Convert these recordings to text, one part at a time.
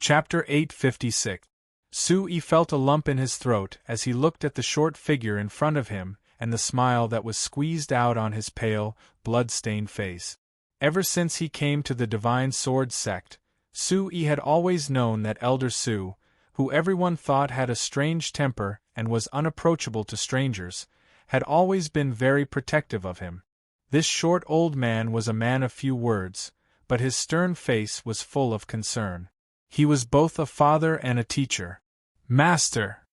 Chapter 856. Sui felt a lump in his throat as he looked at the short figure in front of him and the smile that was squeezed out on his pale, blood-stained face. Ever since he came to the Divine Sword sect, Sui had always known that Elder Su, who everyone thought had a strange temper and was unapproachable to strangers, had always been very protective of him. This short old man was a man of few words, but his stern face was full of concern. He was both a father and a teacher. Master!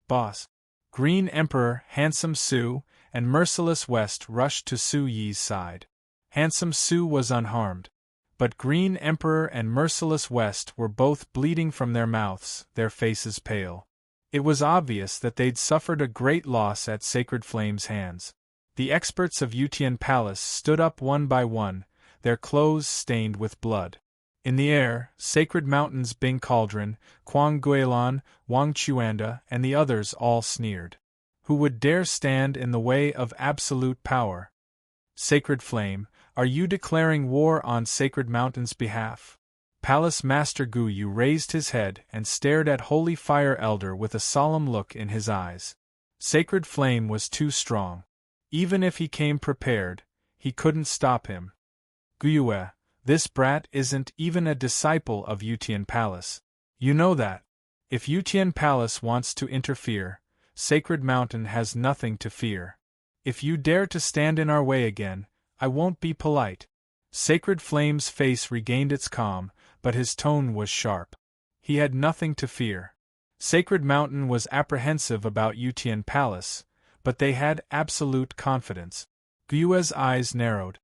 Boss! Green Emperor, Handsome Su, and Merciless West rushed to Su Yi's side. Handsome Su was unharmed, but Green Emperor and Merciless West were both bleeding from their mouths, their faces pale. It was obvious that they'd suffered a great loss at Sacred Flame's hands. The experts of Yutian Palace stood up one by one, their clothes stained with blood. In the air, Sacred Mountain's Bing Cauldron, Quang Guilan, Wang Chuanda, and the others all sneered. Who would dare stand in the way of absolute power? Sacred Flame, are you declaring war on Sacred Mountain's behalf? Palace Master Guyu raised his head and stared at Holy Fire Elder with a solemn look in his eyes. Sacred Flame was too strong. Even if he came prepared, he couldn't stop him. Guyue, this brat isn't even a disciple of Yutian Palace. You know that. If Yutian Palace wants to interfere, Sacred Mountain has nothing to fear. If you dare to stand in our way again, I won't be polite. Sacred Flame's face regained its calm, but his tone was sharp. He had nothing to fear. Sacred Mountain was apprehensive about Yutian Palace, but they had absolute confidence. Guyue's eyes narrowed.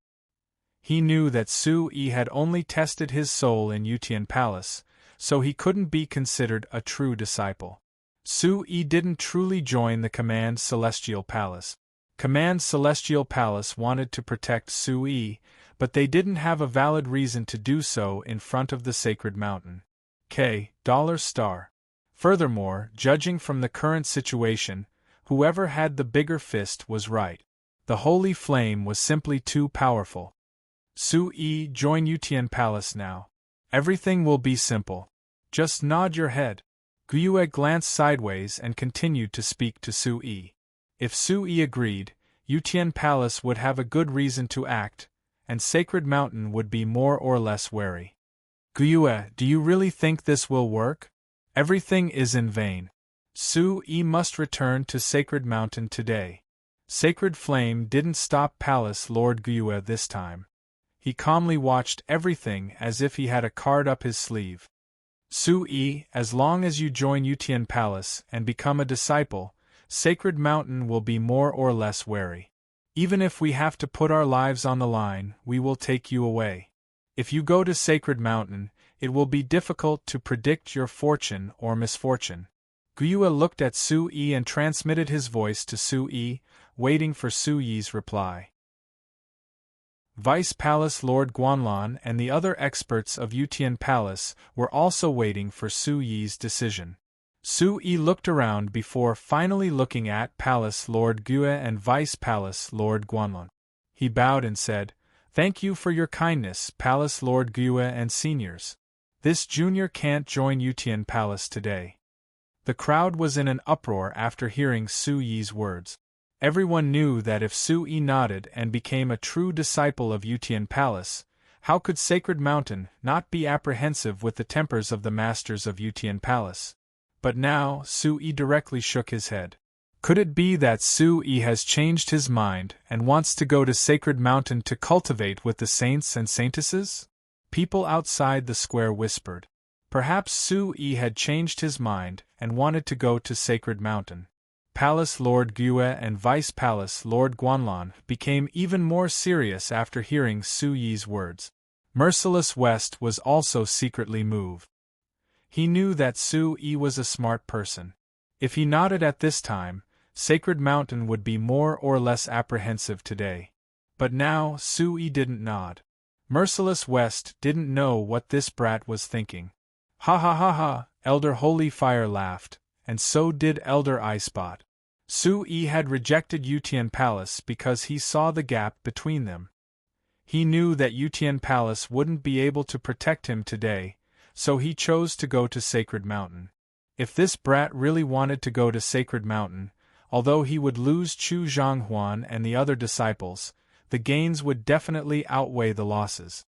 He knew that Sui had only tested his soul in Yutian Palace, so he couldn't be considered a true disciple. Sui didn't truly join the Command Celestial Palace. Command Celestial Palace wanted to protect Sui, but they didn't have a valid reason to do so in front of the Sacred Mountain. $. Furthermore, judging from the current situation, whoever had the bigger fist was right. The Holy Flame was simply too powerful. Sui, join Yutian Palace now. Everything will be simple. Just nod your head. Guyue glanced sideways and continued to speak to Sui. If Sui agreed, Yutian Palace would have a good reason to act, and Sacred Mountain would be more or less wary. Guyue, do you really think this will work? Everything is in vain. Sui must return to Sacred Mountain today. Sacred Flame didn't stop Palace Lord Guyue this time. He calmly watched everything as if he had a card up his sleeve. Sui, as long as you join Yutian Palace and become a disciple, Sacred Mountain will be more or less wary. Even if we have to put our lives on the line, we will take you away. If you go to Sacred Mountain, it will be difficult to predict your fortune or misfortune. Guyue looked at Sui and transmitted his voice to Sui, waiting for Sui's reply. Vice Palace Lord Guanlan and the other experts of Yutian Palace were also waiting for Sui's decision. Sui looked around before finally looking at Palace Lord Guyue and Vice Palace Lord Guanlan. He bowed and said, "Thank you for your kindness, Palace Lord Guyue and seniors. This junior can't join Yutian Palace today." The crowd was in an uproar after hearing Sui's words. Everyone knew that if Sui nodded and became a true disciple of Yutian Palace, how could Sacred Mountain not be apprehensive with the tempers of the masters of Yutian Palace? But now, Sui directly shook his head. Could it be that Sui has changed his mind and wants to go to Sacred Mountain to cultivate with the saints and saintesses? People outside the square whispered. Perhaps Sui had changed his mind and wanted to go to Sacred Mountain. Palace Lord Guyue and Vice Palace Lord Guanlan became even more serious after hearing Sui's words. Merciless West was also secretly moved. He knew that Sui was a smart person. If he nodded at this time, Sacred Mountain would be more or less apprehensive today. But now Sui didn't nod. Merciless West didn't know what this brat was thinking. Ha ha ha ha, Elder Holy Fire laughed, and so did Elder Eyespot. Sui had rejected Yutian Palace because he saw the gap between them. He knew that Yutian Palace wouldn't be able to protect him today, so he chose to go to Sacred Mountain. If this brat really wanted to go to Sacred Mountain, although he would lose Chu Zhanghuan and the other disciples, the gains would definitely outweigh the losses.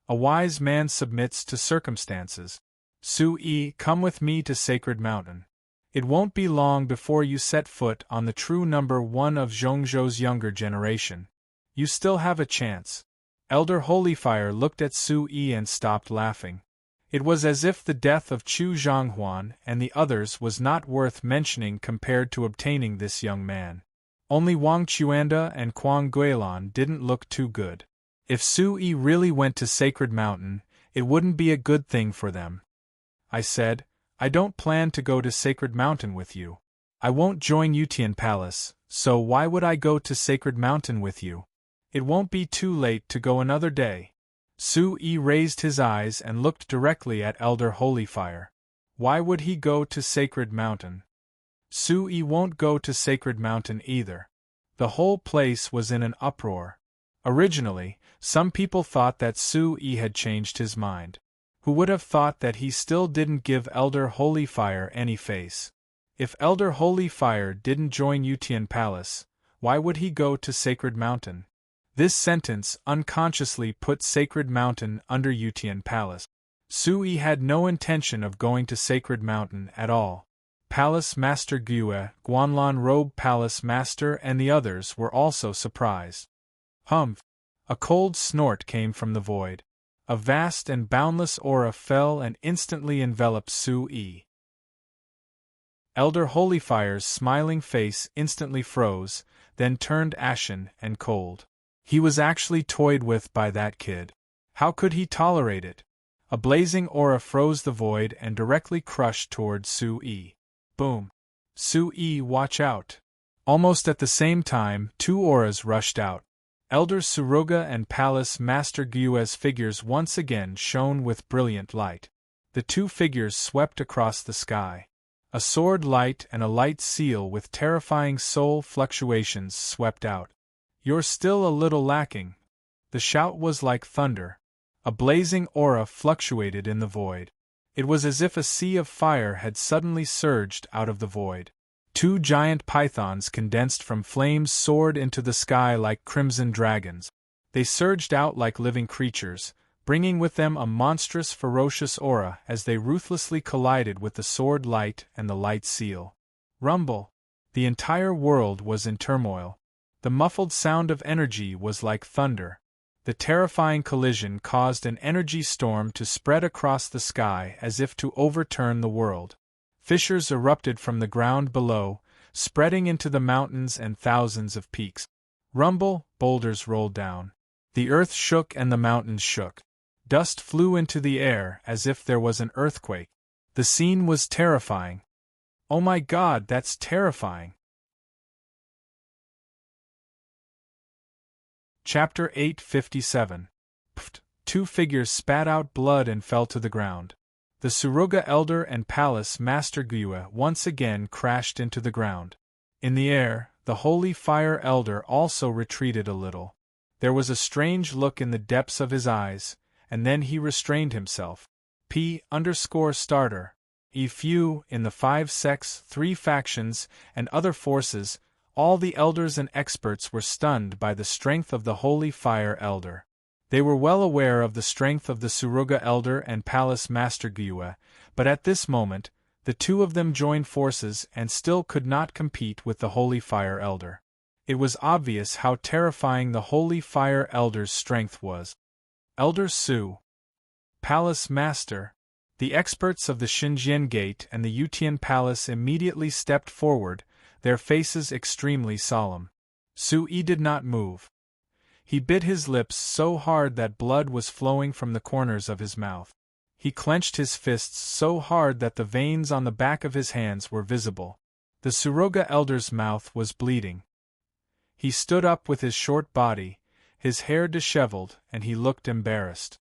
A wise man submits to circumstances. Su-yi, come with me to Sacred Mountain. It won't be long before you set foot on the true number one of Zhongzhou's younger generation. You still have a chance. Elder Holyfire looked at Su-yi and stopped laughing. It was as if the death of Chu Zhanghuan and the others was not worth mentioning compared to obtaining this young man. Only Wang Chuanda and Quang Guilan didn't look too good. If Su-yi really went to Sacred Mountain, it wouldn't be a good thing for them. I said, I don't plan to go to Sacred Mountain with you. I won't join Yutian Palace, so why would I go to Sacred Mountain with you? It won't be too late to go another day. Su-yi raised his eyes and looked directly at Elder Holyfire. Why would he go to Sacred Mountain? Su-yi won't go to Sacred Mountain either. The whole place was in an uproar. Originally, some people thought that Su-yi had changed his mind. Who would have thought that he still didn't give Elder Holyfire any face? If Elder Holyfire didn't join Yutian Palace, why would he go to Sacred Mountain? This sentence unconsciously put Sacred Mountain under Yutian Palace. Su-yi had no intention of going to Sacred Mountain at all. Palace Master Gue, Guanlan Robe Palace Master and the others were also surprised. Humph! A cold snort came from the void. A vast and boundless aura fell and instantly enveloped Su-yi. Elder Holyfire's smiling face instantly froze, then turned ashen and cold. He was actually toyed with by that kid. How could he tolerate it? A blazing aura froze the void and directly crushed toward Su-yi. Boom! Su-yi, watch out! Almost at the same time, two auras rushed out. Elder Suruga and Palace Master Gue's figures once again shone with brilliant light. The two figures swept across the sky. A sword light and a light seal with terrifying soul fluctuations swept out. You're still a little lacking. The shout was like thunder. A blazing aura fluctuated in the void. It was as if a sea of fire had suddenly surged out of the void. Two giant pythons condensed from flames soared into the sky like crimson dragons. They surged out like living creatures, bringing with them a monstrous ferocious aura as they ruthlessly collided with the sword light and the light seal. Rumble! The entire world was in turmoil. The muffled sound of energy was like thunder. The terrifying collision caused an energy storm to spread across the sky as if to overturn the world. Fissures erupted from the ground below, spreading into the mountains and thousands of peaks. Rumble, boulders rolled down. The earth shook and the mountains shook. Dust flew into the air as if there was an earthquake. The scene was terrifying. Oh my God, that's terrifying! Chapter 857. Pft! Two figures spat out blood and fell to the ground. The Suruga Elder and Palace Master Gue once again crashed into the ground. In the air, the Holy Fire Elder also retreated a little. There was a strange look in the depths of his eyes, and then he restrained himself. P_starter. If you, in the 5 sects, 3 factions, and other forces, all the elders and experts were stunned by the strength of the Holy Fire Elder. They were well aware of the strength of the Suruga Elder and Palace Master Gue, but at this moment, the two of them joined forces and still could not compete with the Holy Fire Elder. It was obvious how terrifying the Holy Fire Elder's strength was. Elder Su, Palace Master. The experts of the Xinjian Gate and the Yutian Palace immediately stepped forward, their faces extremely solemn. Su-yi did not move. He bit his lips so hard that blood was flowing from the corners of his mouth. He clenched his fists so hard that the veins on the back of his hands were visible. The Suruga Elder's mouth was bleeding. He stood up with his short body, his hair disheveled, and he looked embarrassed.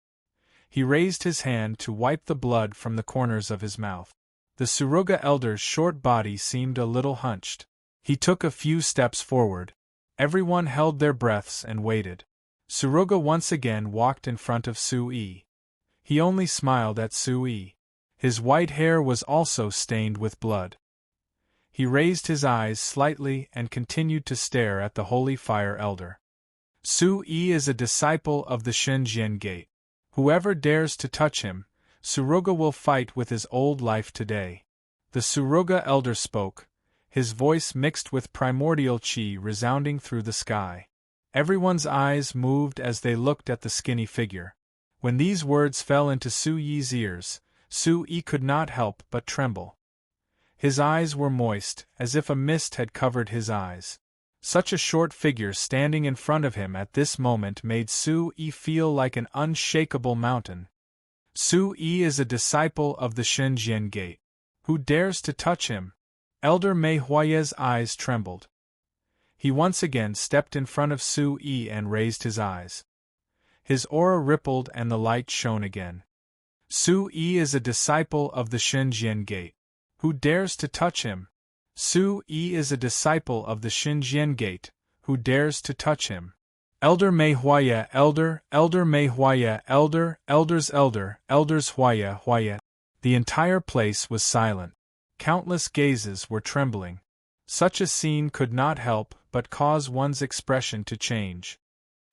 He raised his hand to wipe the blood from the corners of his mouth. The Suruga Elder's short body seemed a little hunched. He took a few steps forward. Everyone held their breaths and waited. Suruga once again walked in front of Su-yi. He only smiled at Sui. His white hair was also stained with blood. He raised his eyes slightly and continued to stare at the Holy Fire Elder. Sui is a disciple of the Shenjian Gate. Whoever dares to touch him, Suruga will fight with his old life today. The Suruga Elder spoke, his voice mixed with primordial chi resounding through the sky. Everyone's eyes moved as they looked at the skinny figure. When these words fell into Suyi's ears, Sui could not help but tremble. His eyes were moist, as if a mist had covered his eyes. Such a short figure standing in front of him at this moment made Sui feel like an unshakable mountain. Sui is a disciple of the Shenjian Gate. Who dares to touch him? Elder Mei Huaye's eyes trembled. He once again stepped in front of Sui and raised his eyes. His aura rippled and the light shone again. Sui is a disciple of the Shenjian Gate. Who dares to touch him? Sui is a disciple of the Shenjian Gate. Who dares to touch him? Elder Mei Huaye, Elder Mei Huaye, Elders Huaye. The entire place was silent. Countless gazes were trembling. Such a scene could not help but cause one's expression to change.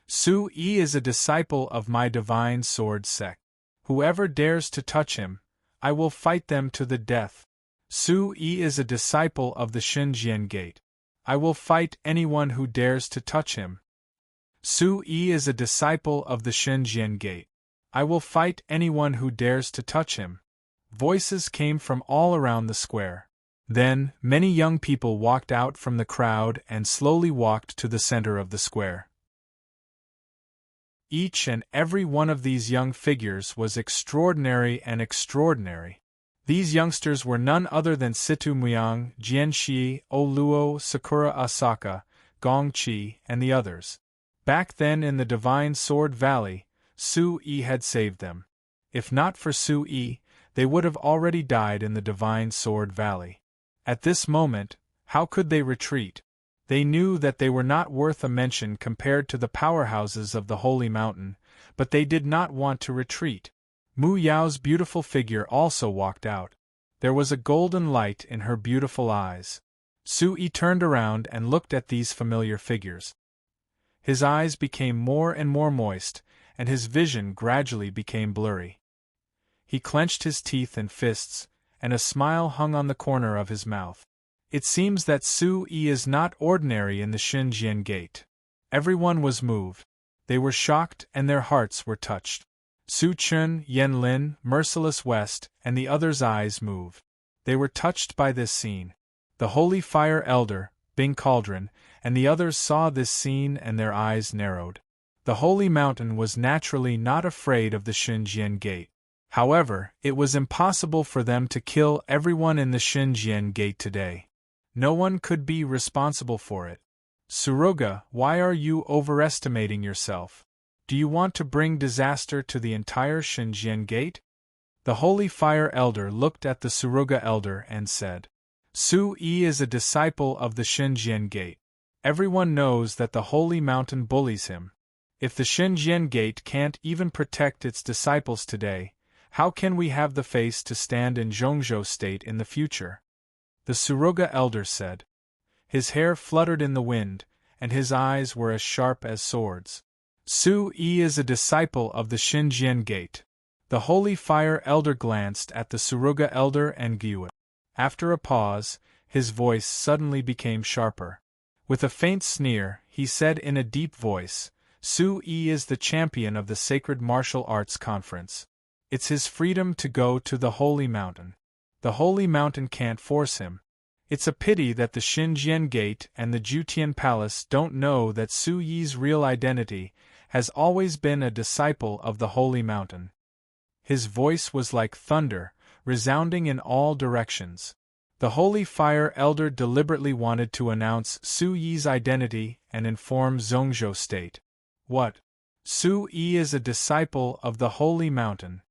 Sui is a disciple of my divine sword sect. Whoever dares to touch him, I will fight them to the death. Sui is a disciple of the Shenjian Gate. I will fight anyone who dares to touch him. Sui is a disciple of the Shenjian Gate. I will fight anyone who dares to touch him. Voices came from all around the square. Then, many young people walked out from the crowd and slowly walked to the center of the square. Each and every one of these young figures was extraordinary and extraordinary. These youngsters were none other than Situ Muyang, Jianxi, Oluo, Sakura Asaka, Gongqi, and the others. Back then in the Divine Sword Valley, Sui had saved them. If not for Sui, they would have already died in the Divine Sword Valley. At this moment, how could they retreat? They knew that they were not worth a mention compared to the powerhouses of the Holy Mountain, but they did not want to retreat. Mu Yao's beautiful figure also walked out. There was a golden light in her beautiful eyes. Sui turned around and looked at these familiar figures. His eyes became more and more moist, and his vision gradually became blurry. He clenched his teeth and fists, and a smile hung on the corner of his mouth. It seems that Sui is not ordinary in the Shenjian Gate. Everyone was moved. They were shocked and their hearts were touched. Su Chun, Yen Lin, Merciless West, and the others' eyes moved. They were touched by this scene. The Holy Fire Elder, Bing Cauldron, and the others saw this scene and their eyes narrowed. The Holy Mountain was naturally not afraid of the Shenjian Gate. However, it was impossible for them to kill everyone in the Shenjian Gate today. No one could be responsible for it. Suruga, why are you overestimating yourself? Do you want to bring disaster to the entire Shenjian Gate? The Holy Fire Elder looked at the Suruga Elder and said, Sui is a disciple of the Shenjian Gate. Everyone knows that the Holy Mountain bullies him. If the Shenjian Gate can't even protect its disciples today, how can we have the face to stand in Zhongzhou State in the future? The Suruga Elder said. His hair fluttered in the wind, and his eyes were as sharp as swords. Sui is a disciple of the Shenjian Gate. The Holy Fire Elder glanced at the Suruga Elder and Gyue. After a pause, his voice suddenly became sharper. With a faint sneer, he said in a deep voice, Sui is the champion of the Sacred Martial Arts Conference. It's his freedom to go to the Holy Mountain. The Holy Mountain can't force him. It's a pity that the Shenjian Gate and the Jutian Palace don't know that Sui's real identity has always been a disciple of the Holy Mountain. His voice was like thunder, resounding in all directions. The Holy Fire Elder deliberately wanted to announce Sui's identity and inform Zhongzhou State. What? Sui is a disciple of the Holy Mountain.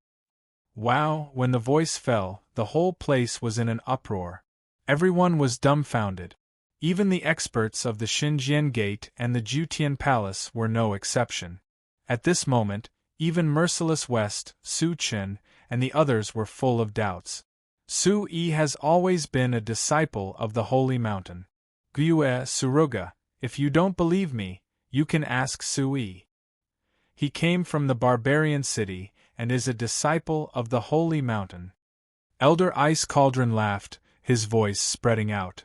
Wow! When the voice fell, the whole place was in an uproar. Everyone was dumbfounded. Even the experts of the Shenjian Gate and the Jutian Palace were no exception. At this moment, Even Merciless West, Su Chen, and the others were full of doubts. Su-yi has always been a disciple of the Holy Mountain. Gyue Suruga, if you don't believe me, you can ask Su-yi. He came from the barbarian city and is a disciple of the Holy Mountain. Elder Ice Cauldron laughed, his voice spreading out.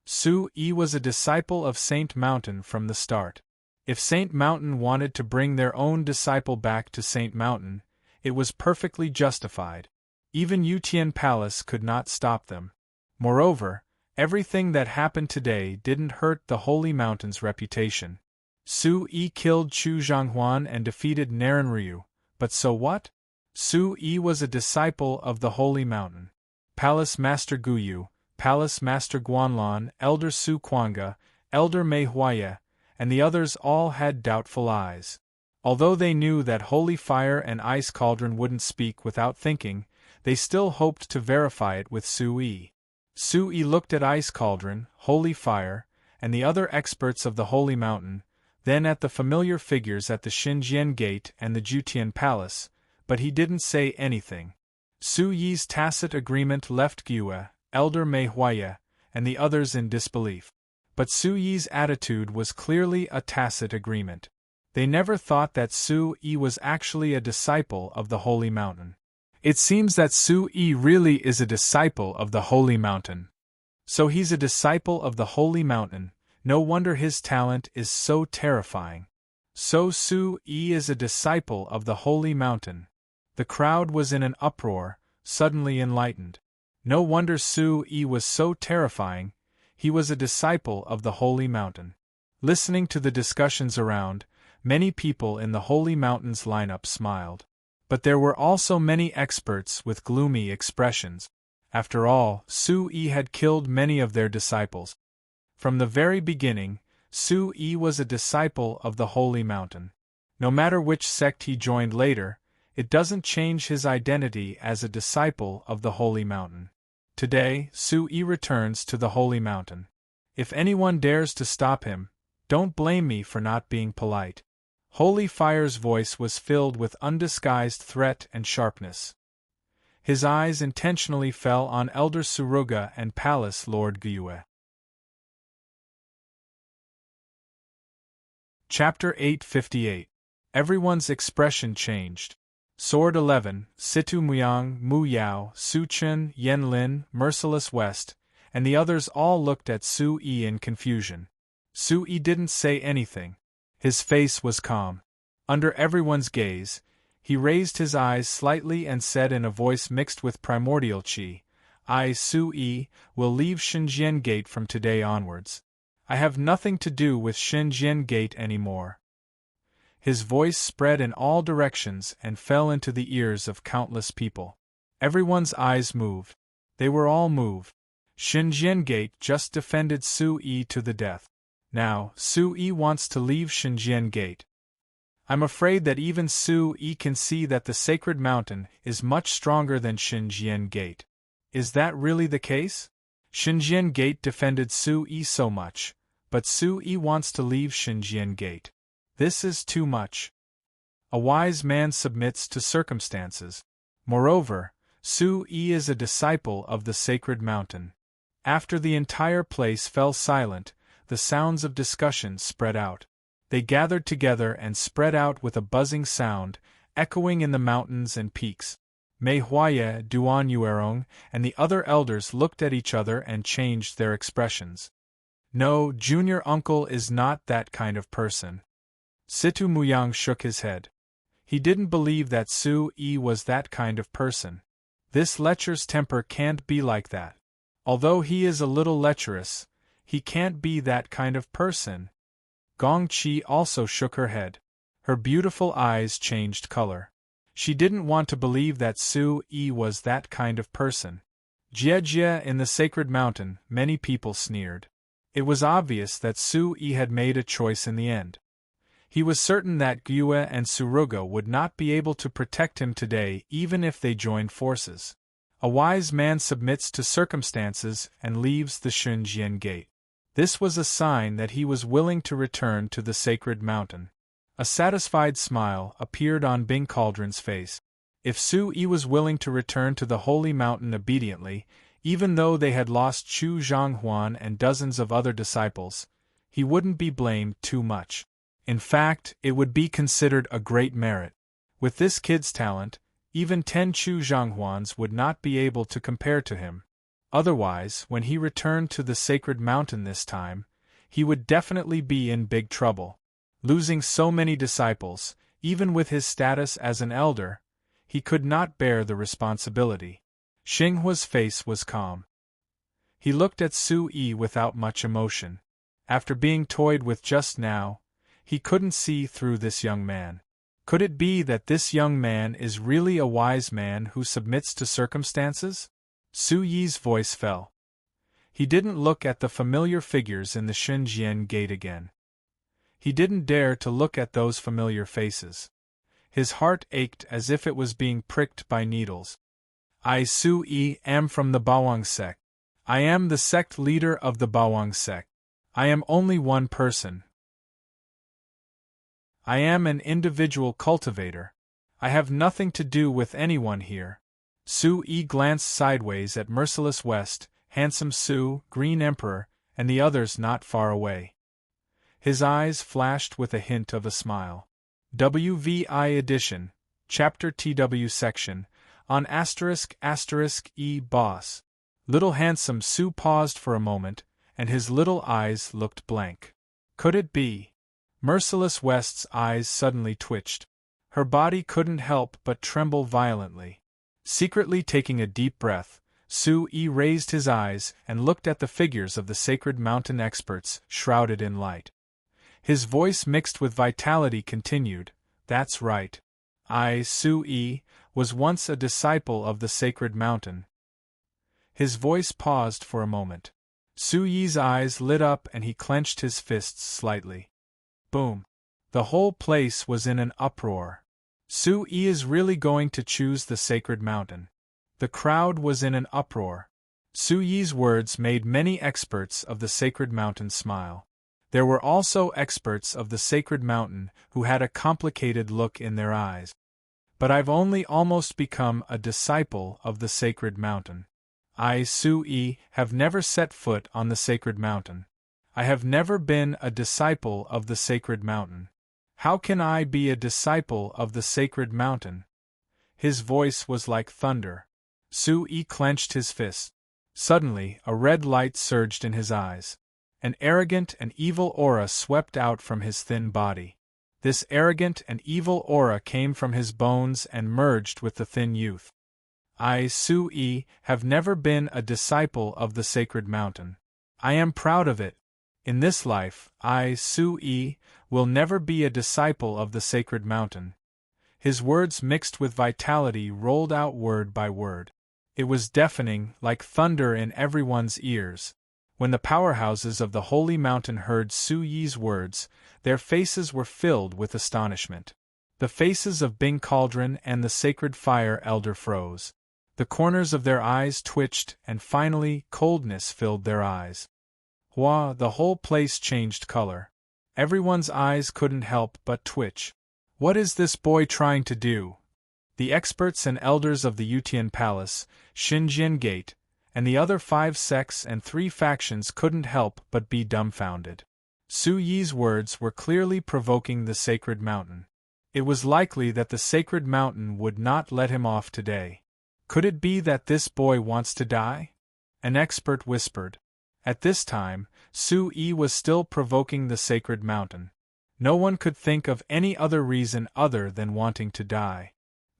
Su-yi was a disciple of Saint Mountain from the start. If Saint Mountain wanted to bring their own disciple back to Saint Mountain, it was perfectly justified. Even Yutian Palace could not stop them. Moreover, everything that happened today didn't hurt the Holy Mountain's reputation. Su-yi killed Chu Zhanghuan and defeated Narenryu, but so what? Su-yi was a disciple of the Holy Mountain. Palace Master Guyu, Palace Master Guanlon, Elder Su Kuanga, Elder Mei Huaya, and the others all had doubtful eyes. Although they knew that Holy Fire and Ice Cauldron wouldn't speak without thinking, they still hoped to verify it with Su-yi. Su-yi looked at Ice Cauldron, Holy Fire, and the other experts of the Holy Mountain, then at the familiar figures at the Xinjian Gate and the Jutian Palace, but he didn't say anything. Su-yi's tacit agreement left Gyue, Elder Mei Huaya, and the others in disbelief. But Su-yi's attitude was clearly a tacit agreement. They never thought that Su-yi was actually a disciple of the Holy Mountain. It seems that Su-yi really is a disciple of the Holy Mountain. So he's a disciple of the Holy Mountain, no wonder his talent is so terrifying. So Su-yi is a disciple of the Holy Mountain. The crowd was in an uproar, suddenly enlightened. No wonder Su-yi was so terrifying, he was a disciple of the Holy Mountain. Listening to the discussions around, many people in the Holy Mountain's lineup smiled. But there were also many experts with gloomy expressions. After all, Su-yi had killed many of their disciples. From the very beginning, Su-yi was a disciple of the Holy Mountain. No matter which sect he joined later, it doesn't change his identity as a disciple of the Holy Mountain. Today, Su-yi returns to the Holy Mountain. If anyone dares to stop him, don't blame me for not being polite. Holy Fire's voice was filled with undisguised threat and sharpness. His eyes intentionally fell on Elder Suruga and Palace Lord Gyue. Chapter 858. Everyone's expression changed. Sword 11, Situ Muyang, Mu Yao, Su Chen, Yen Lin, Merciless West, and the others all looked at Su-yi in confusion. Su-yi didn't say anything. His face was calm. Under everyone's gaze, he raised his eyes slightly and said in a voice mixed with primordial qi, I, Su-yi, will leave Xinjian Gate from today onwards. I have nothing to do with Xinjian Gate anymore. His voice spread in all directions and fell into the ears of countless people. Everyone's eyes moved. They were all moved. Xinjian Gate just defended Su-yi to the death. Now, Su-yi wants to leave Xinjian Gate. I'm afraid that even Su-yi can see that the Sacred Mountain is much stronger than Xinjian Gate. Is that really the case? Xinjian Gate defended Su-yi so much, but Su-yi wants to leave Xinjian Gate. This is too much. A wise man submits to circumstances. Moreover, Su-yi is a disciple of the Sacred Mountain. After the entire place fell silent, the sounds of discussion spread out. They gathered together and spread out with a buzzing sound, echoing in the mountains and peaks. Mei Huaya, Duan Yuerong, and the other elders looked at each other and changed their expressions. No, Junior Uncle is not that kind of person. Situ Muyang shook his head. He didn't believe that Su-yi was that kind of person. This lecher's temper can't be like that. Although he is a little lecherous, he can't be that kind of person. Gong Qi also shook her head. Her beautiful eyes changed color. She didn't want to believe that Su-yi was that kind of person. Jie in the Sacred Mountain, many people sneered. It was obvious that Su-yi had made a choice in the end. He was certain that Gyue and Suruga would not be able to protect him today even if they joined forces. A wise man submits to circumstances and leaves the Xinjian Gate. This was a sign that he was willing to return to the Sacred Mountain. A satisfied smile appeared on Bing Cauldron's face. If Su-yi was willing to return to the Holy Mountain obediently, even though they had lost Chu Zhanghuan and dozens of other disciples, he wouldn't be blamed too much. In fact, it would be considered a great merit. With this kid's talent, even 10 Chu Zhanghuans would not be able to compare to him. Otherwise, when he returned to the sacred mountain this time, he would definitely be in big trouble. Losing so many disciples, even with his status as an elder, he could not bear the responsibility. Xinghua's face was calm. He looked at Su-yi without much emotion. After being toyed with just now, he couldn't see through this young man. Could it be that this young man is really a wise man who submits to circumstances? Su-yi's voice fell. He didn't look at the familiar figures in the Xinjian gate again. He didn't dare to look at those familiar faces. His heart ached as if it was being pricked by needles. I, Su-yi, am from the Bawang sect. I am the sect leader of the Bawang sect. I am only one person. I am an individual cultivator. I have nothing to do with anyone here. Su-yi glanced sideways at Merciless West, Handsome Su, Green Emperor, and the others not far away. His eyes flashed with a hint of a smile. WVI edition, Chapter TW section, on **E boss. Little Handsome Su paused for a moment, and his little eyes looked blank. Could it be? Merciless West's eyes suddenly twitched. Her body couldn't help but tremble violently. Secretly taking a deep breath, Su-yi raised his eyes and looked at the figures of the sacred mountain experts shrouded in light. His voice mixed with vitality continued, "That's right. I, Su-yi, was once a disciple of the sacred mountain." His voice paused for a moment. Su-yi's eyes lit up and he clenched his fists slightly. Boom. The whole place was in an uproar. Su-yi is really going to choose the sacred mountain. The crowd was in an uproar. Su-yi's words made many experts of the sacred mountain smile. There were also experts of the sacred mountain who had a complicated look in their eyes. But I've only almost become a disciple of the sacred mountain. I, Su-yi, have never set foot on the sacred mountain. I have never been a disciple of the sacred mountain. How can I be a disciple of the sacred mountain? His voice was like thunder. Su-yi clenched his fist. Suddenly, a red light surged in his eyes. An arrogant and evil aura swept out from his thin body. This arrogant and evil aura came from his bones and merged with the thin youth. I, Su-yi, have never been a disciple of the sacred mountain. I am proud of it. In this life, I, Su-yi, will never be a disciple of the sacred mountain. His words mixed with vitality rolled out word by word. It was deafening, like thunder in everyone's ears. When the powerhouses of the holy mountain heard Su-yi's words, their faces were filled with astonishment. The faces of Bing Cauldron and the sacred fire elder froze. The corners of their eyes twitched, and finally, coldness filled their eyes. The whole place changed color. Everyone's eyes couldn't help but twitch. What is this boy trying to do? The experts and elders of the Yutian Palace, Xinjian Gate, and the other 5 sects and 3 factions couldn't help but be dumbfounded. Su-yi's words were clearly provoking the sacred mountain. It was likely that the sacred mountain would not let him off today. Could it be that this boy wants to die? An expert whispered. At this time, Su-yi was still provoking the sacred mountain. No one could think of any other reason other than wanting to die.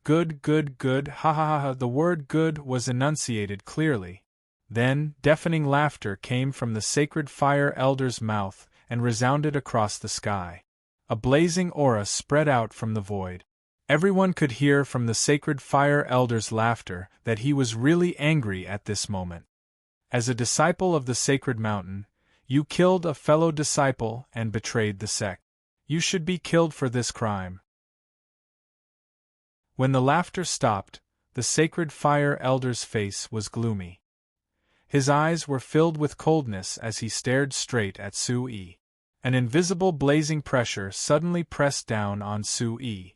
Good, ha ha ha, the word good was enunciated clearly. Then, deafening laughter came from the sacred fire elder's mouth and resounded across the sky. A blazing aura spread out from the void. Everyone could hear from the sacred fire elder's laughter that he was really angry at this moment. As a disciple of the sacred mountain, you killed a fellow disciple and betrayed the sect. You should be killed for this crime. When the laughter stopped, the sacred fire elder's face was gloomy. His eyes were filled with coldness as he stared straight at Su-yi. An invisible blazing pressure suddenly pressed down on Su-yi.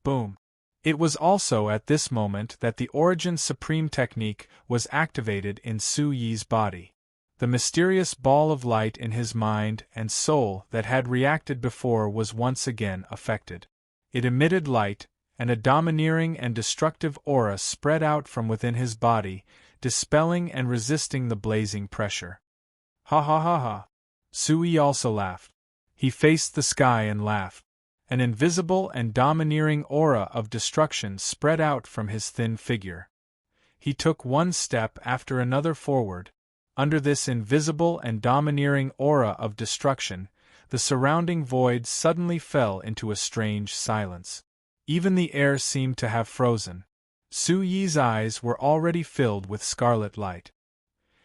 Boom! It was also at this moment that the Origin Supreme technique was activated in Su-yi's body. The mysterious ball of light in his mind and soul that had reacted before was once again affected. It emitted light, and a domineering and destructive aura spread out from within his body, dispelling and resisting the blazing pressure. Ha ha ha ha! Su-yi also laughed. He faced the sky and laughed. An invisible and domineering aura of destruction spread out from his thin figure. He took one step after another forward. Under this invisible and domineering aura of destruction, the surrounding void suddenly fell into a strange silence. Even the air seemed to have frozen. Su-yi's eyes were already filled with scarlet light.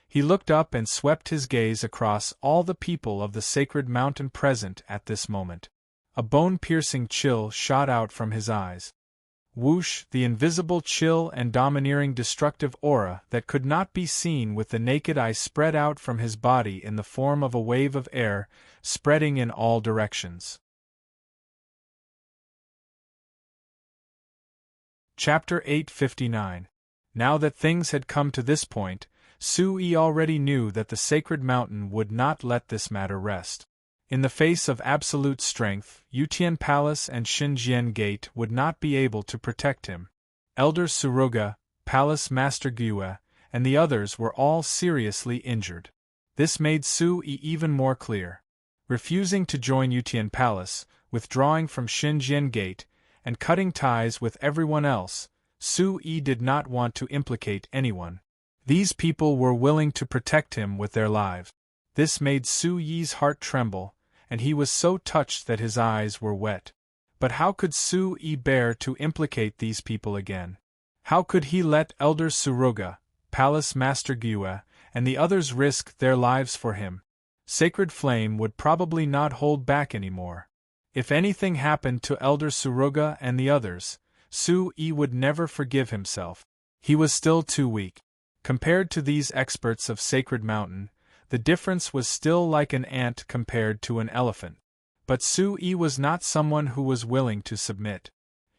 He looked up and swept his gaze across all the people of the sacred mountain present at this moment. A bone-piercing chill shot out from his eyes. Whoosh! The invisible chill and domineering destructive aura that could not be seen with the naked eye spread out from his body in the form of a wave of air, spreading in all directions. Chapter 859. Now that things had come to this point, Su-yi already knew that the sacred mountain would not let this matter rest. In the face of absolute strength, Yutian Palace and Xinjian Gate would not be able to protect him. Elder Suruga, Palace Master Gyue, and the others were all seriously injured. This made Su-yi even more clear. Refusing to join Yutian Palace, withdrawing from Xinjian Gate, and cutting ties with everyone else, Su-yi did not want to implicate anyone. These people were willing to protect him with their lives. This made Su-yi's heart tremble, and he was so touched that his eyes were wet. But how could Su-yi bear to implicate these people again? How could he let Elder Suruga, Palace Master Gyue, and the others risk their lives for him? Sacred Flame would probably not hold back anymore. If anything happened to Elder Suruga and the others, Su-yi would never forgive himself. He was still too weak. Compared to these experts of Sacred Mountain, the difference was still like an ant compared to an elephant. But Su-yi was not someone who was willing to submit.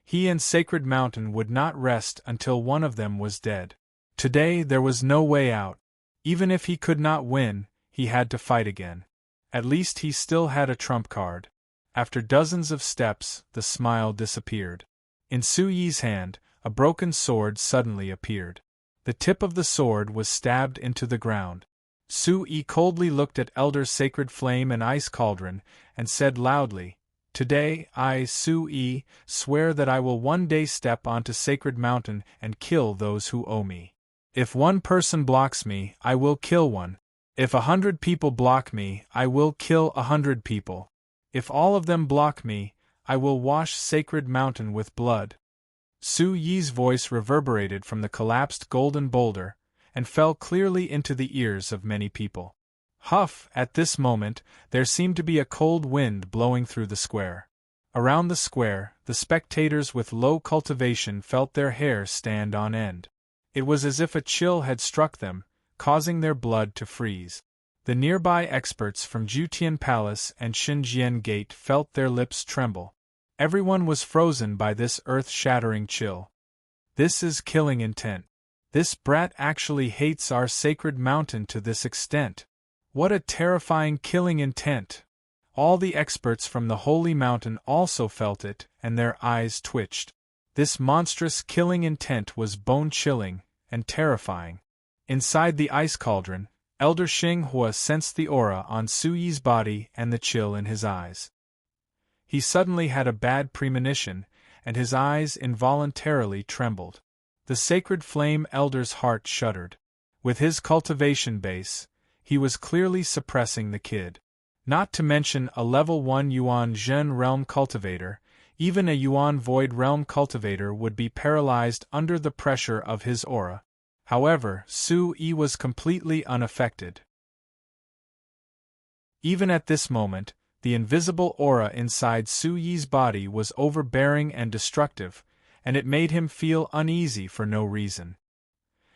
He and Sacred Mountain would not rest until one of them was dead. Today there was no way out. Even if he could not win, he had to fight again. At least he still had a trump card. After dozens of steps, the smile disappeared. In Su-yi's hand, a broken sword suddenly appeared. The tip of the sword was stabbed into the ground. Su-yi coldly looked at Elder Sacred Flame and Ice Cauldron, and said loudly, "Today, I, Su-yi, swear that I will one day step onto Sacred Mountain and kill those who owe me. If one person blocks me, I will kill one. If 100 people block me, I will kill 100 people. If all of them block me, I will wash Sacred Mountain with blood." Su-yi's voice reverberated from the collapsed golden boulder, and fell clearly into the ears of many people. Huff! At this moment, there seemed to be a cold wind blowing through the square. Around the square, the spectators with low cultivation felt their hair stand on end. It was as if a chill had struck them, causing their blood to freeze. The nearby experts from Jutian Palace and Xinjian Gate felt their lips tremble. Everyone was frozen by this earth-shattering chill. This is killing intent. This brat actually hates our sacred mountain to this extent. What a terrifying killing intent! All the experts from the holy mountain also felt it, and their eyes twitched. This monstrous killing intent was bone-chilling and terrifying. Inside the ice cauldron, Elder Xinghua sensed the aura on Su-yi's body and the chill in his eyes. He suddenly had a bad premonition, and his eyes involuntarily trembled. The Sacred Flame Elder's heart shuddered. With his cultivation base, he was clearly suppressing the kid. Not to mention a level 1 Yuan Zhen Realm cultivator, even a Yuan Void Realm cultivator would be paralyzed under the pressure of his aura. However, Su-yi was completely unaffected. Even at this moment, the invisible aura inside Su-yi's body was overbearing and destructive, and it made him feel uneasy for no reason.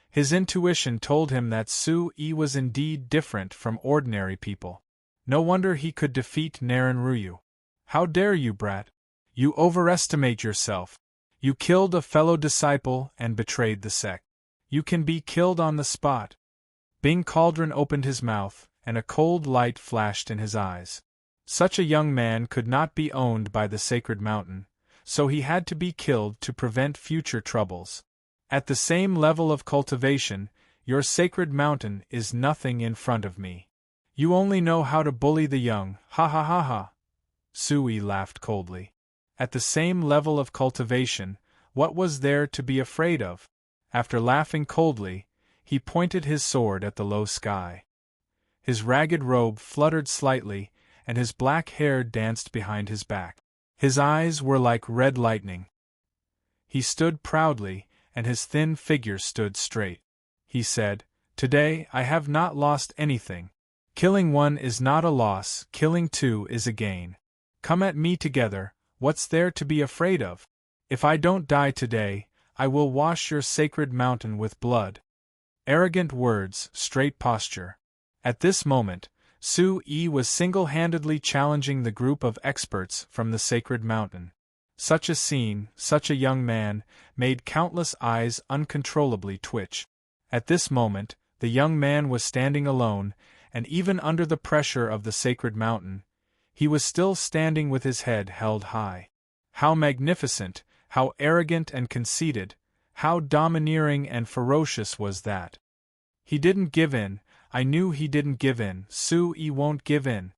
His intuition told him that Su-yi was indeed different from ordinary people. No wonder he could defeat Narenruyu. How dare you, brat? You overestimate yourself. You killed a fellow disciple and betrayed the sect. You can be killed on the spot. Bing Cauldron opened his mouth, and a cold light flashed in his eyes. Such a young man could not be owned by the sacred mountain, so he had to be killed to prevent future troubles. At the same level of cultivation, your sacred mountain is nothing in front of me. You only know how to bully the young, ha ha ha ha. Sui laughed coldly. At the same level of cultivation, what was there to be afraid of? After laughing coldly, he pointed his sword at the low sky. His ragged robe fluttered slightly, and his black hair danced behind his back. His eyes were like red lightning. He stood proudly, and his thin figure stood straight. He said, "Today I have not lost anything. Killing one is not a loss, killing two is a gain. Come at me together, what's there to be afraid of? If I don't die today, I will wash your sacred mountain with blood." Arrogant words, straight posture. At this moment, Sui was single-handedly challenging the group of experts from the sacred mountain. Such a scene, such a young man, made countless eyes uncontrollably twitch. At this moment, the young man was standing alone, and even under the pressure of the sacred mountain, he was still standing with his head held high. How magnificent, how arrogant and conceited, how domineering and ferocious was that! He didn't give in. I knew he didn't give in. Sui won't give in.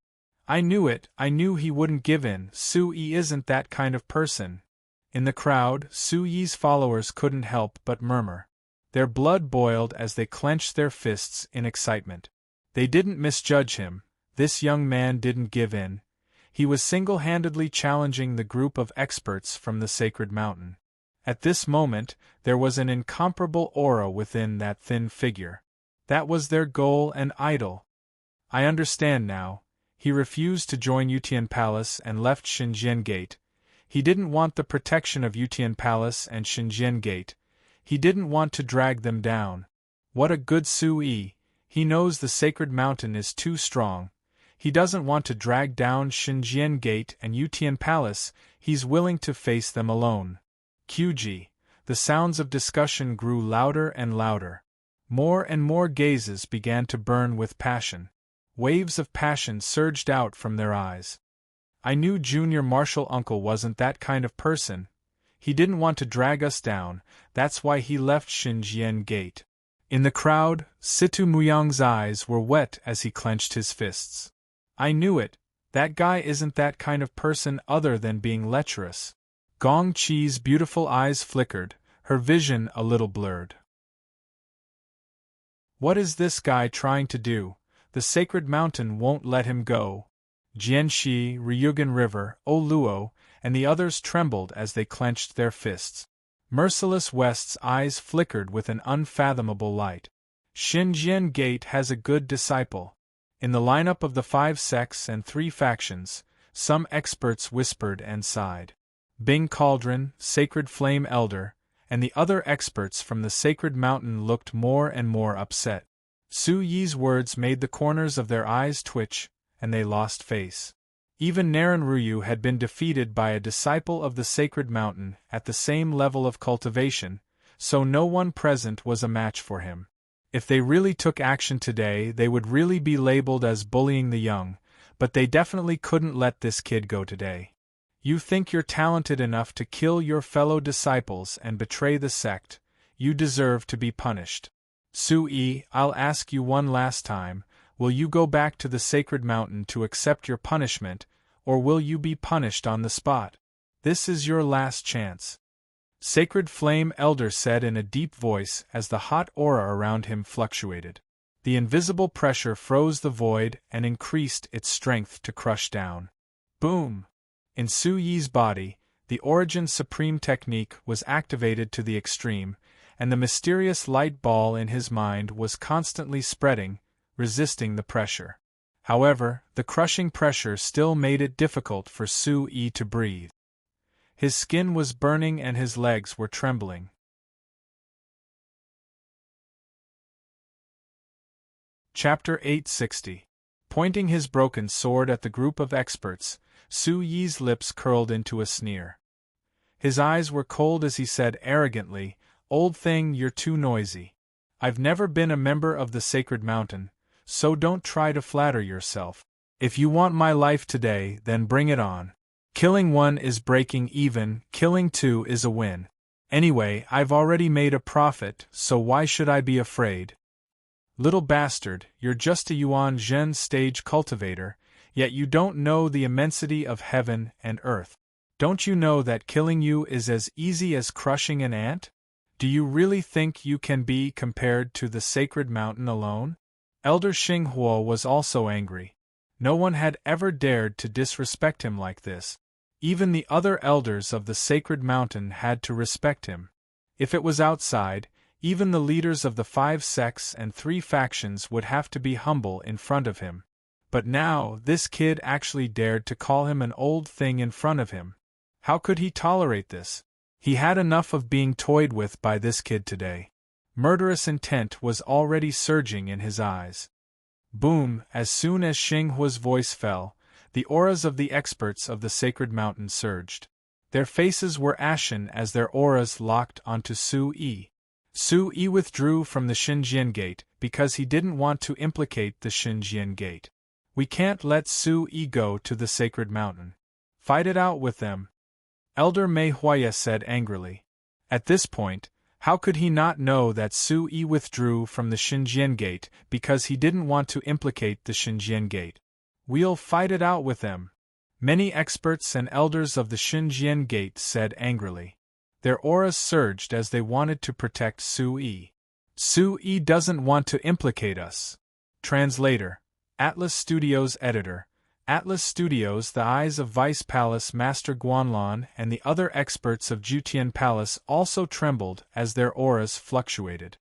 I knew it, I knew he wouldn't give in. Sui isn't that kind of person. In the crowd, Sui's followers couldn't help but murmur. Their blood boiled as they clenched their fists in excitement. They didn't misjudge him. This young man didn't give in. He was single-handedly challenging the group of experts from the sacred mountain. At this moment, there was an incomparable aura within that thin figure. That was their goal and idol. I understand now. He refused to join Yutian Palace and left Xinjian Gate. He didn't want the protection of Yutian Palace and Xinjian Gate. He didn't want to drag them down. What a good Sui! He knows the sacred mountain is too strong. He doesn't want to drag down Xinjian Gate and Yutian Palace. He's willing to face them alone. QG. The sounds of discussion grew louder and louder. More and more gazes began to burn with passion. Waves of passion surged out from their eyes. I knew Junior Marshal Uncle wasn't that kind of person. He didn't want to drag us down, that's why he left Xinjian Gate. In the crowd, Situ Muyang's eyes were wet as he clenched his fists. I knew it, that guy isn't that kind of person other than being lecherous. Gong Chi's beautiful eyes flickered, her vision a little blurred. What is this guy trying to do? The sacred mountain won't let him go. Jianxi, Ryugan River, O Luo, and the others trembled as they clenched their fists. Merciless West's eyes flickered with an unfathomable light. Xinjian Gate has a good disciple. In the lineup of the 5 sects and 3 factions, some experts whispered and sighed. Bing Cauldron, Sacred Flame Elder, and the other experts from the sacred mountain looked more and more upset. Su Yi's words made the corners of their eyes twitch, and they lost face. Even Narenruyu had been defeated by a disciple of the sacred mountain at the same level of cultivation, so no one present was a match for him. If they really took action today, they would really be labeled as bullying the young, but they definitely couldn't let this kid go today. You think you're talented enough to kill your fellow disciples and betray the sect, you deserve to be punished. Sui, I'll ask you one last time, will you go back to the sacred mountain to accept your punishment, or will you be punished on the spot? This is your last chance. Sacred Flame Elder said in a deep voice as the hot aura around him fluctuated. The invisible pressure froze the void and increased its strength to crush down. Boom! In Su Yi's body, the Origin Supreme technique was activated to the extreme, and the mysterious light ball in his mind was constantly spreading, resisting the pressure. However, the crushing pressure still made it difficult for Su Yi to breathe. His skin was burning and his legs were trembling. Chapter 860. Pointing his broken sword at the group of experts, Su Yi's lips curled into a sneer. His eyes were cold as he said arrogantly, "Old thing, you're too noisy. I've never been a member of the Sacred Mountain, so don't try to flatter yourself. If you want my life today, then bring it on. Killing one is breaking even, killing two is a win. Anyway, I've already made a profit, so why should I be afraid? Little bastard, you're just a Yuan Zhen stage cultivator, yet you don't know the immensity of heaven and earth. Don't you know that killing you is as easy as crushing an ant? Do you really think you can be compared to the Sacred Mountain alone?" Elder Xinghuo was also angry. No one had ever dared to disrespect him like this. Even the other elders of the Sacred Mountain had to respect him. If it was outside, even the leaders of the 5 sects and 3 factions would have to be humble in front of him. But now, this kid actually dared to call him an old thing in front of him. How could he tolerate this? He had enough of being toyed with by this kid today. Murderous intent was already surging in his eyes. Boom! As soon as Xinghuo's voice fell, the auras of the experts of the Sacred Mountain surged. Their faces were ashen as their auras locked onto Su Yi. Su Yi withdrew from the Xinjian Gate because he didn't want to implicate the Xinjian Gate. "We can't let Su Yi go to the Sacred Mountain. Fight it out with them," Elder Mei Huaya said angrily. At this point, how could he not know that Su Yi withdrew from the Xinjian Gate because he didn't want to implicate the Xinjian Gate? "We'll fight it out with them," many experts and elders of the Xinjian Gate said angrily. Their auras surged as they wanted to protect Su Yi. "Su Yi doesn't want to implicate us." Translator, Atlas Studios Editor. Atlas Studios. The eyes of Vice Palace Master Guanlan and the other experts of Jutian Palace also trembled as their auras fluctuated.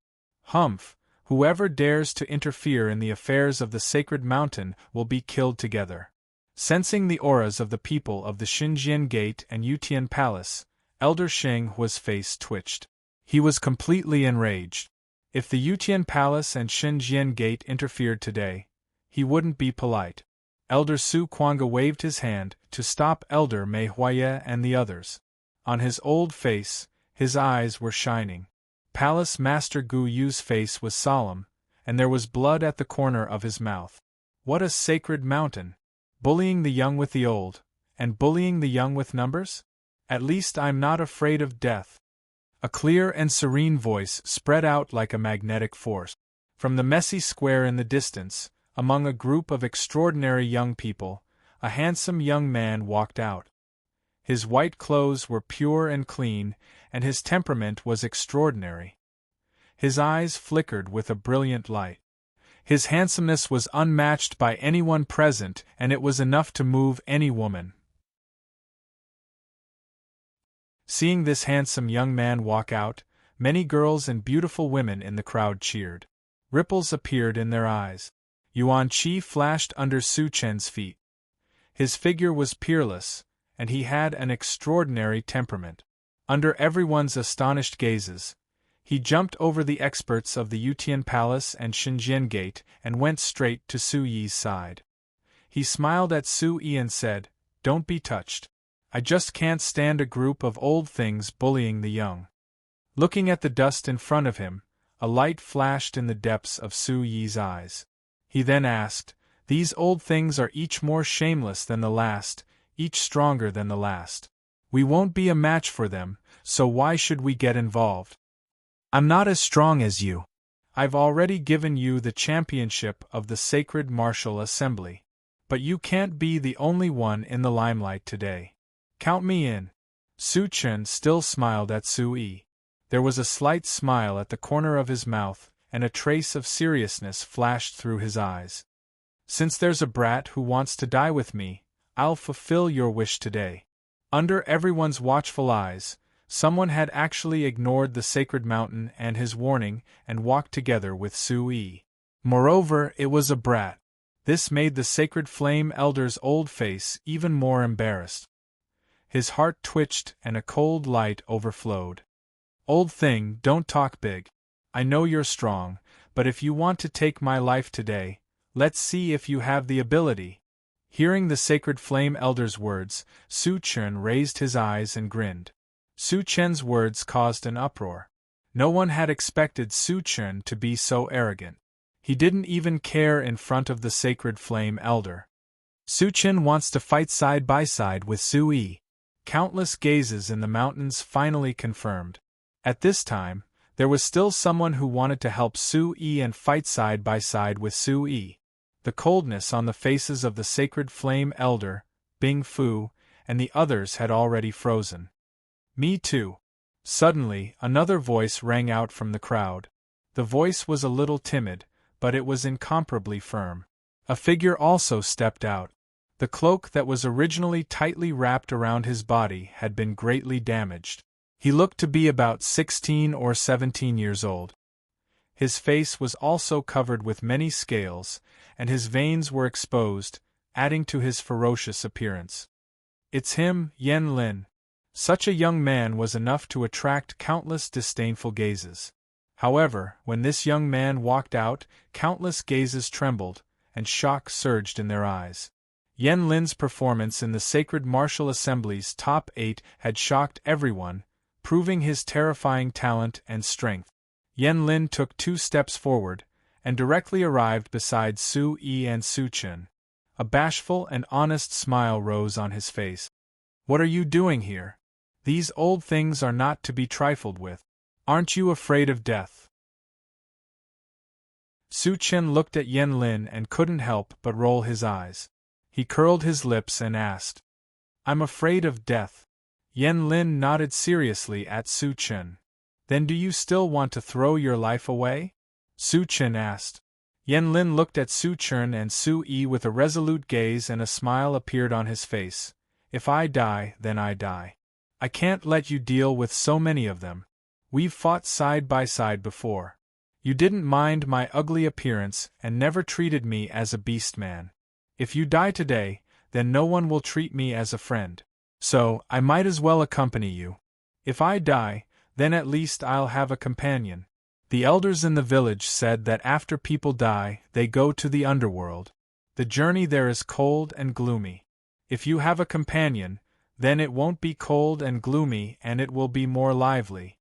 "Humph! Whoever dares to interfere in the affairs of the Sacred Mountain will be killed together." Sensing the auras of the people of the Xinjian Gate and Yutian Palace, Elder Xinghuo's face twitched. He was completely enraged. If the Yutian Palace and Xinjian Gate interfered today, he wouldn't be polite. Elder Su Kuanga waved his hand to stop Elder Mei Huaya and the others. On his old face, his eyes were shining. Palace Master Gu Yu's face was solemn, and there was blood at the corner of his mouth. What a sacred mountain! Bullying the young with the old, and bullying the young with numbers? At least I'm not afraid of death. A clear and serene voice spread out like a magnetic force. From the messy square in the distance, among a group of extraordinary young people, a handsome young man walked out. His white clothes were pure and clean, and his temperament was extraordinary. His eyes flickered with a brilliant light. His handsomeness was unmatched by anyone present, and it was enough to move any woman. Seeing this handsome young man walk out, many girls and beautiful women in the crowd cheered. Ripples appeared in their eyes. Yuan Qi flashed under Su Chen's feet. His figure was peerless, and he had an extraordinary temperament. Under everyone's astonished gazes, he jumped over the experts of the Yutian Palace and Xinjian Gate and went straight to Su Yi's side. He smiled at Su Yi and said, "Don't be touched. I just can't stand a group of old things bullying the young." Looking at the dust in front of him, a light flashed in the depths of Su Yi's eyes. He then asked, "These old things are each more shameless than the last, each stronger than the last. We won't be a match for them, so why should we get involved? I'm not as strong as you. I've already given you the championship of the Sacred Martial Assembly. But you can't be the only one in the limelight today. Count me in." Su Chen still smiled at Su Yi. There was a slight smile at the corner of his mouth, and a trace of seriousness flashed through his eyes. "Since there's a brat who wants to die with me, I'll fulfill your wish today." Under everyone's watchful eyes, someone had actually ignored the Sacred Mountain and his warning and walked together with Su Yi. Moreover, it was a brat. This made the Sacred Flame Elder's old face even more embarrassed. His heart twitched and a cold light overflowed. "Old thing, don't talk big. I know you're strong, but if you want to take my life today, Let's see if you have the ability. Hearing the sacred flame elder's words, Su Chen raised his eyes and grinned. Su Chen's words caused an uproar. No one had expected Su Chen to be so arrogant. He didn't even care in front of the sacred flame elder. Su Chen wants to fight side by side with Su Yi. Countless gazes in the mountains finally confirmed. At this time, there was still someone who wanted to help Su Yi and fight side by side with Su Yi. The coldness on the faces of the sacred flame elder, Bing Fu, and the others had already frozen. Me too. Suddenly, another voice rang out from the crowd. The voice was a little timid, but it was incomparably firm. A figure also stepped out. The cloak that was originally tightly wrapped around his body had been greatly damaged. He looked to be about 16 or 17 years old. His face was also covered with many scales, and his veins were exposed, adding to his ferocious appearance. It's him, Yen Lin. Such a young man was enough to attract countless disdainful gazes. However, when this young man walked out, countless gazes trembled, and shock surged in their eyes. Yen Lin's performance in the Sacred Martial Assembly's top 8 had shocked everyone, proving his terrifying talent and strength. Yen Lin took 2 steps forward, and directly arrived beside Su Yi and Su Chen. A bashful and honest smile rose on his face. What are you doing here? These old things are not to be trifled with. Aren't you afraid of death? Su Chen looked at Yen Lin and couldn't help but roll his eyes. He curled his lips and asked, I'm afraid of death. Yen Lin nodded seriously at Su Chen. Then do you still want to throw your life away? Su Chen asked. Yen Lin looked at Su Chen and Su Yi with a resolute gaze, and a smile appeared on his face. If I die, then I die. I can't let you deal with so many of them. We've fought side by side before. You didn't mind my ugly appearance and never treated me as a beast man. If you die today, then no one will treat me as a friend. So, I might as well accompany you. If I die, then at least I'll have a companion. The elders in the village said that after people die, they go to the underworld. The journey there is cold and gloomy. If you have a companion, then it won't be cold and gloomy, and it will be more lively.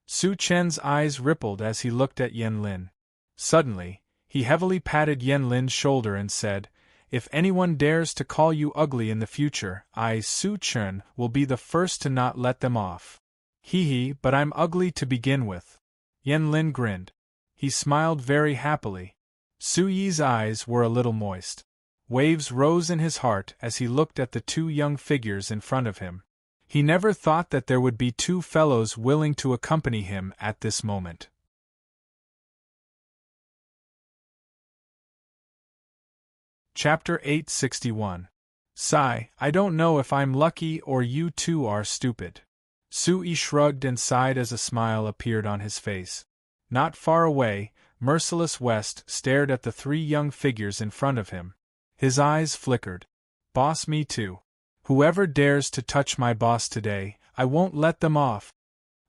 Su Chen's eyes rippled as he looked at Yen Lin. Suddenly, he heavily patted Yen Lin's shoulder and said, If anyone dares to call you ugly in the future, I, Su Chen, will be the first to not let them off. Hee, but I'm ugly to begin with. Yen Lin grinned. He smiled very happily. Su Yi's eyes were a little moist. Waves rose in his heart as he looked at the 2 young figures in front of him. He never thought that there would be 2 fellows willing to accompany him at this moment. Chapter 861. Sigh, I don't know if I'm lucky or you 2 are stupid. Su Yi shrugged and sighed as a smile appeared on his face. Not far away, Merciless West stared at the 3 young figures in front of him. His eyes flickered. Boss, me too. Whoever dares to touch my boss today, I won't let them off.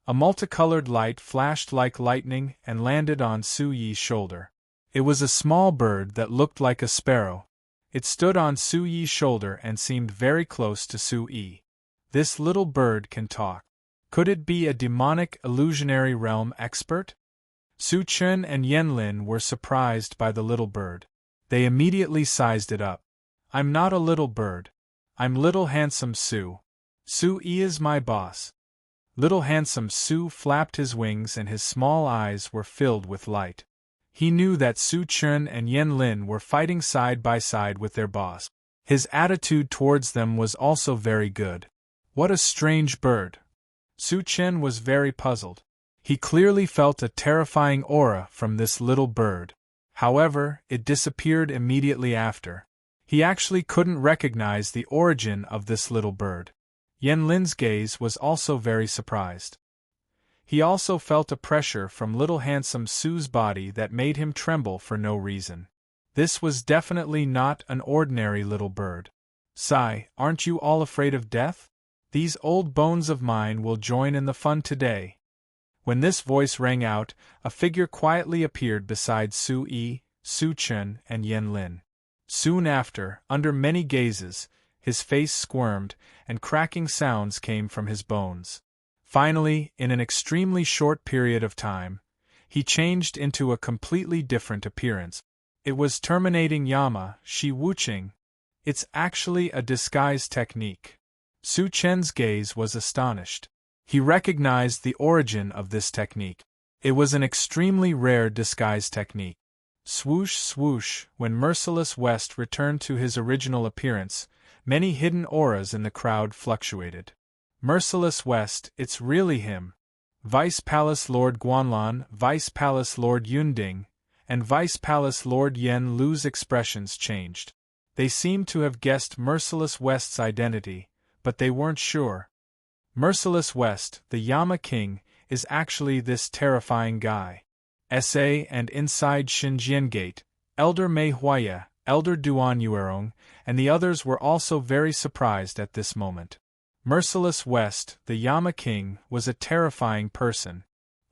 A multicolored light flashed like lightning and landed on Su Yi's shoulder. It was a small bird that looked like a sparrow. It stood on Su Yi's shoulder and seemed very close to Su Yi. This little bird can talk. Could it be a demonic illusionary realm expert? Su Chen and Yen Lin were surprised by the little bird. They immediately sized it up. I'm not a little bird. I'm Little Handsome Su. Su Yi is my boss. Little Handsome Su flapped his wings and his small eyes were filled with light. He knew that Su Chen and Yen Lin were fighting side by side with their boss. His attitude towards them was also very good. What a strange bird. Su Chen was very puzzled. He clearly felt a terrifying aura from this little bird. However, it disappeared immediately after. He actually couldn't recognize the origin of this little bird. Yen Lin's gaze was also very surprised. He also felt a pressure from Little Handsome Su's body that made him tremble for no reason. This was definitely not an ordinary little bird. Sigh, aren't you all afraid of death? These old bones of mine will join in the fun today. When this voice rang out, a figure quietly appeared beside Su Yi, Su Chen, and Yen Lin. Soon after, under many gazes, his face squirmed, and cracking sounds came from his bones. Finally, in an extremely short period of time, he changed into a completely different appearance. It was terminating Yama, Shi Wuqing. It's actually a disguise technique. Su Chen's gaze was astonished. He recognized the origin of this technique. It was an extremely rare disguise technique. Swoosh swoosh, when Merciless West returned to his original appearance, many hidden auras in the crowd fluctuated. Merciless West, it's really him. Vice Palace Lord Guanlan, Vice Palace Lord Yunding, and Vice Palace Lord Yen Lu's expressions changed. They seemed to have guessed Merciless West's identity, but they weren't sure. Merciless West, the Yama King, is actually this terrifying guy. SA and inside Xinjian Gate, Elder Mei Huaya, Elder Duan Yuerong, and the others were also very surprised at this moment. Merciless West, the Yama King, was a terrifying person.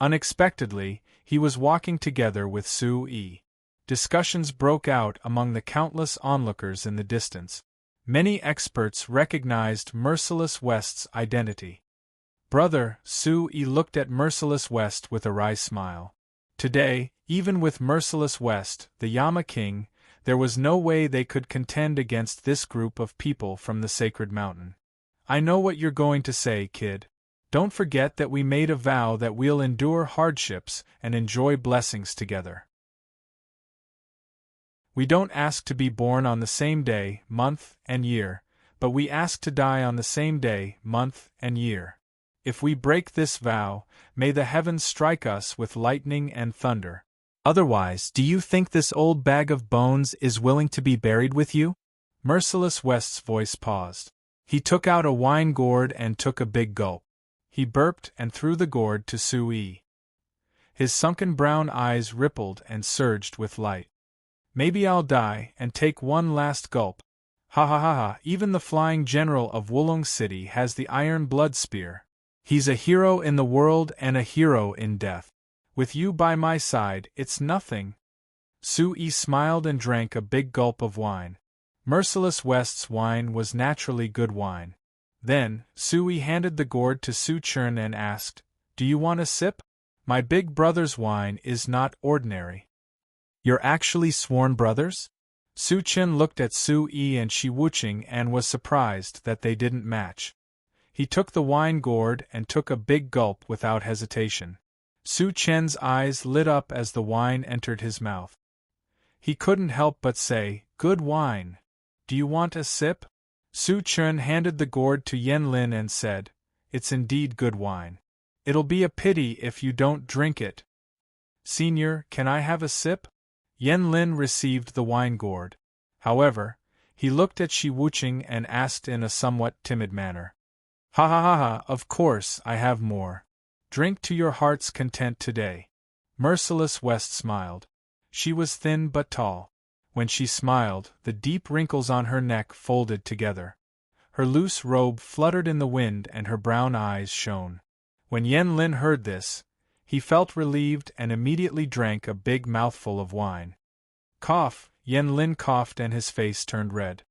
Unexpectedly, he was walking together with Su Yi. Discussions broke out among the countless onlookers in the distance. Many experts recognized Merciless West's identity. Brother, Su Yi looked at Merciless West with a wry smile. Today, even with Merciless West, the Yama King, there was no way they could contend against this group of people from the Sacred Mountain. I know what you're going to say, kid. Don't forget that we made a vow that we'll endure hardships and enjoy blessings together. We don't ask to be born on the same day, month, and year, but we ask to die on the same day, month, and year. If we break this vow, may the heavens strike us with lightning and thunder. Otherwise, do you think this old bag of bones is willing to be buried with you? Merciless West's voice paused. He took out a wine gourd and took a big gulp. He burped and threw the gourd to Su Yi. His sunken brown eyes rippled and surged with light. Maybe I'll die and take one last gulp. Ha ha ha ha, even the flying general of Wulong City has the iron blood spear. He's a hero in the world and a hero in death. With you by my side, it's nothing. Su Yi smiled and drank a big gulp of wine. Merciless West's wine was naturally good wine. Then, Su Yi handed the gourd to Su Chen and asked, "Do you want a sip? My big brother's wine is not ordinary." "You're actually sworn brothers?" Su Chen looked at Su Yi and Shi Wuqing and was surprised that they didn't match. He took the wine gourd and took a big gulp without hesitation. Su Chen's eyes lit up as the wine entered his mouth. He couldn't help but say, "Good wine. Do you want a sip?" Su Chen handed the gourd to Yen Lin and said, "It's indeed good wine. It'll be a pity if you don't drink it." "Senior, can I have a sip?" Yen Lin received the wine gourd. However, he looked at Shi Wuqing and asked in a somewhat timid manner, "Ha ha ha ha, of course I have more. Drink to your heart's content today." Merciless West smiled. She was thin but tall. When she smiled, the deep wrinkles on her neck folded together. Her loose robe fluttered in the wind and her brown eyes shone. When Yen Lin heard this, he felt relieved and immediately drank a big mouthful of wine. Cough, Yen Lin coughed and his face turned red.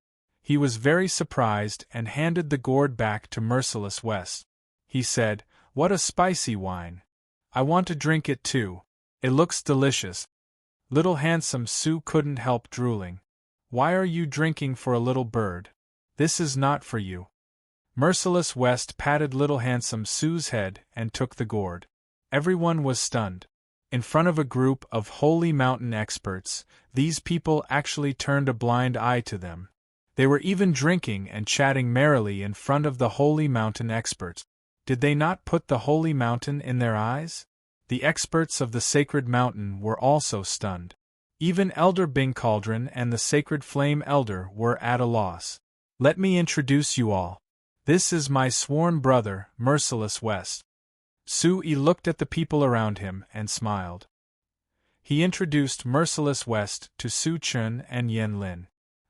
He was very surprised and handed the gourd back to Merciless West. He said, "What a spicy wine. I want to drink it too. It looks delicious." Little handsome Su couldn't help drooling. "Why are you drinking for a little bird? This is not for you." Merciless West patted little handsome Su's head and took the gourd. Everyone was stunned. In front of a group of Holy Mountain experts, these people actually turned a blind eye to them. They were even drinking and chatting merrily in front of the Holy Mountain experts. Did they not put the Holy Mountain in their eyes? The experts of the Sacred Mountain were also stunned. Even Elder Bing Cauldron and the Sacred Flame Elder were at a loss. "Let me introduce you all. This is my sworn brother, Merciless West." Su Yi looked at the people around him and smiled. He introduced Merciless West to Su Chen and Yen Lin.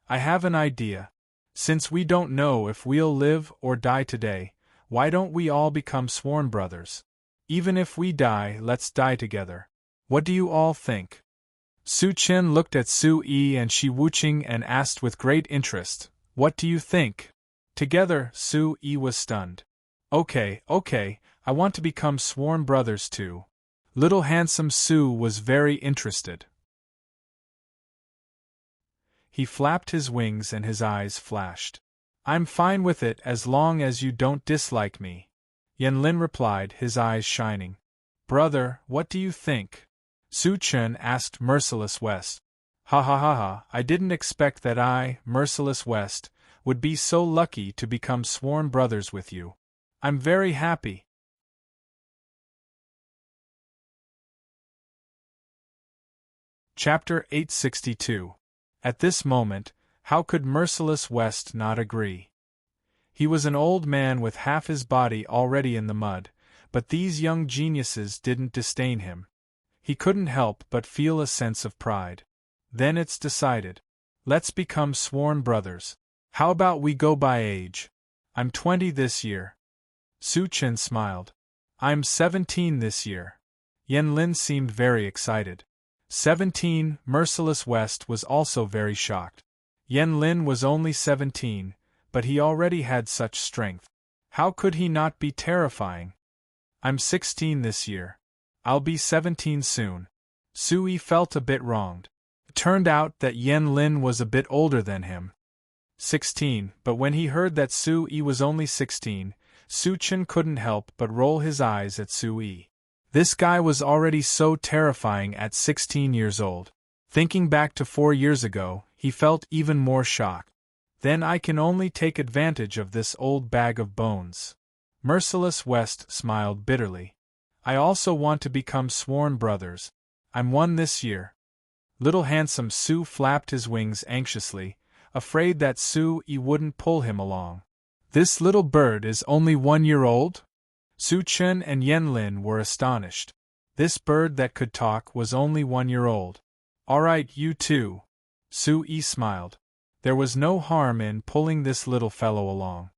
"I have an idea. Since we don't know if we'll live or die today, why don't we all become sworn brothers? Even if we die, let's die together. What do you all think?" Su Chen looked at Su Yi and Shi Wuqing and asked with great interest, "What do you think?" Together, Su Yi was stunned. Okay, I want to become sworn brothers too. Little handsome Su was very interested. He flapped his wings and his eyes flashed. "I'm fine with it as long as you don't dislike me," Yanlin replied, his eyes shining. "Brother, what do you think?" Su Chen asked Merciless West. Ha, I didn't expect that I, Merciless West, would be so lucky to become sworn brothers with you. I'm very happy. Chapter 862. At this moment, how could Merciless West not agree? He was an old man with half his body already in the mud, but these young geniuses didn't disdain him. He couldn't help but feel a sense of pride. Then it's decided. Let's become sworn brothers. How about we go by age? I'm 20 this year. Su Chen smiled. I'm 17 this year. Yanlin seemed very excited. 17, Merciless West was also very shocked. Yanlin was only 17, but he already had such strength. How could he not be terrifying? I'm 16 this year. I'll be 17 soon. Su Yi felt a bit wronged. It turned out that Yanlin was a bit older than him. 16, but when he heard that Su Yi was only 16, Su Chen couldn't help but roll his eyes at Su Yi. This guy was already so terrifying at 16 years old. Thinking back to 4 years ago, he felt even more shocked. Then I can only take advantage of this old bag of bones. Merciless West smiled bitterly. I also want to become sworn brothers. I'm 1 this year. Little handsome Su flapped his wings anxiously, afraid that Su Yi wouldn't pull him along. This little bird is only 1 year old? Su Chen and Yanlin were astonished. This bird that could talk was only 1 year old. All right, you too. Su Yi smiled. There was no harm in pulling this little fellow along.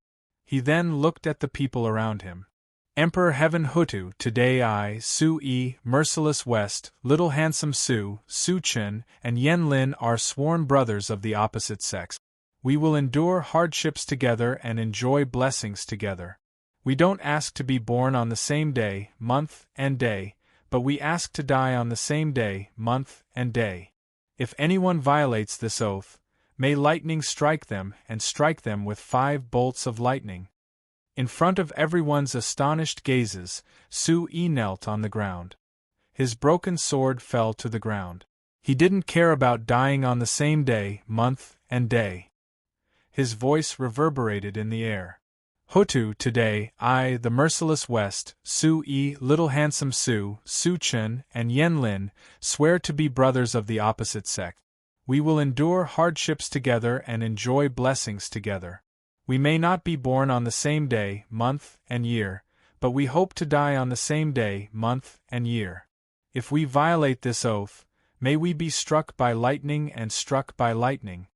He then looked at the people around him. Emperor Heaven Hutu, today I, Su Yi, Merciless West, Little Handsome Su, Su Chen, and Yanlin are sworn brothers of the opposite sex. We will endure hardships together and enjoy blessings together. We don't ask to be born on the same day, month, and day, but we ask to die on the same day, month, and day. If anyone violates this oath, may lightning strike them and strike them with 5 bolts of lightning. In front of everyone's astonished gazes, Su Yi knelt on the ground. His broken sword fell to the ground. He didn't care about dying on the same day, month, and day. His voice reverberated in the air. Hutu, today, I, the Merciless West, Su Yi, Little Handsome Su, Su Chen, and Yanlin, swear to be brothers of the opposite sex. We will endure hardships together and enjoy blessings together. We may not be born on the same day, month, and year, but we hope to die on the same day, month, and year. If we violate this oath, may we be struck by lightning and struck by lightning.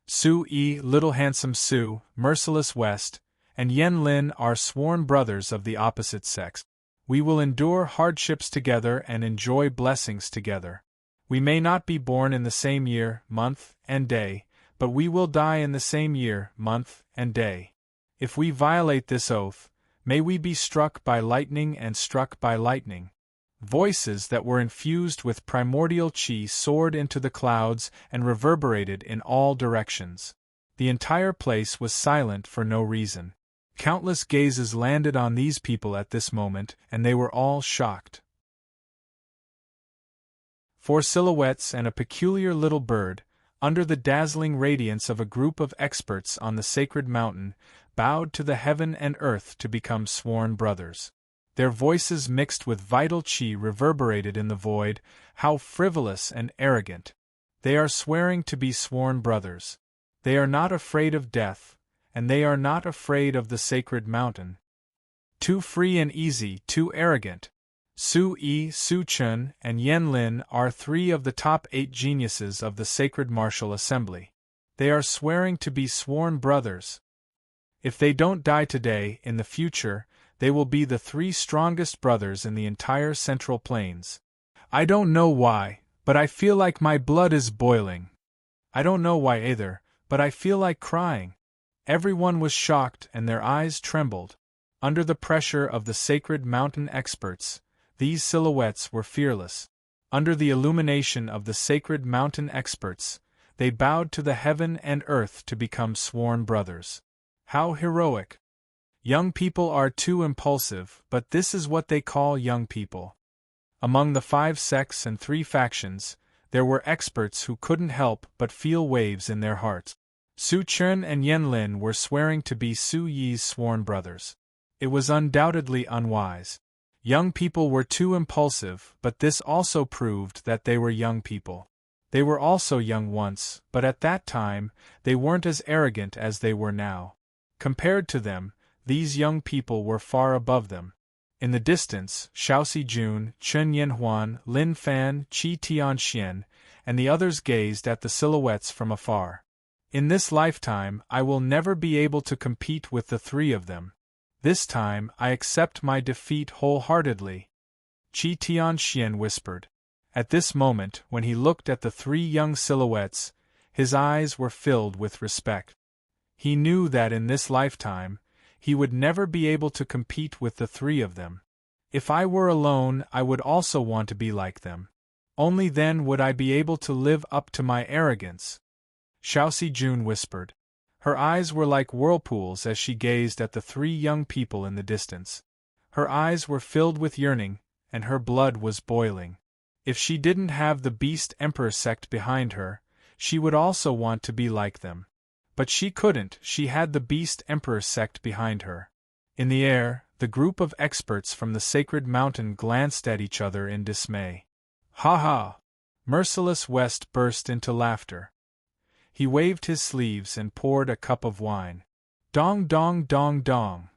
Su Yi, Little Handsome Su, Merciless West, and Yanlin are sworn brothers of the opposite sex. We will endure hardships together and enjoy blessings together. We may not be born in the same year, month, and day, but we will die in the same year, month, and day. If we violate this oath, may we be struck by lightning and struck by lightning. Voices that were infused with primordial chi soared into the clouds and reverberated in all directions. The entire place was silent for no reason. Countless gazes landed on these people at this moment, and they were all shocked. 4 silhouettes and a peculiar little bird, under the dazzling radiance of a group of experts on the sacred mountain, bowed to the heaven and earth to become sworn brothers. Their voices mixed with vital chi reverberated in the void. How frivolous and arrogant! They are swearing to be sworn brothers. They are not afraid of death, and they are not afraid of the sacred mountain. Too free and easy, too arrogant. Su Yi, Su Chen, and Yanlin are 3 of the top 8 geniuses of the sacred martial assembly. They are swearing to be sworn brothers. If they don't die today, in the future, they will be the 3 strongest brothers in the entire Central Plains. I don't know why, But I feel like my blood is boiling. I don't know why either, but I feel like crying. Everyone was shocked and their eyes trembled. Under the pressure of the sacred mountain experts, these silhouettes were fearless. Under the illumination of the sacred mountain experts, they bowed to the heaven and earth to become sworn brothers. How heroic! Young people are too impulsive, but this is what they call young people. Among the 5 sects and 3 factions, there were experts who couldn't help but feel waves in their hearts. Su Chen and Yen Lin were swearing to be Su Yi's sworn brothers. It was undoubtedly unwise. Young people were too impulsive, but this also proved that they were young people. They were also young once, but at that time, they weren't as arrogant as they were now. Compared to them, these young people were far above them. In the distance, Shaoxi Jun, Chen Yanhuan, Lin Fan, Qi Tianxian, and the others gazed at the silhouettes from afar. In this lifetime, I will never be able to compete with the 3 of them. This time, I accept my defeat wholeheartedly, Qi Tianxian whispered. At this moment, when he looked at the 3 young silhouettes, his eyes were filled with respect. He knew that in this lifetime, he would never be able to compete with the 3 of them. If I were alone, I would also want to be like them. Only then would I be able to live up to my arrogance. Shaoxi Jun whispered. Her eyes were like whirlpools as she gazed at the 3 young people in the distance. Her eyes were filled with yearning, and her blood was boiling. If she didn't have the Beast Emperor sect behind her, she would also want to be like them. But she couldn't, she had the Beast Emperor sect behind her. In the air, the group of experts from the sacred mountain glanced at each other in dismay. Ha ha! Merciless West burst into laughter. He waved his sleeves and poured a cup of wine. Dong dong dong dong.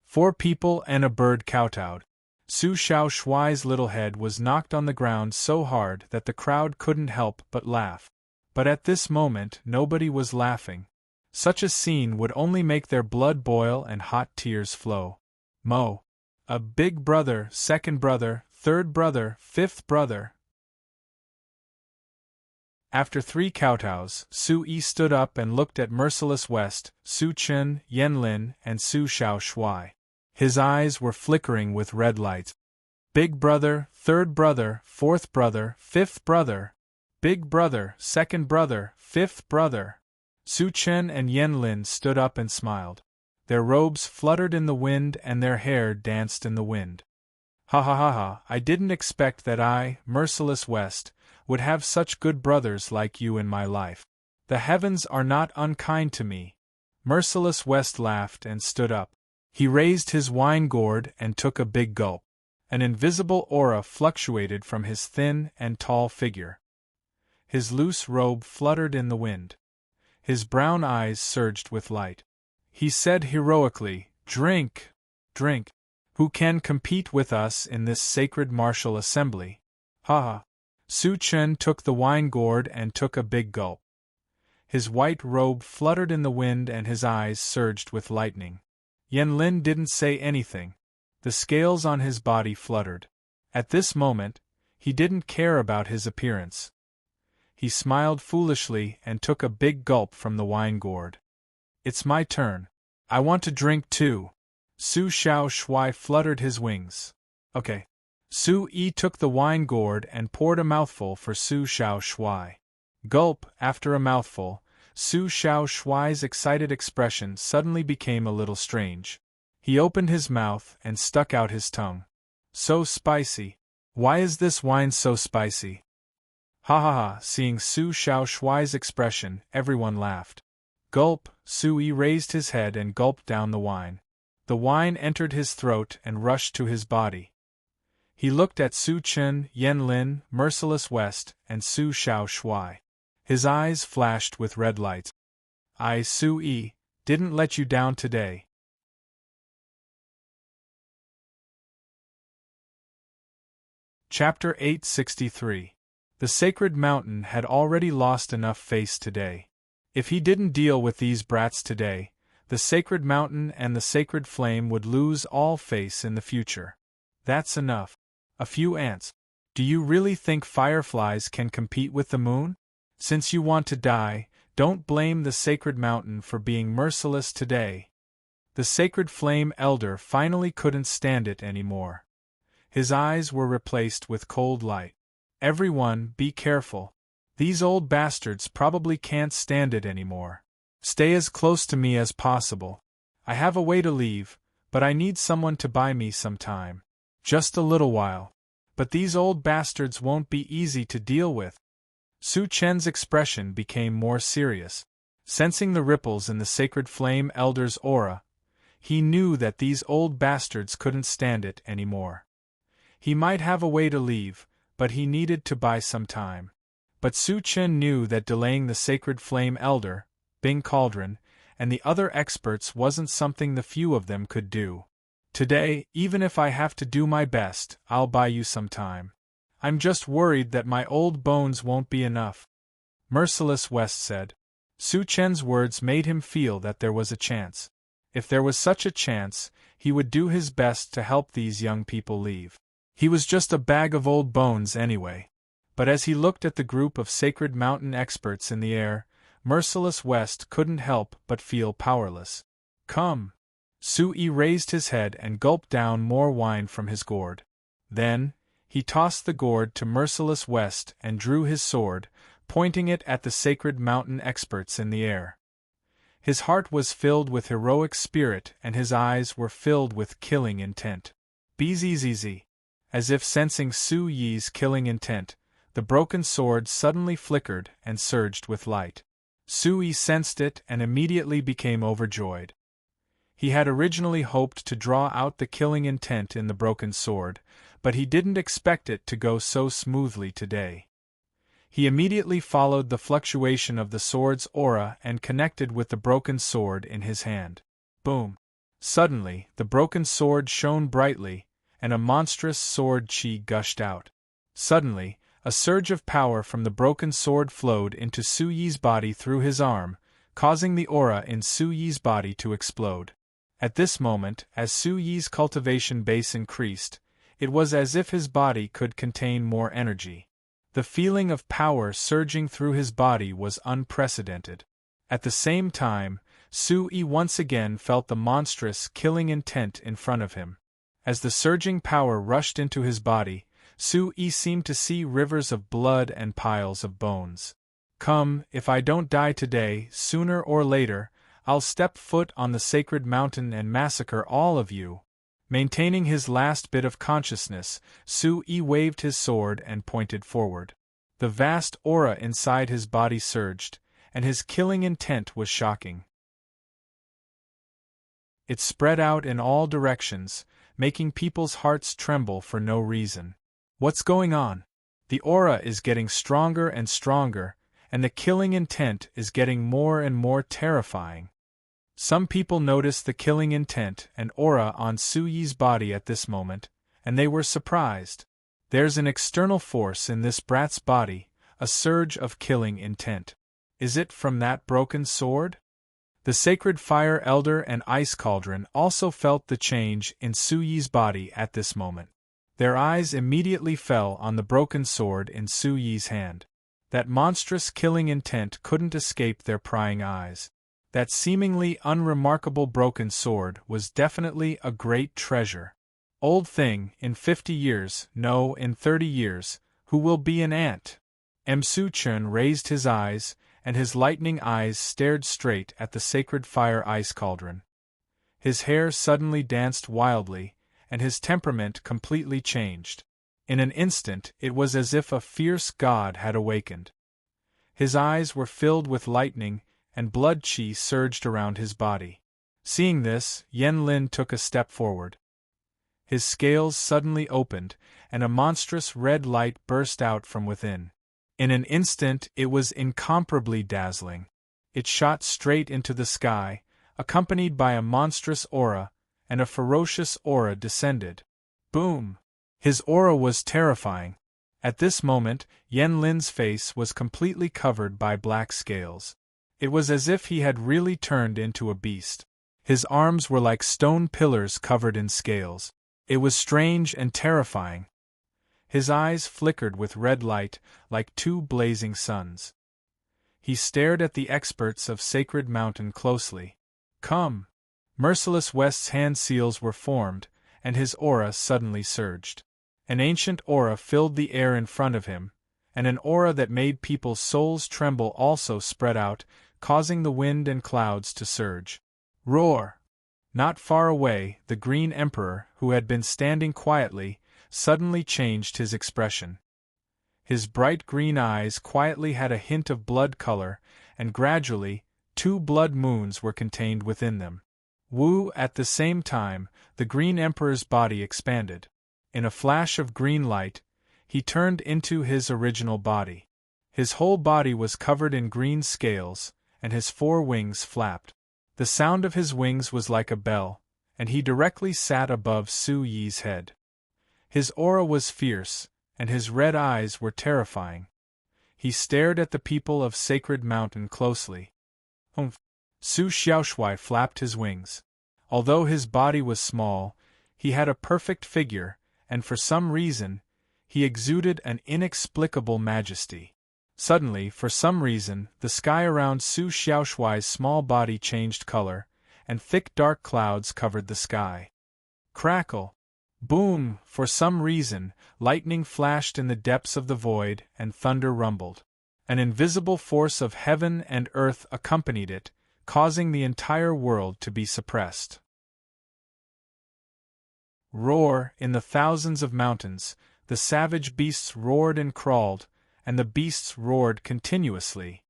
4 people and a bird kowtowed. Su Shaoshuai's little head was knocked on the ground so hard that the crowd couldn't help but laugh. But at this moment nobody was laughing. Such a scene would only make their blood boil and hot tears flow. Mo. A big brother, second brother, third brother, fifth brother. After 3 kowtows, Su Yi stood up and looked at Merciless West, Su Chen, Yen Lin, and Su Shaoshuai. His eyes were flickering with red light. Big brother, third brother, fourth brother, fifth brother. Big brother, second brother, fifth brother. Su Chen and Yen Lin stood up and smiled. Their robes fluttered in the wind and their hair danced in the wind. Ha ha ha ha, I didn't expect that I, Merciless West, would have such good brothers like you in my life. The heavens are not unkind to me. Merciless West laughed and stood up. He raised his wine gourd and took a big gulp. An invisible aura fluctuated from his thin and tall figure. His loose robe fluttered in the wind. His brown eyes surged with light. He said heroically, "Drink, drink. Who can compete with us in this sacred martial assembly?" Ha ha. Su Chen took the wine gourd and took a big gulp. His white robe fluttered in the wind and his eyes surged with lightning. Yen Lin didn't say anything. The scales on his body fluttered. At this moment, he didn't care about his appearance. He smiled foolishly and took a big gulp from the wine gourd. It's my turn. I want to drink too. Su Shaoshuai fluttered his wings. Okay. Su Yi took the wine gourd and poured a mouthful for Su Shaoshuai. Gulp, after a mouthful, Su Shaoshuai's excited expression suddenly became a little strange. He opened his mouth and stuck out his tongue. So spicy. Why is this wine so spicy? Ha ha ha, seeing Su Shaoshuai's expression, everyone laughed. Gulp, Su Yi raised his head and gulped down the wine. The wine entered his throat and rushed to his body. He looked at Su Chen, Yen Lin, Merciless West, and Su Shaoshuai. His eyes flashed with red light. I, Su Yi, didn't let you down today. Chapter 863. The sacred mountain had already lost enough face today. If he didn't deal with these brats today, the sacred mountain and the sacred flame would lose all face in the future. That's enough. A few ants. Do you really think fireflies can compete with the moon? Since you want to die, don't blame the sacred mountain for being merciless today. The sacred flame elder finally couldn't stand it anymore. His eyes were replaced with cold light. Everyone, be careful. These old bastards probably can't stand it anymore. Stay as close to me as possible. I have a way to leave, but I need someone to buy me some time. Just a little while. But these old bastards won't be easy to deal with. Su Chen's expression became more serious. Sensing the ripples in the sacred flame elder's aura, he knew that these old bastards couldn't stand it anymore. He might have a way to leave, but he needed to buy some time. But Su Chen knew that delaying the sacred flame elder, Bing Cauldron, and the other experts wasn't something the few of them could do. Today, even if I have to do my best, I'll buy you some time. I'm just worried that my old bones won't be enough. Merciless West said. Su Chen's words made him feel that there was a chance. If there was such a chance, he would do his best to help these young people leave. He was just a bag of old bones anyway. But as he looked at the group of sacred mountain experts in the air, Merciless West couldn't help but feel powerless. Come. Su-yi raised his head and gulped down more wine from his gourd. Then, he tossed the gourd to Merciless West and drew his sword, pointing it at the sacred mountain experts in the air. His heart was filled with heroic spirit and his eyes were filled with killing intent. Bzzz. As if sensing Su-yi's killing intent, the broken sword suddenly flickered and surged with light. Su-yi sensed it and immediately became overjoyed. He had originally hoped to draw out the killing intent in the broken sword, but he didn't expect it to go so smoothly today. He immediately followed the fluctuation of the sword's aura and connected with the broken sword in his hand. Boom! Suddenly, the broken sword shone brightly, and a monstrous sword chi gushed out. Suddenly, a surge of power from the broken sword flowed into Su-yi's body through his arm, causing the aura in Su-yi's body to explode. At this moment, as Su-yi's cultivation base increased, it was as if his body could contain more energy. The feeling of power surging through his body was unprecedented. At the same time, Su-yi once again felt the monstrous, killing intent in front of him. As the surging power rushed into his body, Su-yi seemed to see rivers of blood and piles of bones. Come, if I don't die today, sooner or later, I'll step foot on the sacred mountain and massacre all of you. Maintaining his last bit of consciousness, Su-yi waved his sword and pointed forward. The vast aura inside his body surged, and his killing intent was shocking. It spread out in all directions, making people's hearts tremble for no reason. What's going on? The aura is getting stronger and stronger, and the killing intent is getting more and more terrifying. Some people noticed the killing intent and aura on Su-yi's body at this moment, and they were surprised. There's an external force in this brat's body, a surge of killing intent. Is it from that broken sword? The sacred fire elder and ice cauldron also felt the change in Su-yi's body at this moment. Their eyes immediately fell on the broken sword in Su-yi's hand. That monstrous killing intent couldn't escape their prying eyes. That seemingly unremarkable broken sword was definitely a great treasure. Old thing, in 50 years, no, in 30 years, who will be an ant? Su Chen raised his eyes, and his lightning eyes stared straight at the sacred fire ice cauldron. His hair suddenly danced wildly, and his temperament completely changed. In an instant, it was as if a fierce god had awakened. His eyes were filled with lightning, and blood chi surged around his body. Seeing this, Yen Lin took a step forward. His scales suddenly opened, and a monstrous red light burst out from within. In an instant, it was incomparably dazzling. It shot straight into the sky, accompanied by a monstrous aura, and a ferocious aura descended. Boom! His aura was terrifying. At this moment, Yen Lin's face was completely covered by black scales. It was as if he had really turned into a beast. His arms were like stone pillars covered in scales. It was strange and terrifying. His eyes flickered with red light, like two blazing suns. He stared at the experts of Sacred Mountain closely. Come! Merciless West's hand seals were formed, and his aura suddenly surged. An ancient aura filled the air in front of him, and an aura that made people's souls tremble also spread out, causing the wind and clouds to surge. Roar! Not far away, the Green Emperor, who had been standing quietly, suddenly changed his expression. His bright green eyes quietly had a hint of blood color, and gradually, 2 blood moons were contained within them. Woo! At the same time, the Green Emperor's body expanded. In a flash of green light, he turned into his original body. His whole body was covered in green scales, and his 4 wings flapped. The sound of his wings was like a bell, and he directly sat above Su Yi's head. His aura was fierce, and his red eyes were terrifying. He stared at the people of Sacred Mountain closely. Humph! Su Xiaoshui flapped his wings. Although his body was small, he had a perfect figure, and for some reason, he exuded an inexplicable majesty. Suddenly, for some reason, the sky around Su Xiaoshui's small body changed color, and thick dark clouds covered the sky. Crackle! Boom! For some reason, lightning flashed in the depths of the void, and thunder rumbled. An invisible force of heaven and earth accompanied it, causing the entire world to be suppressed. Roar! In the thousands of mountains, the savage beasts roared and crawled, and the beasts roared continuously.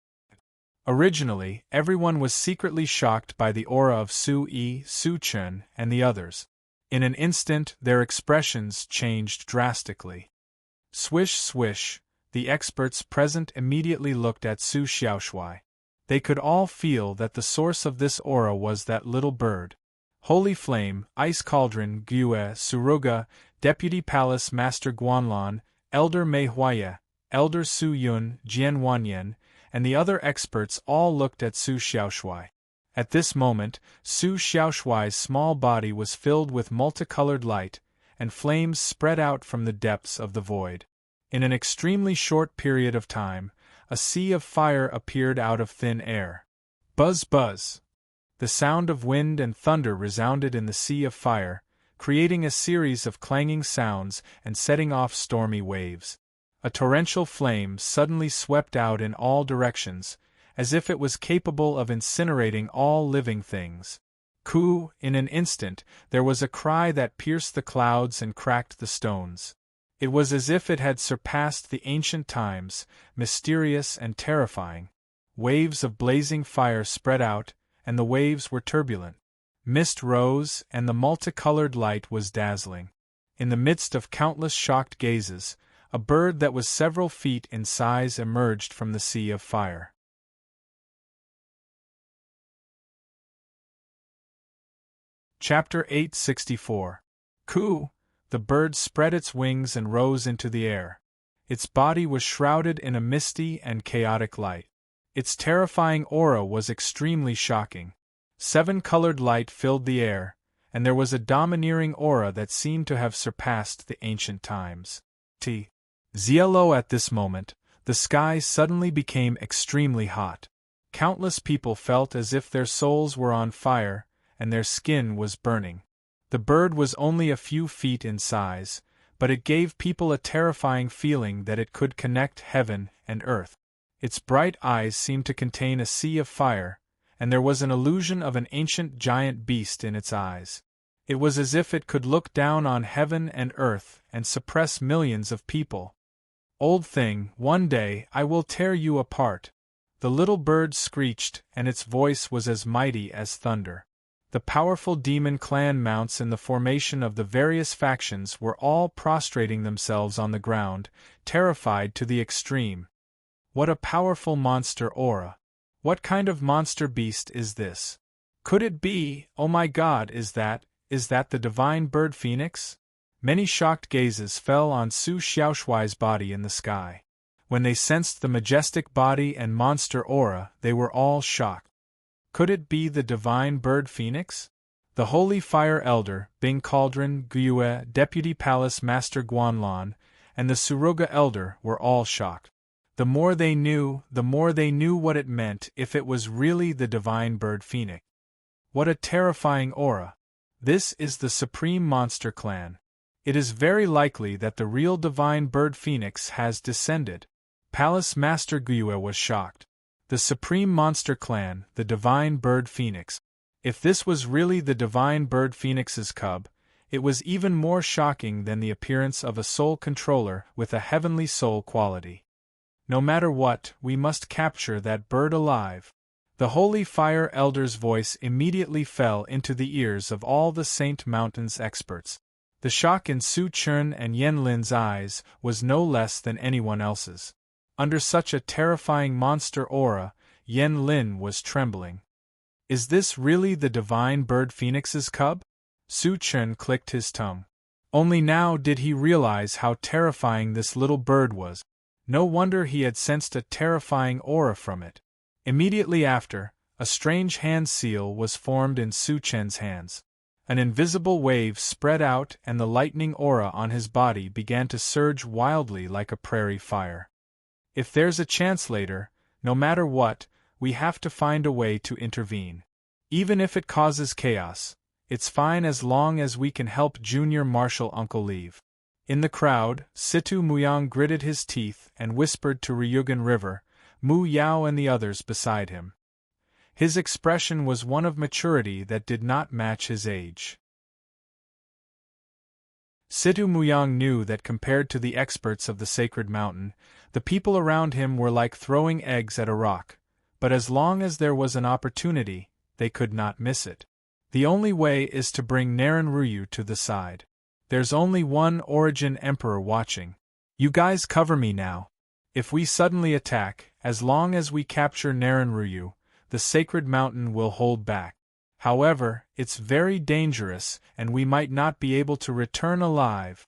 Originally, everyone was secretly shocked by the aura of Su Yi, Su Chen, and the others. In an instant, their expressions changed drastically. Swish, swish, the experts present immediately looked at Su Xiaoshui. They could all feel that the source of this aura was that little bird. Holy Flame, Ice Cauldron, Gue, Suruga, Deputy Palace Master Guanlan, Elder Mei Huaye, Elder Su Yun, Jian Wanyan, and the other experts all looked at Su Xiaoshui. At this moment, Su Xiaoshui's small body was filled with multicolored light, and flames spread out from the depths of the void. In an extremely short period of time, a sea of fire appeared out of thin air. Buzz, buzz! The sound of wind and thunder resounded in the sea of fire, creating a series of clanging sounds and setting off stormy waves. A torrential flame suddenly swept out in all directions, as if it was capable of incinerating all living things. Coo! In an instant, there was a cry that pierced the clouds and cracked the stones. It was as if it had surpassed the ancient times, mysterious and terrifying. Waves of blazing fire spread out, and the waves were turbulent. Mist rose, and the multicolored light was dazzling. In the midst of countless shocked gazes, a bird that was several feet in size emerged from the sea of fire. Chapter 864. Coo! The bird spread its wings and rose into the air. Its body was shrouded in a misty and chaotic light. Its terrifying aura was extremely shocking. 7-colored light filled the air, and there was a domineering aura that seemed to have surpassed the ancient times. Zielo. At this moment, the sky suddenly became extremely hot. Countless people felt as if their souls were on fire, and their skin was burning. The bird was only a few feet in size, but it gave people a terrifying feeling that it could connect heaven and earth. Its bright eyes seemed to contain a sea of fire, and there was an illusion of an ancient giant beast in its eyes. It was as if it could look down on heaven and earth and suppress millions of people. Old thing, one day I will tear you apart. The little bird screeched, and its voice was as mighty as thunder. The powerful demon clan mounts in the formation of the various factions were all prostrating themselves on the ground, terrified to the extreme. What a powerful monster aura! What kind of monster beast is this? Could it be, oh my God, is that the divine bird phoenix? Many shocked gazes fell on Su Xiaoshui's body in the sky. When they sensed the majestic body and monster aura, they were all shocked. Could it be the divine bird phoenix? The Holy Fire Elder, Bing Cauldron, Gue, Deputy Palace Master Guanlan, and the Suruga elder were all shocked. The more they knew what it meant if it was really the divine bird phoenix. What a terrifying aura! This is the supreme monster clan. It is very likely that the real divine bird phoenix has descended. Palace Master Gyue was shocked. The supreme monster clan, the divine bird phoenix. If this was really the divine bird phoenix's cub, it was even more shocking than the appearance of a soul controller with a heavenly soul quality. No matter what, we must capture that bird alive. The Holy Fire Elder's voice immediately fell into the ears of all the Saint Mountain's experts. The shock in Su Chun and Yen Lin's eyes was no less than anyone else's. Under such a terrifying monster aura, Yen Lin was trembling. Is this really the divine bird phoenix's cub? Su Chun clicked his tongue. Only now did he realize how terrifying this little bird was. No wonder he had sensed a terrifying aura from it. Immediately after, a strange hand seal was formed in Su Chen's hands. An invisible wave spread out and the lightning aura on his body began to surge wildly like a prairie fire. If there's a chance later, no matter what, we have to find a way to intervene. Even if it causes chaos, it's fine as long as we can help Junior Marshal Uncle leave. In the crowd, Situ Muyang gritted his teeth and whispered to Ryugan River, Mu Yao and the others beside him. His expression was one of maturity that did not match his age. Situ Muyang knew that compared to the experts of the sacred mountain, the people around him were like throwing eggs at a rock, but as long as there was an opportunity, they could not miss it. The only way is to bring Naren Ryu to the side. There's only one Origin Emperor watching. You guys cover me now. If we suddenly attack, as long as we capture Naren Ryu, the sacred mountain will hold back. However, it's very dangerous and we might not be able to return alive.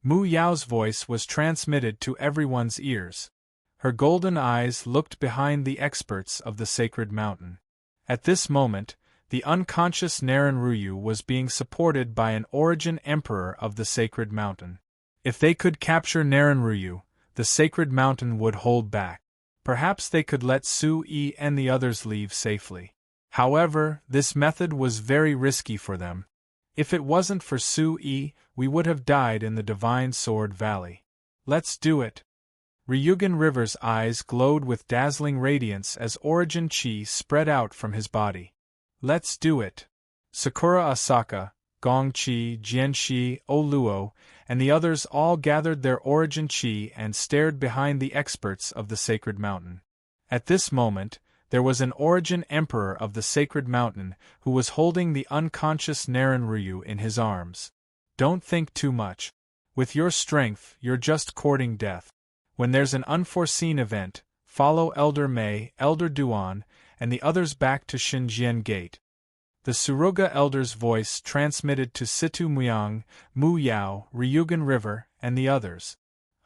Mu Yao's voice was transmitted to everyone's ears. Her golden eyes looked behind the experts of the sacred mountain. At this moment, the unconscious Naren Ryu was being supported by an Origin Emperor of the sacred mountain. If they could capture Naren Ryu, the sacred mountain would hold back. Perhaps they could let Su Yi and the others leave safely. However, this method was very risky for them. If it wasn't for Su Yi, we would have died in the Divine Sword Valley. Let's do it. Ryugan River's eyes glowed with dazzling radiance as Origin Chi spread out from his body. Let's do it. Sakura Asaka, Gong Chi, Jianxi, Oluo, and the others all gathered their Origin Chi and stared behind the experts of the sacred mountain. At this moment, there was an Origin Emperor of the sacred mountain who was holding the unconscious Naren Ryu in his arms. Don't think too much. With your strength, you're just courting death. When there's an unforeseen event, follow Elder Mei, Elder Duan, and the others back to Xinjian Gate. The Suruga elder's voice transmitted to Situ Muyang, Mu Yao, Ryugan River, and the others.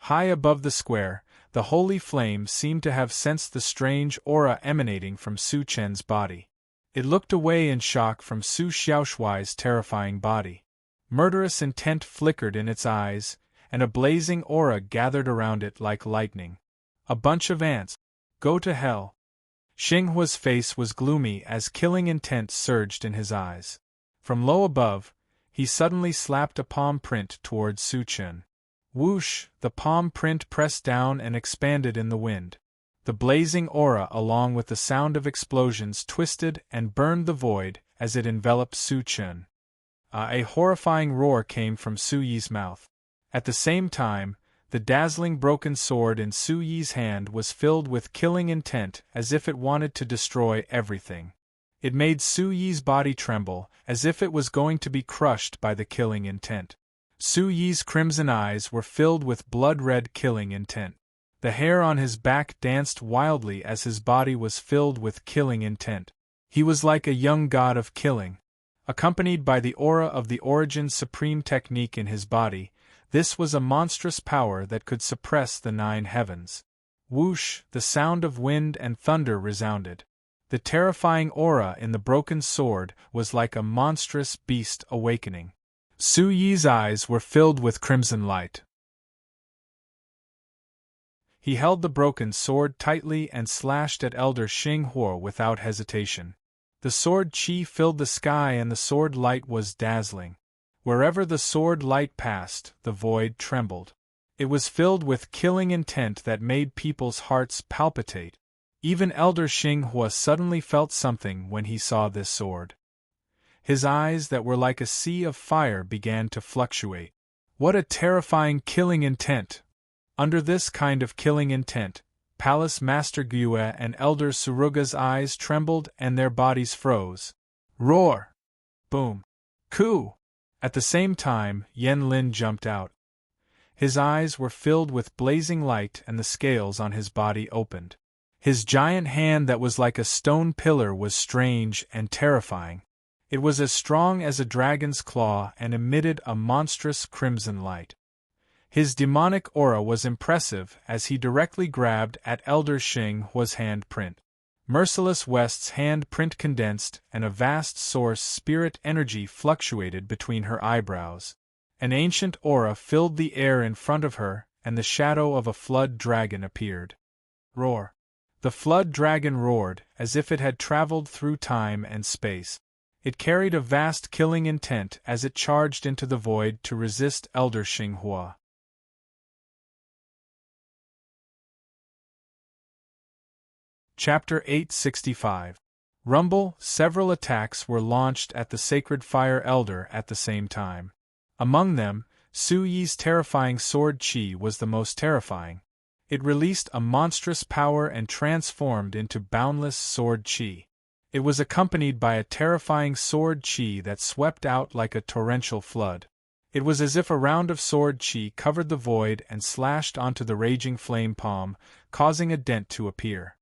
High above the square, the holy flame seemed to have sensed the strange aura emanating from Su Chen's body. It looked away in shock from Su Xiaoshuai's terrifying body. Murderous intent flickered in its eyes, and a blazing aura gathered around it like lightning. A bunch of ants. Go to hell. Xinghua's face was gloomy as killing intent surged in his eyes. From low above, he suddenly slapped a palm print towards Su Chen. Whoosh, the palm print pressed down and expanded in the wind. The blazing aura along with the sound of explosions twisted and burned the void as it enveloped Su Chen. A horrifying roar came from Su Yi's mouth. At the same time, the dazzling broken sword in Su Yi's hand was filled with killing intent as if it wanted to destroy everything. It made Su Yi's body tremble as if it was going to be crushed by the killing intent. Su Yi's crimson eyes were filled with blood-red killing intent. The hair on his back danced wildly as his body was filled with killing intent. He was like a young god of killing. Accompanied by the aura of the Origin Supreme technique in his body, this was a monstrous power that could suppress the 9 heavens. Whoosh, the sound of wind and thunder resounded. The terrifying aura in the broken sword was like a monstrous beast awakening. Su Yi's eyes were filled with crimson light. He held the broken sword tightly and slashed at Elder Xinghuo without hesitation. The sword chi filled the sky and the sword light was dazzling. Wherever the sword light passed, the void trembled. It was filled with killing intent that made people's hearts palpitate. Even Elder Xinghuo suddenly felt something when he saw this sword. His eyes that were like a sea of fire began to fluctuate. What a terrifying killing intent! Under this kind of killing intent, Palace Master Gue and Elder Suruga's eyes trembled and their bodies froze. Roar! Boom! Coo! At the same time, Yen Lin jumped out. His eyes were filled with blazing light and the scales on his body opened. His giant hand that was like a stone pillar was strange and terrifying. It was as strong as a dragon's claw and emitted a monstrous crimson light. His demonic aura was impressive as he directly grabbed at Elder Xinghuo's hand print. Merciless West's hand print condensed and a vast source spirit energy fluctuated between her eyebrows. An ancient aura filled the air in front of her and the shadow of a flood dragon appeared. Roar! The flood dragon roared as if it had traveled through time and space. It carried a vast killing intent as it charged into the void to resist Elder Xinghuo. Chapter 865. Rumble. Several attacks were launched at the Sacred Fire Elder at the same time. Among them, Su Yi's terrifying sword chi was the most terrifying. It released a monstrous power and transformed into boundless sword chi. It was accompanied by a terrifying sword chi that swept out like a torrential flood. It was as if a round of sword chi covered the void and slashed onto the raging flame palm, causing a dent to appear.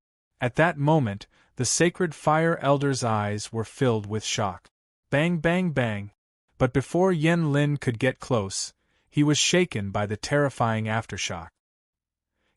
At that moment, the Sacred Fire Elder's eyes were filled with shock. Bang, bang, bang! But before Yen Lin could get close, he was shaken by the terrifying aftershock.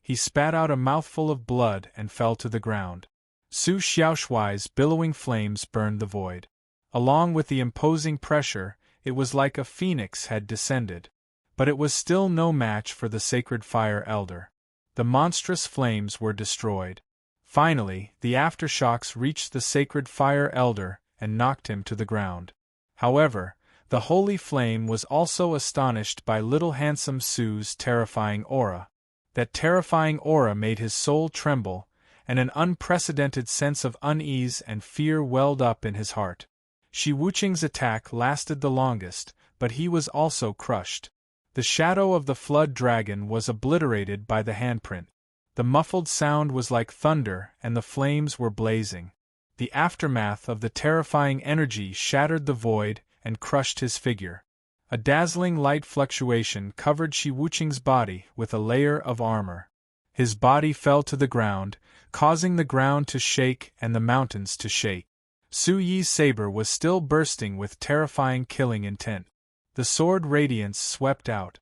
He spat out a mouthful of blood and fell to the ground. Su Xiaoshuai's billowing flames burned the void. Along with the imposing pressure, it was like a phoenix had descended. But it was still no match for the Sacred Fire Elder. The monstrous flames were destroyed. Finally, the aftershocks reached the Sacred Fire Elder and knocked him to the ground. However, the holy flame was also astonished by little handsome Su's terrifying aura. That terrifying aura made his soul tremble, and an unprecedented sense of unease and fear welled up in his heart. Shi Wuqing's attack lasted the longest, but he was also crushed. The shadow of the flood dragon was obliterated by the handprint. The muffled sound was like thunder and the flames were blazing. The aftermath of the terrifying energy shattered the void and crushed his figure. A dazzling light fluctuation covered Shi Wuqing's body with a layer of armor. His body fell to the ground, causing the ground to shake and the mountains to shake. Su Yi's saber was still bursting with terrifying killing intent. The sword radiance swept out.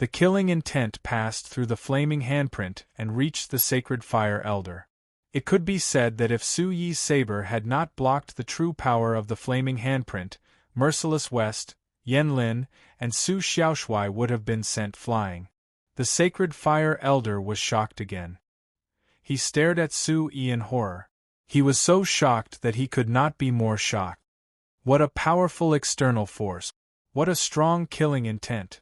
The killing intent passed through the flaming handprint and reached the Sacred Fire Elder. It could be said that if Su Yi's saber had not blocked the true power of the flaming handprint, Merciless West, Yen Lin, and Su Xiaoshuai would have been sent flying. The Sacred Fire Elder was shocked again. He stared at Su Yi in horror. He was so shocked that he could not be more shocked. What a powerful external force! What a strong killing intent!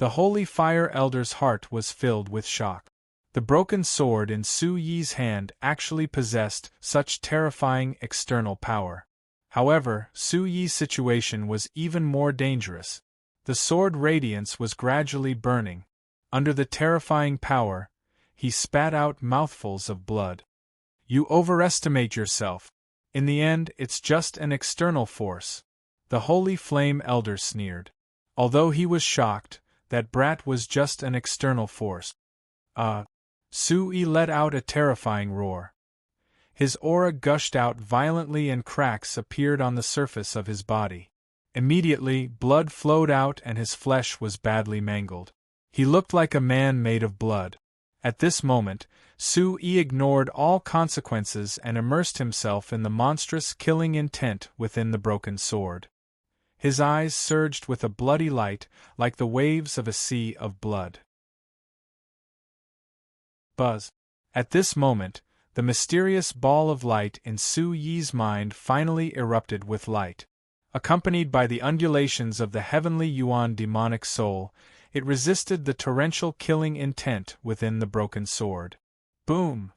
The Holy Fire Elder's heart was filled with shock. The broken sword in Su Yi's hand actually possessed such terrifying external power. However, Su Yi's situation was even more dangerous. The sword radiance was gradually burning. Under the terrifying power, he spat out mouthfuls of blood. You overestimate yourself. In the end, it's just an external force. The Holy Flame Elder sneered. Although he was shocked, that brat was just an external force. Su Yi let out a terrifying roar. His aura gushed out violently and cracks appeared on the surface of his body. Immediately, blood flowed out and his flesh was badly mangled. He looked like a man made of blood. At this moment, Su Yi ignored all consequences and immersed himself in the monstrous killing intent within the broken sword. His eyes surged with a bloody light, like the waves of a sea of blood. Buzz. At this moment, the mysterious ball of light in Su Yi's mind finally erupted with light. Accompanied by the undulations of the heavenly Yuan demonic soul, it resisted the torrential killing intent within the broken sword. Boom!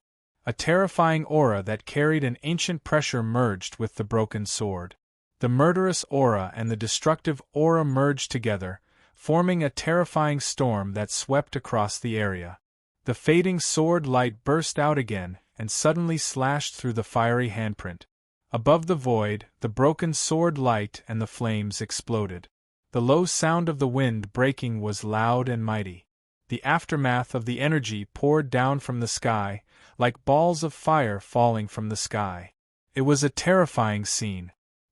A terrifying aura that carried an ancient pressure merged with the broken sword. The murderous aura and the destructive aura merged together, forming a terrifying storm that swept across the area. The fading sword light burst out again and suddenly slashed through the fiery handprint. Above the void, the broken sword light and the flames exploded. The low sound of the wind breaking was loud and mighty. The aftermath of the energy poured down from the sky, like balls of fire falling from the sky. It was a terrifying scene.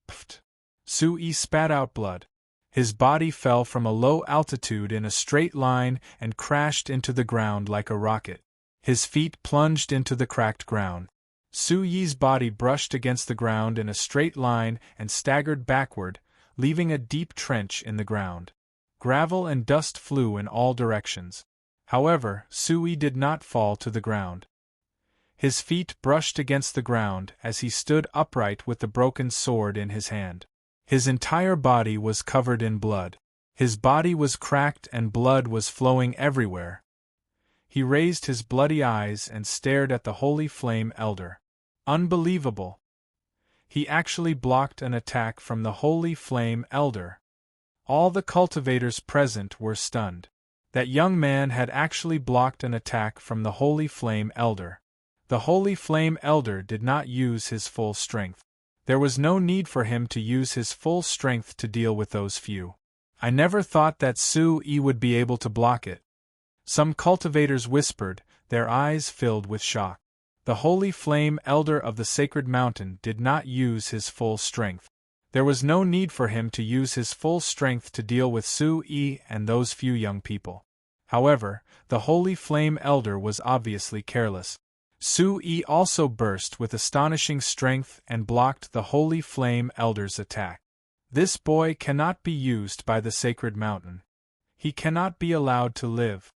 Pfft! Su Yi spat out blood. His body fell from a low altitude in a straight line and crashed into the ground like a rocket. His feet plunged into the cracked ground. Su Yi's body brushed against the ground in a straight line and staggered backward, leaving a deep trench in the ground. Gravel and dust flew in all directions. However, Su Yi did not fall to the ground. His feet brushed against the ground as he stood upright with the broken sword in his hand. His entire body was covered in blood. His body was cracked and blood was flowing everywhere. He raised his bloody eyes and stared at the Holy Flame Elder. Unbelievable! He actually blocked an attack from the Holy Flame Elder. All the cultivators present were stunned. That young man had actually blocked an attack from the Holy Flame Elder. The Holy Flame Elder did not use his full strength. There was no need for him to use his full strength to deal with those few. I never thought that Su Yi would be able to block it. Some cultivators whispered, their eyes filled with shock. The Holy Flame Elder of the Sacred Mountain did not use his full strength. There was no need for him to use his full strength to deal with Su Yi and those few young people. However, the Holy Flame Elder was obviously careless. Su Yi also burst with astonishing strength and blocked the Holy Flame Elder's attack. This boy cannot be used by the Sacred Mountain. He cannot be allowed to live.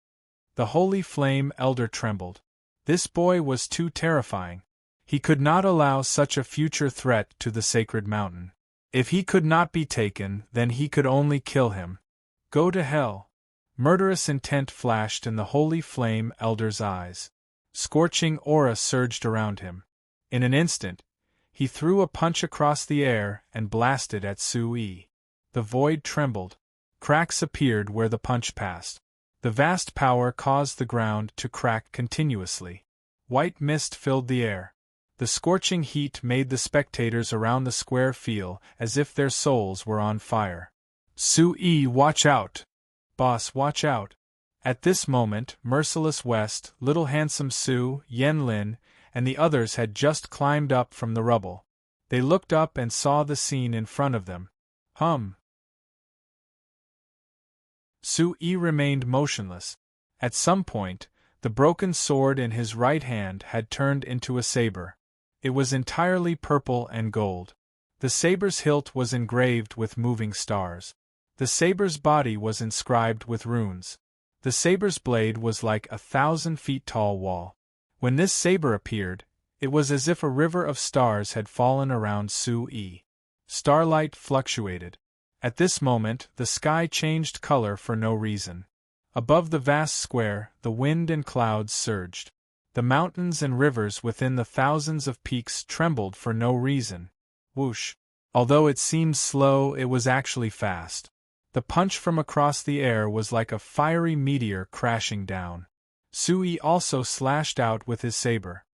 The Holy Flame Elder trembled. This boy was too terrifying. He could not allow such a future threat to the Sacred Mountain. If he could not be taken, then he could only kill him. Go to hell! Murderous intent flashed in the Holy Flame Elder's eyes. Scorching aura surged around him. In an instant, he threw a punch across the air and blasted at Su Yi. The void trembled. Cracks appeared where the punch passed. The vast power caused the ground to crack continuously. White mist filled the air. The scorching heat made the spectators around the square feel as if their souls were on fire. Su Yi, watch out! Boss, watch out! At this moment, Merciless West, Little Handsome Su, Yen Lin, and the others had just climbed up from the rubble. They looked up and saw the scene in front of them. Su Yi remained motionless. At some point, the broken sword in his right hand had turned into a saber. It was entirely purple and gold. The saber's hilt was engraved with moving stars. The saber's body was inscribed with runes. The saber's blade was like 1,000 feet tall wall. When this saber appeared, it was as if a river of stars had fallen around Su Yi. Starlight fluctuated. At this moment, the sky changed color for no reason. Above the vast square, the wind and clouds surged. The mountains and rivers within the thousands of peaks trembled for no reason. Whoosh! Although it seemed slow, it was actually fast. The punch from across the air was like a fiery meteor crashing down. Su Yi also slashed out with his saber.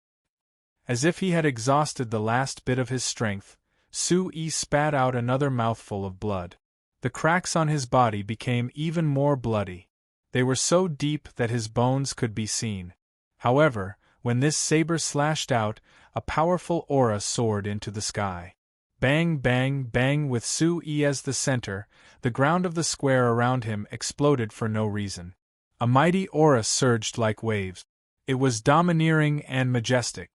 As if he had exhausted the last bit of his strength, Su Yi spat out another mouthful of blood. The cracks on his body became even more bloody. They were so deep that his bones could be seen. However, when this saber slashed out, a powerful aura soared into the sky. Bang, bang, bang, with Su Yi as the center, the ground of the square around him exploded for no reason. A mighty aura surged like waves. It was domineering and majestic.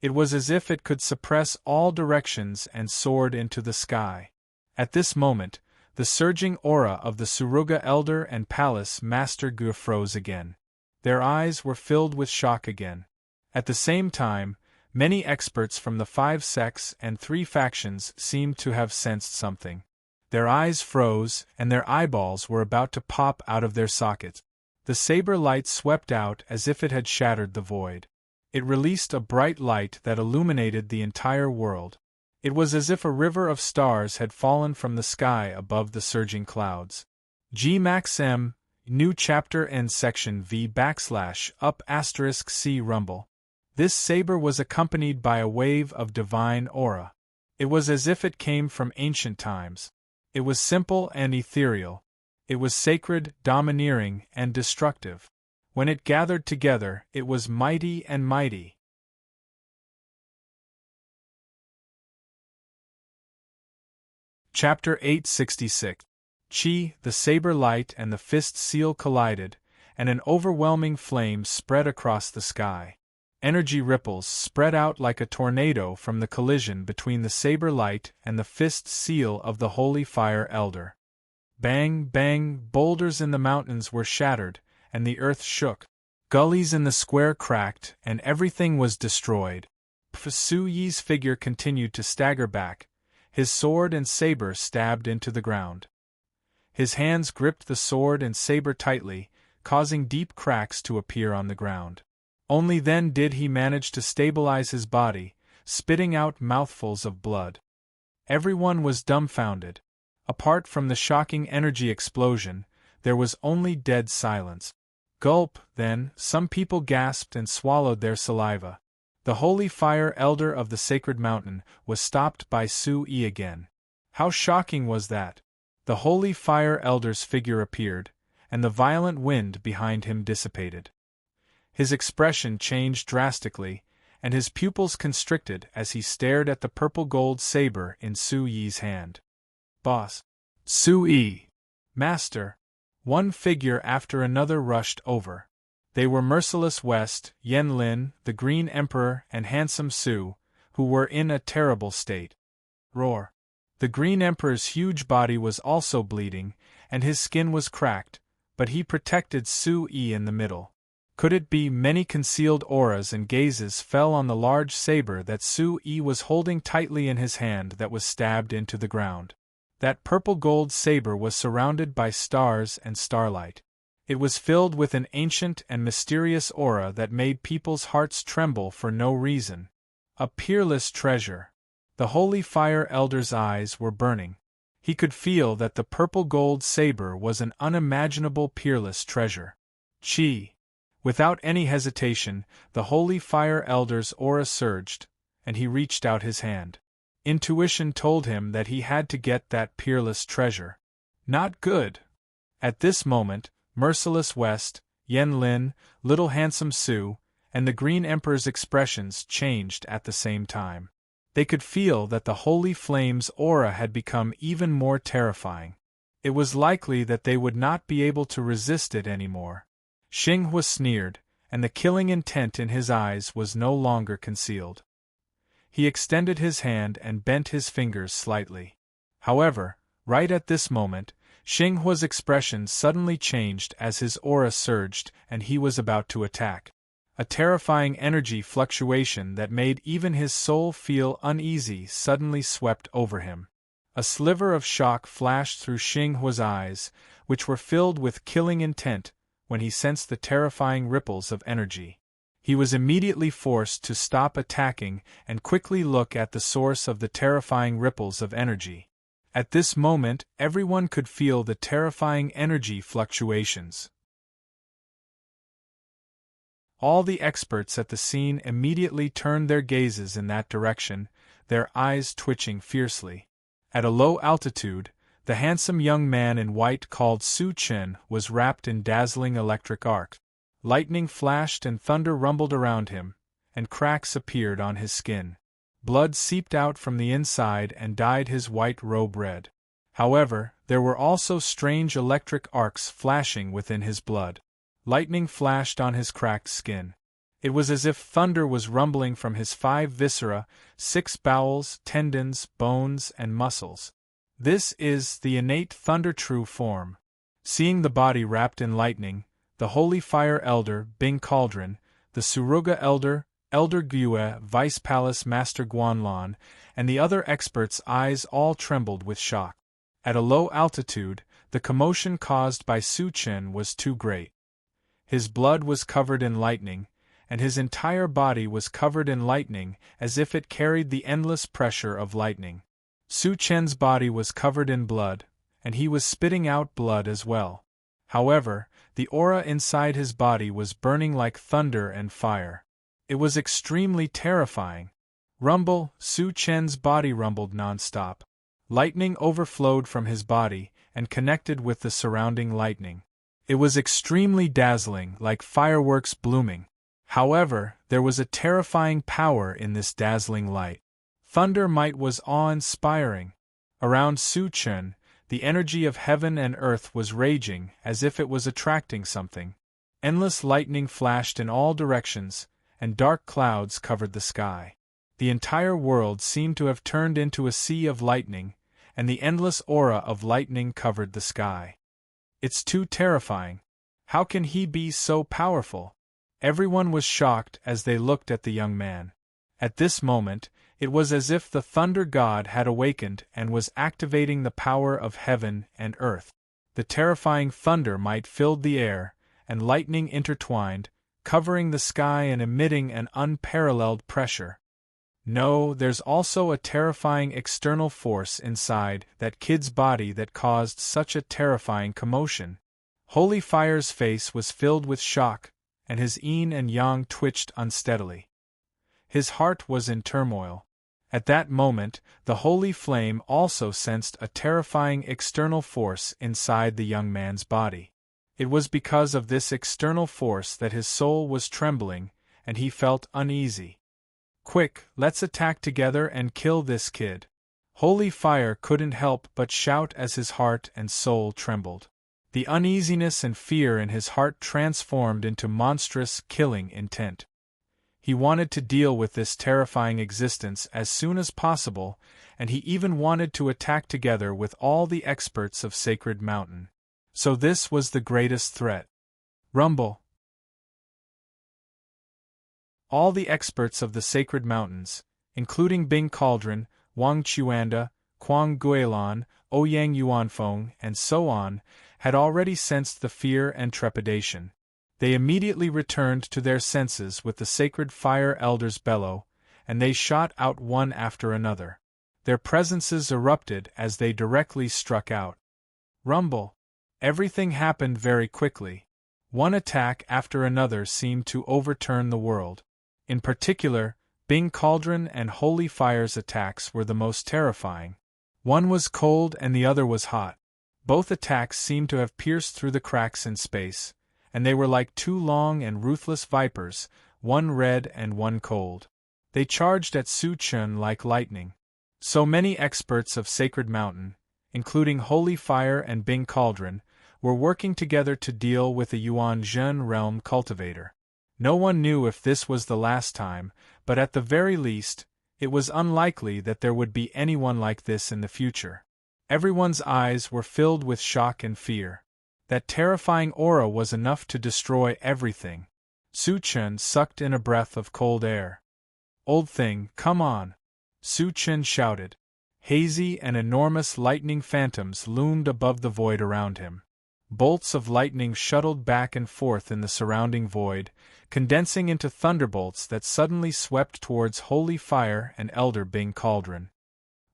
It was as if it could suppress all directions and soared into the sky. At this moment, the surging aura of the Suruga Elder and Palace Master Gu froze again. Their eyes were filled with shock again. At the same time, many experts from the 5 sects and 3 factions seemed to have sensed something. Their eyes froze, and their eyeballs were about to pop out of their sockets. The saber light swept out as if it had shattered the void. It released a bright light that illuminated the entire world. It was as if a river of stars had fallen from the sky above the surging clouds. G Max M, New Chapter End Section V \up C Rumble. This saber was accompanied by a wave of divine aura. It was as if it came from ancient times. It was simple and ethereal. It was sacred, domineering, and destructive. When it gathered together, it was mighty and mighty. Chapter 866. Chi, the saber light and the fist seal collided, and an overwhelming flame spread across the sky. Energy ripples spread out like a tornado from the collision between the saber light and the fist seal of the Holy Fire Elder. Bang, bang, boulders in the mountains were shattered, and the earth shook. Gullies in the square cracked, and everything was destroyed. Su Yi's figure continued to stagger back, his sword and saber stabbed into the ground. His hands gripped the sword and saber tightly, causing deep cracks to appear on the ground. Only then did he manage to stabilize his body, spitting out mouthfuls of blood. Everyone was dumbfounded. Apart from the shocking energy explosion, there was only dead silence. Gulp, then, some people gasped and swallowed their saliva. The Holy Fire Elder of the Sacred Mountain was stopped by Su Yi again. How shocking was that! The Holy Fire Elder's figure appeared, and the violent wind behind him dissipated. His expression changed drastically, and his pupils constricted as he stared at the purple-gold saber in Su Yi's hand. Boss. Su Yi. Master. One figure after another rushed over. They were Merciless West, Yen Lin, the Green Emperor, and Handsome Su, who were in a terrible state. Roar. The Green Emperor's huge body was also bleeding, and his skin was cracked, but he protected Su Yi in the middle. Could it be many concealed auras and gazes fell on the large saber that Su Yi was holding tightly in his hand that was stabbed into the ground? That purple-gold saber was surrounded by stars and starlight. It was filled with an ancient and mysterious aura that made people's hearts tremble for no reason. A peerless treasure. The Holy Fire Elder's eyes were burning. He could feel that the purple-gold saber was an unimaginable peerless treasure. Chi. Without any hesitation, the Holy Fire Elder's aura surged, and he reached out his hand. Intuition told him that he had to get that peerless treasure. Not good. At this moment, Merciless West, Yen Lin, Little Handsome Su, and the Green Emperor's expressions changed at the same time. They could feel that the Holy Flame's aura had become even more terrifying. It was likely that they would not be able to resist it anymore. Xinghua sneered, and the killing intent in his eyes was no longer concealed. He extended his hand and bent his fingers slightly. However, right at this moment, Xinghua's expression suddenly changed as his aura surged and he was about to attack. A terrifying energy fluctuation that made even his soul feel uneasy suddenly swept over him. A sliver of shock flashed through Xinghua's eyes, which were filled with killing intent, when he sensed the terrifying ripples of energy. He was immediately forced to stop attacking and quickly look at the source of the terrifying ripples of energy. At this moment, everyone could feel the terrifying energy fluctuations. All the experts at the scene immediately turned their gazes in that direction, their eyes twitching fiercely. At a low altitude, the handsome young man in white called Su Chen was wrapped in dazzling electric arc. Lightning flashed and thunder rumbled around him, and cracks appeared on his skin. Blood seeped out from the inside and dyed his white robe red. However, there were also strange electric arcs flashing within his blood. Lightning flashed on his cracked skin. It was as if thunder was rumbling from his 5 viscera, 6 bowels, tendons, bones, and muscles. This is the innate thunder true form. Seeing the body wrapped in lightning, the Holy Fire Elder, Bing Cauldron, the Suruga Elder, Elder Gue, Vice Palace Master Guanlon, and the other experts' eyes all trembled with shock. At a low altitude, the commotion caused by Su Chen was too great. His blood was covered in lightning, and his entire body was covered in lightning as if it carried the endless pressure of lightning. Su Chen's body was covered in blood, and he was spitting out blood as well. However, the aura inside his body was burning like thunder and fire. It was extremely terrifying. Rumble, Su Chen's body rumbled non-stop. Lightning overflowed from his body and connected with the surrounding lightning. It was extremely dazzling, like fireworks blooming. However, there was a terrifying power in this dazzling light. Thunder might was awe-inspiring. Around Su Chen, the energy of heaven and earth was raging as if it was attracting something. Endless lightning flashed in all directions, and dark clouds covered the sky. The entire world seemed to have turned into a sea of lightning, and the endless aura of lightning covered the sky. It's too terrifying. How can he be so powerful? Everyone was shocked as they looked at the young man. At this moment, it was as if the thunder god had awakened and was activating the power of heaven and earth. The terrifying thunder might filled the air, and lightning intertwined, covering the sky and emitting an unparalleled pressure. No, there's also a terrifying external force inside that kid's body that caused such a terrifying commotion. Holy Fire's face was filled with shock, and his yin and yang twitched unsteadily. His heart was in turmoil. At that moment, the Holy Flame also sensed a terrifying external force inside the young man's body. It was because of this external force that his soul was trembling, and he felt uneasy. Quick, let's attack together and kill this kid. Holy Fire couldn't help but shout as his heart and soul trembled. The uneasiness and fear in his heart transformed into monstrous, killing intent. He wanted to deal with this terrifying existence as soon as possible, and he even wanted to attack together with all the experts of Sacred Mountain. So this was the greatest threat. Rumble. All the experts of the Sacred Mountains, including Bing Cauldron, Wang Chuanda, Quang Guilin, Ouyang Yuanfeng, and so on, had already sensed the fear and trepidation. They immediately returned to their senses with the Sacred Fire Elder's bellow, and they shot out one after another. Their presences erupted as they directly struck out. Rumble. Everything happened very quickly. One attack after another seemed to overturn the world. In particular, Bing Cauldron and Holy Fire's attacks were the most terrifying. One was cold and the other was hot. Both attacks seemed to have pierced through the cracks in space, and they were like two long and ruthless vipers, one red and one cold. They charged at Su Chen like lightning. So many experts of Sacred Mountain, including Holy Fire and Bing Cauldron, were working together to deal with the Yuan Zhen realm cultivator. No one knew if this was the last time, but at the very least, it was unlikely that there would be anyone like this in the future. Everyone's eyes were filled with shock and fear. That terrifying aura was enough to destroy everything. Su Chen sucked in a breath of cold air. "Old thing, come on!" Su Chen shouted. Hazy and enormous lightning phantoms loomed above the void around him. Bolts of lightning shuttled back and forth in the surrounding void, condensing into thunderbolts that suddenly swept towards Holy Fire and Elder Bing Cauldron.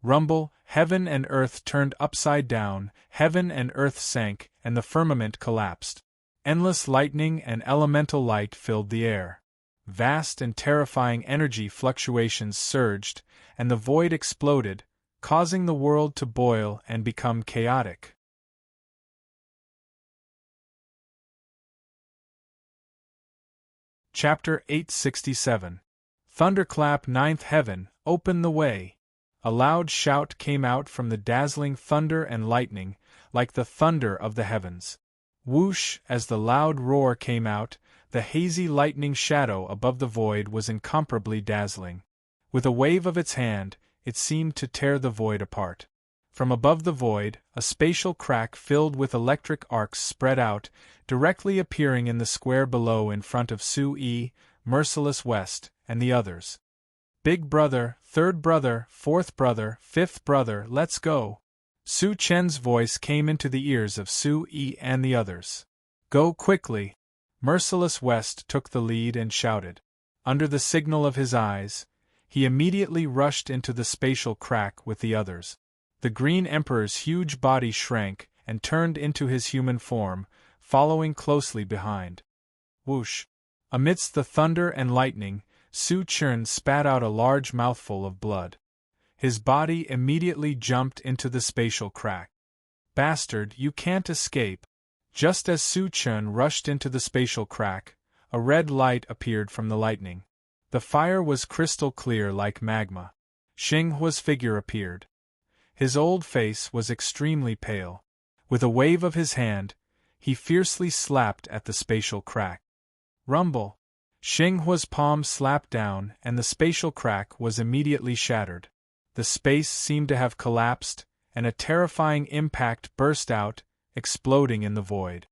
Rumble, heaven and earth turned upside down, heaven and earth sank, and the firmament collapsed. Endless lightning and elemental light filled the air. Vast and terrifying energy fluctuations surged, and the void exploded, causing the world to boil and become chaotic. Chapter 867. Thunderclap Ninth Heaven, open the way! A loud shout came out from the dazzling thunder and lightning, like the thunder of the heavens. Whoosh! As the loud roar came out, the hazy lightning shadow above the void was incomparably dazzling. With a wave of its hand, it seemed to tear the void apart. From above the void, a spatial crack filled with electric arcs spread out, directly appearing in the square below in front of Su-Yi, Merciless West, and the others. Big brother, third brother, fourth brother, fifth brother, let's go. Su Chen's voice came into the ears of Su Yi and the others. Go quickly. Merciless West took the lead and shouted. Under the signal of his eyes, he immediately rushed into the spatial crack with the others. The Green Emperor's huge body shrank and turned into his human form, following closely behind. Whoosh! Amidst the thunder and lightning, Su Chen spat out a large mouthful of blood. His body immediately jumped into the spatial crack. Bastard, you can't escape! Just as Su Chen rushed into the spatial crack, a red light appeared from the lightning. The fire was crystal clear like magma. Xing Hua's figure appeared. His old face was extremely pale. With a wave of his hand, he fiercely slapped at the spatial crack. Rumble! Xing Hua's palm slapped down and the spatial crack was immediately shattered. The space seemed to have collapsed, and a terrifying impact burst out, exploding in the void.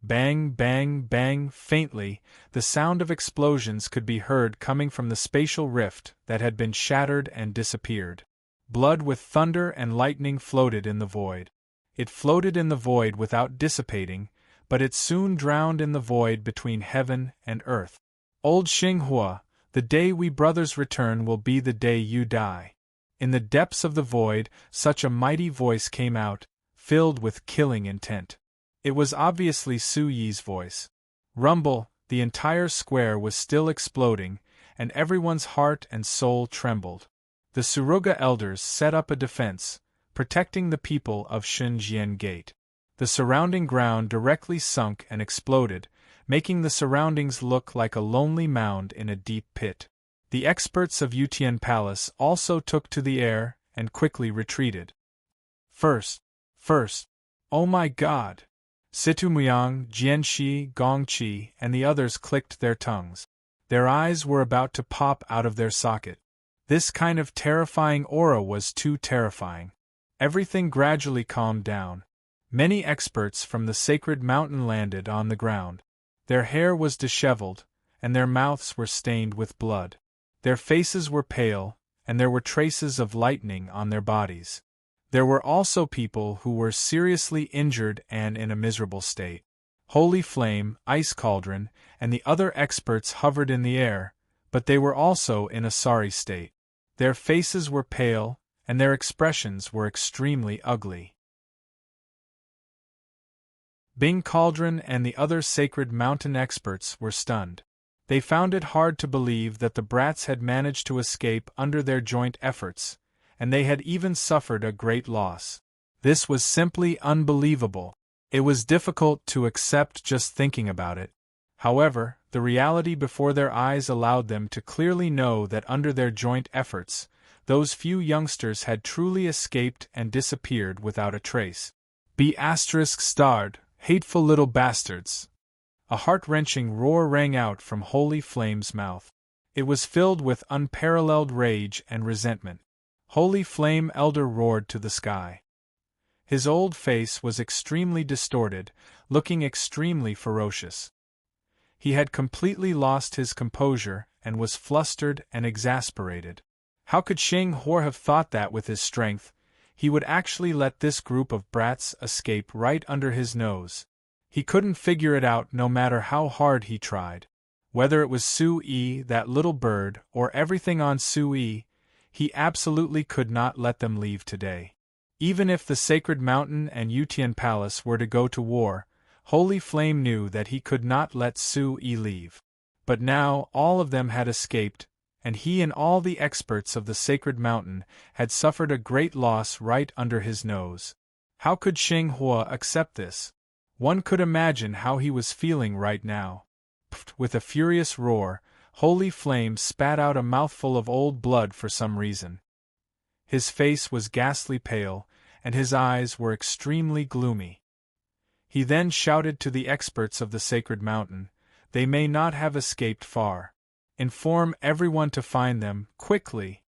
Bang, bang, bang, faintly, the sound of explosions could be heard coming from the spatial rift that had been shattered and disappeared. Blood with thunder and lightning floated in the void. It floated in the void without dissipating, but it soon drowned in the void between heaven and earth. Old Xing Hua, the day we brothers return will be the day you die. In the depths of the void, such a mighty voice came out, filled with killing intent. It was obviously Su Yi's voice. Rumble, the entire square was still exploding, and everyone's heart and soul trembled. The Suruga elders set up a defense, protecting the people of Shunjian Gate. The surrounding ground directly sunk and exploded, making the surroundings look like a lonely mound in a deep pit. The experts of Yutian Palace also took to the air and quickly retreated. First, oh my God! Situ Muyang, Jianxi, Gongqi, and the others clicked their tongues. Their eyes were about to pop out of their socket. This kind of terrifying aura was too terrifying. Everything gradually calmed down. Many experts from the sacred mountain landed on the ground. Their hair was disheveled, and their mouths were stained with blood. Their faces were pale, and there were traces of lightning on their bodies. There were also people who were seriously injured and in a miserable state. Holy Flame, Ice Cauldron, and the other experts hovered in the air, but they were also in a sorry state. Their faces were pale, and their expressions were extremely ugly. Bing Cauldron and the other sacred mountain experts were stunned. They found it hard to believe that the brats had managed to escape under their joint efforts, and they had even suffered a great loss. This was simply unbelievable. It was difficult to accept just thinking about it. However, the reality before their eyes allowed them to clearly know that under their joint efforts, those few youngsters had truly escaped and disappeared without a trace. ****, hateful little bastards! A heart-wrenching roar rang out from Holy Flame's mouth. It was filled with unparalleled rage and resentment. Holy Flame Elder roared to the sky. His old face was extremely distorted, looking extremely ferocious. He had completely lost his composure and was flustered and exasperated. How could Xing Hua have thought that with his strength, he would actually let this group of brats escape right under his nose? He couldn't figure it out no matter how hard he tried. Whether it was Su Yi, that little bird, or everything on Su Yi, he absolutely could not let them leave today. Even if the Sacred Mountain and Yutian Palace were to go to war, Holy Flame knew that he could not let Su Yi leave. But now all of them had escaped, and he and all the experts of the Sacred Mountain had suffered a great loss right under his nose. How could Xing Hua accept this? One could imagine how he was feeling right now. With a furious roar, Holy Flame spat out a mouthful of old blood for some reason. His face was ghastly pale, and his eyes were extremely gloomy. He then shouted to the experts of the Sacred Mountain, "They may not have escaped far. Inform everyone to find them, quickly!"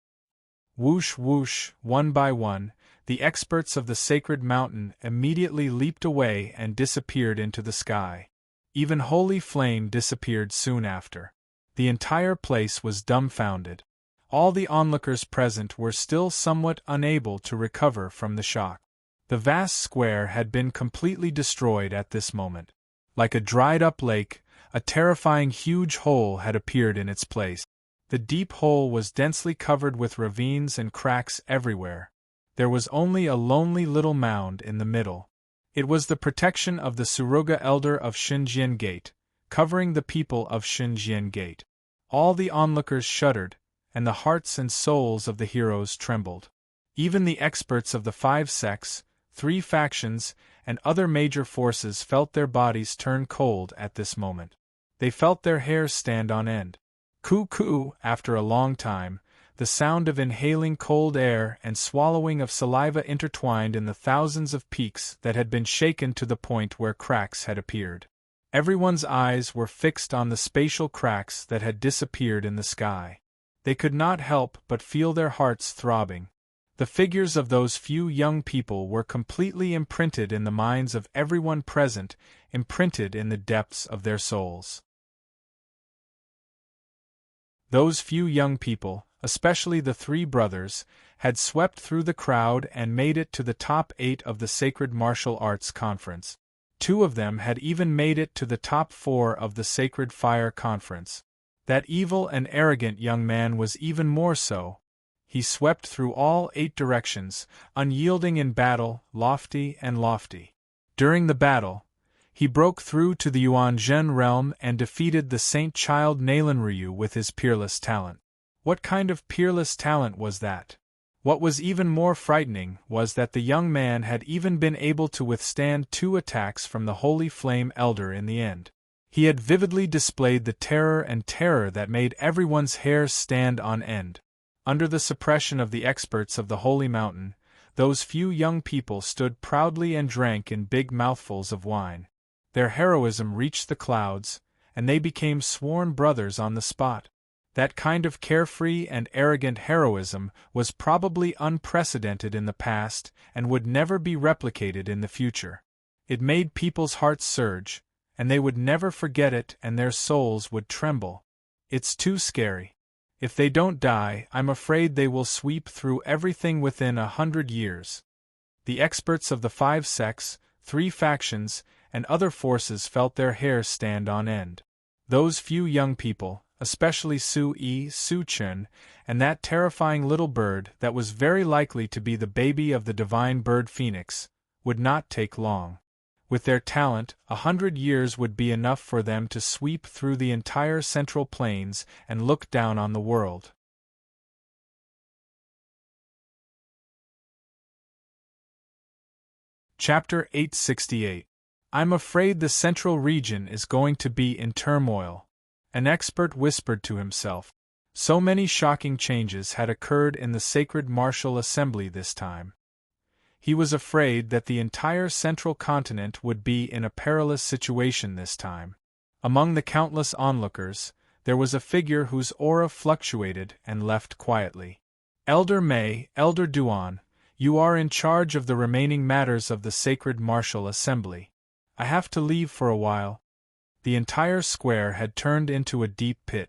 Whoosh whoosh, one by one, the experts of the Sacred Mountain immediately leaped away and disappeared into the sky. Even Holy Flame disappeared soon after. The entire place was dumbfounded. All the onlookers present were still somewhat unable to recover from the shock. The vast square had been completely destroyed at this moment. Like a dried-up lake, a terrifying huge hole had appeared in its place. The deep hole was densely covered with ravines and cracks everywhere. There was only a lonely little mound in the middle. It was the protection of the Suruga elder of Shinjian Gate, covering the people of Shinjian Gate. All the onlookers shuddered, and the hearts and souls of the heroes trembled. Even the experts of the 5 sects, 3 factions, and other major forces felt their bodies turn cold at this moment. They felt their hairs stand on end. Coo-coo, after a long time, the sound of inhaling cold air and swallowing of saliva intertwined in the thousands of peaks that had been shaken to the point where cracks had appeared. Everyone's eyes were fixed on the spatial cracks that had disappeared in the sky. They could not help but feel their hearts throbbing. The figures of those few young people were completely imprinted in the minds of everyone present, imprinted in the depths of their souls. Those few young people, especially the 3 brothers, had swept through the crowd and made it to the top 8 of the Sacred Martial Arts Conference. 2 of them had even made it to the top 4 of the Sacred Fire Conference. That evil and arrogant young man was even more so. He swept through all 8 directions, unyielding in battle, lofty and lofty. During the battle, he broke through to the Yuan-Zhen realm and defeated the Saint-Child Nalanryu with his peerless talent. What kind of peerless talent was that? What was even more frightening was that the young man had even been able to withstand 2 attacks from the Holy Flame Elder in the end. He had vividly displayed the terror that made everyone's hair stand on end. Under the suppression of the experts of the Holy Mountain, those few young people stood proudly and drank in big mouthfuls of wine. Their heroism reached the clouds, and they became sworn brothers on the spot. That kind of carefree and arrogant heroism was probably unprecedented in the past and would never be replicated in the future. It made people's hearts surge, and they would never forget it and their souls would tremble. It's too scary. If they don't die, I'm afraid they will sweep through everything within 100 years. The experts of the 5 sects, 3 factions, and other forces felt their hair stand on end. Those few young people, especially Su-Yi, Su-Chun, and that terrifying little bird that was very likely to be the baby of the divine bird phoenix, would not take long. With their talent, 100 years would be enough for them to sweep through the entire Central Plains and look down on the world. Chapter 868. I'm afraid the Central Region is going to be in turmoil. An expert whispered to himself. So many shocking changes had occurred in the Sacred Martial Assembly this time. He was afraid that the entire central continent would be in a perilous situation this time. Among the countless onlookers, there was a figure whose aura fluctuated and left quietly. Elder Mei, Elder Duan, you are in charge of the remaining matters of the Sacred Martial Assembly. I have to leave for a while. The entire square had turned into a deep pit.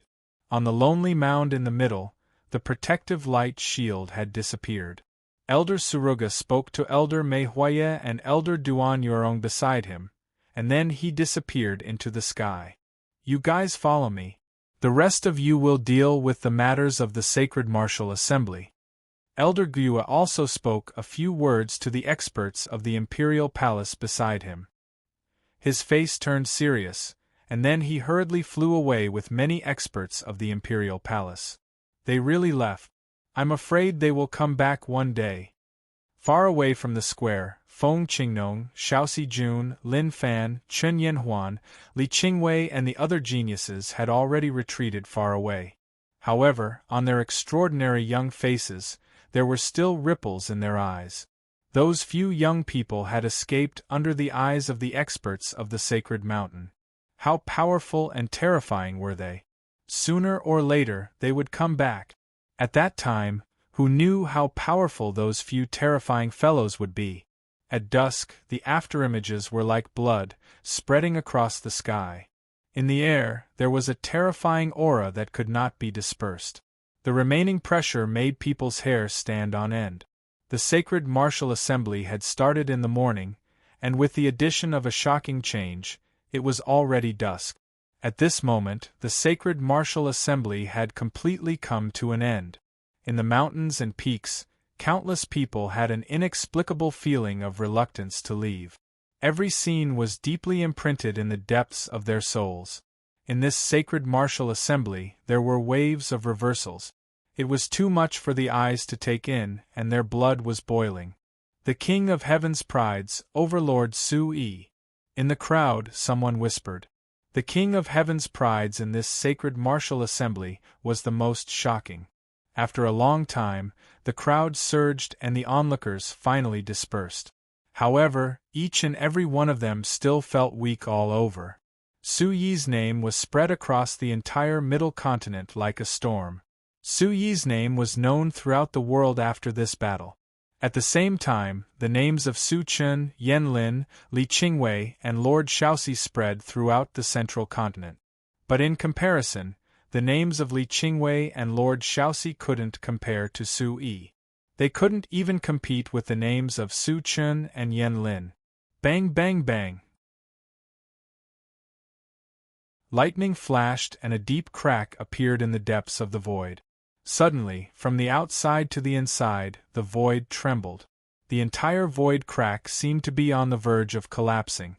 On the lonely mound in the middle, the protective light shield had disappeared. Elder Suruga spoke to Elder Mei Huaye and Elder Duan Yorong beside him, and then he disappeared into the sky. You guys follow me. The rest of you will deal with the matters of the Sacred Martial Assembly. Elder Gyua also spoke a few words to the experts of the Imperial Palace beside him. His face turned serious, and then he hurriedly flew away with many experts of the Imperial Palace. They really left. I'm afraid they will come back one day. Far away from the square, Feng Qingnong, Xiaoxi Jun, Lin Fan, Chen Yanhuan, Li Qingwei and the other geniuses had already retreated far away. However, on their extraordinary young faces, there were still ripples in their eyes. Those few young people had escaped under the eyes of the experts of the Sacred Mountain. How powerful and terrifying were they? Sooner or later, they would come back. At that time, who knew how powerful those few terrifying fellows would be? At dusk, the afterimages were like blood, spreading across the sky. In the air, there was a terrifying aura that could not be dispersed. The remaining pressure made people's hair stand on end. The sacred martial assembly had started in the morning, and with the addition of a shocking change, it was already dusk. At this moment, the sacred martial assembly had completely come to an end. In the mountains and peaks, countless people had an inexplicable feeling of reluctance to leave. Every scene was deeply imprinted in the depths of their souls. In this sacred martial assembly, there were waves of reversals. It was too much for the eyes to take in, and their blood was boiling. The King of Heaven's Prides, Overlord Su-yi. In the crowd, someone whispered. The King of Heaven's Prides in this sacred martial assembly was the most shocking. After a long time, the crowd surged and the onlookers finally dispersed. However, each and every one of them still felt weak all over. Su-yi's name was spread across the entire middle continent like a storm. Su-yi's name was known throughout the world after this battle. At the same time, the names of Su Chen, Yan Lin, Li Qingwei, and Lord Shaoxi spread throughout the central continent. But in comparison, the names of Li Qingwei and Lord Shaoxi couldn't compare to Su-yi. They couldn't even compete with the names of Su Chen and Yan Lin. Bang bang bang! Lightning flashed and a deep crack appeared in the depths of the void. Suddenly, from the outside to the inside, the void trembled. The entire void crack seemed to be on the verge of collapsing.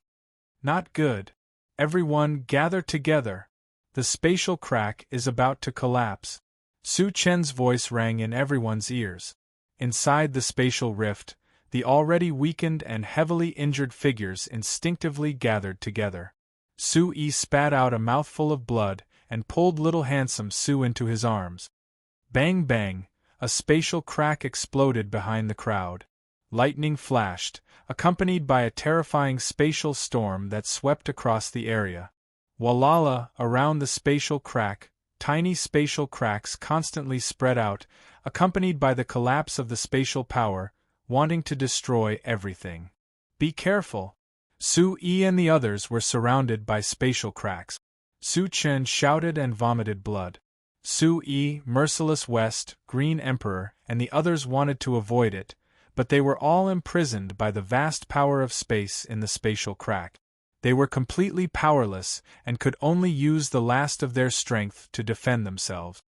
Not good. Everyone, gather together. The spatial crack is about to collapse. Su Chen's voice rang in everyone's ears. Inside the spatial rift, the already weakened and heavily injured figures instinctively gathered together. Su-yi spat out a mouthful of blood and pulled little handsome Su into his arms. Bang bang, a spatial crack exploded behind the crowd. Lightning flashed, accompanied by a terrifying spatial storm that swept across the area. Walala, around the spatial crack, tiny spatial cracks constantly spread out, accompanied by the collapse of the spatial power, wanting to destroy everything. Be careful! Su-yi and the others were surrounded by spatial cracks. Su Chen shouted and vomited blood. Su-yi, Merciless West, Green Emperor, and the others wanted to avoid it, but they were all imprisoned by the vast power of space in the spatial crack. They were completely powerless and could only use the last of their strength to defend themselves.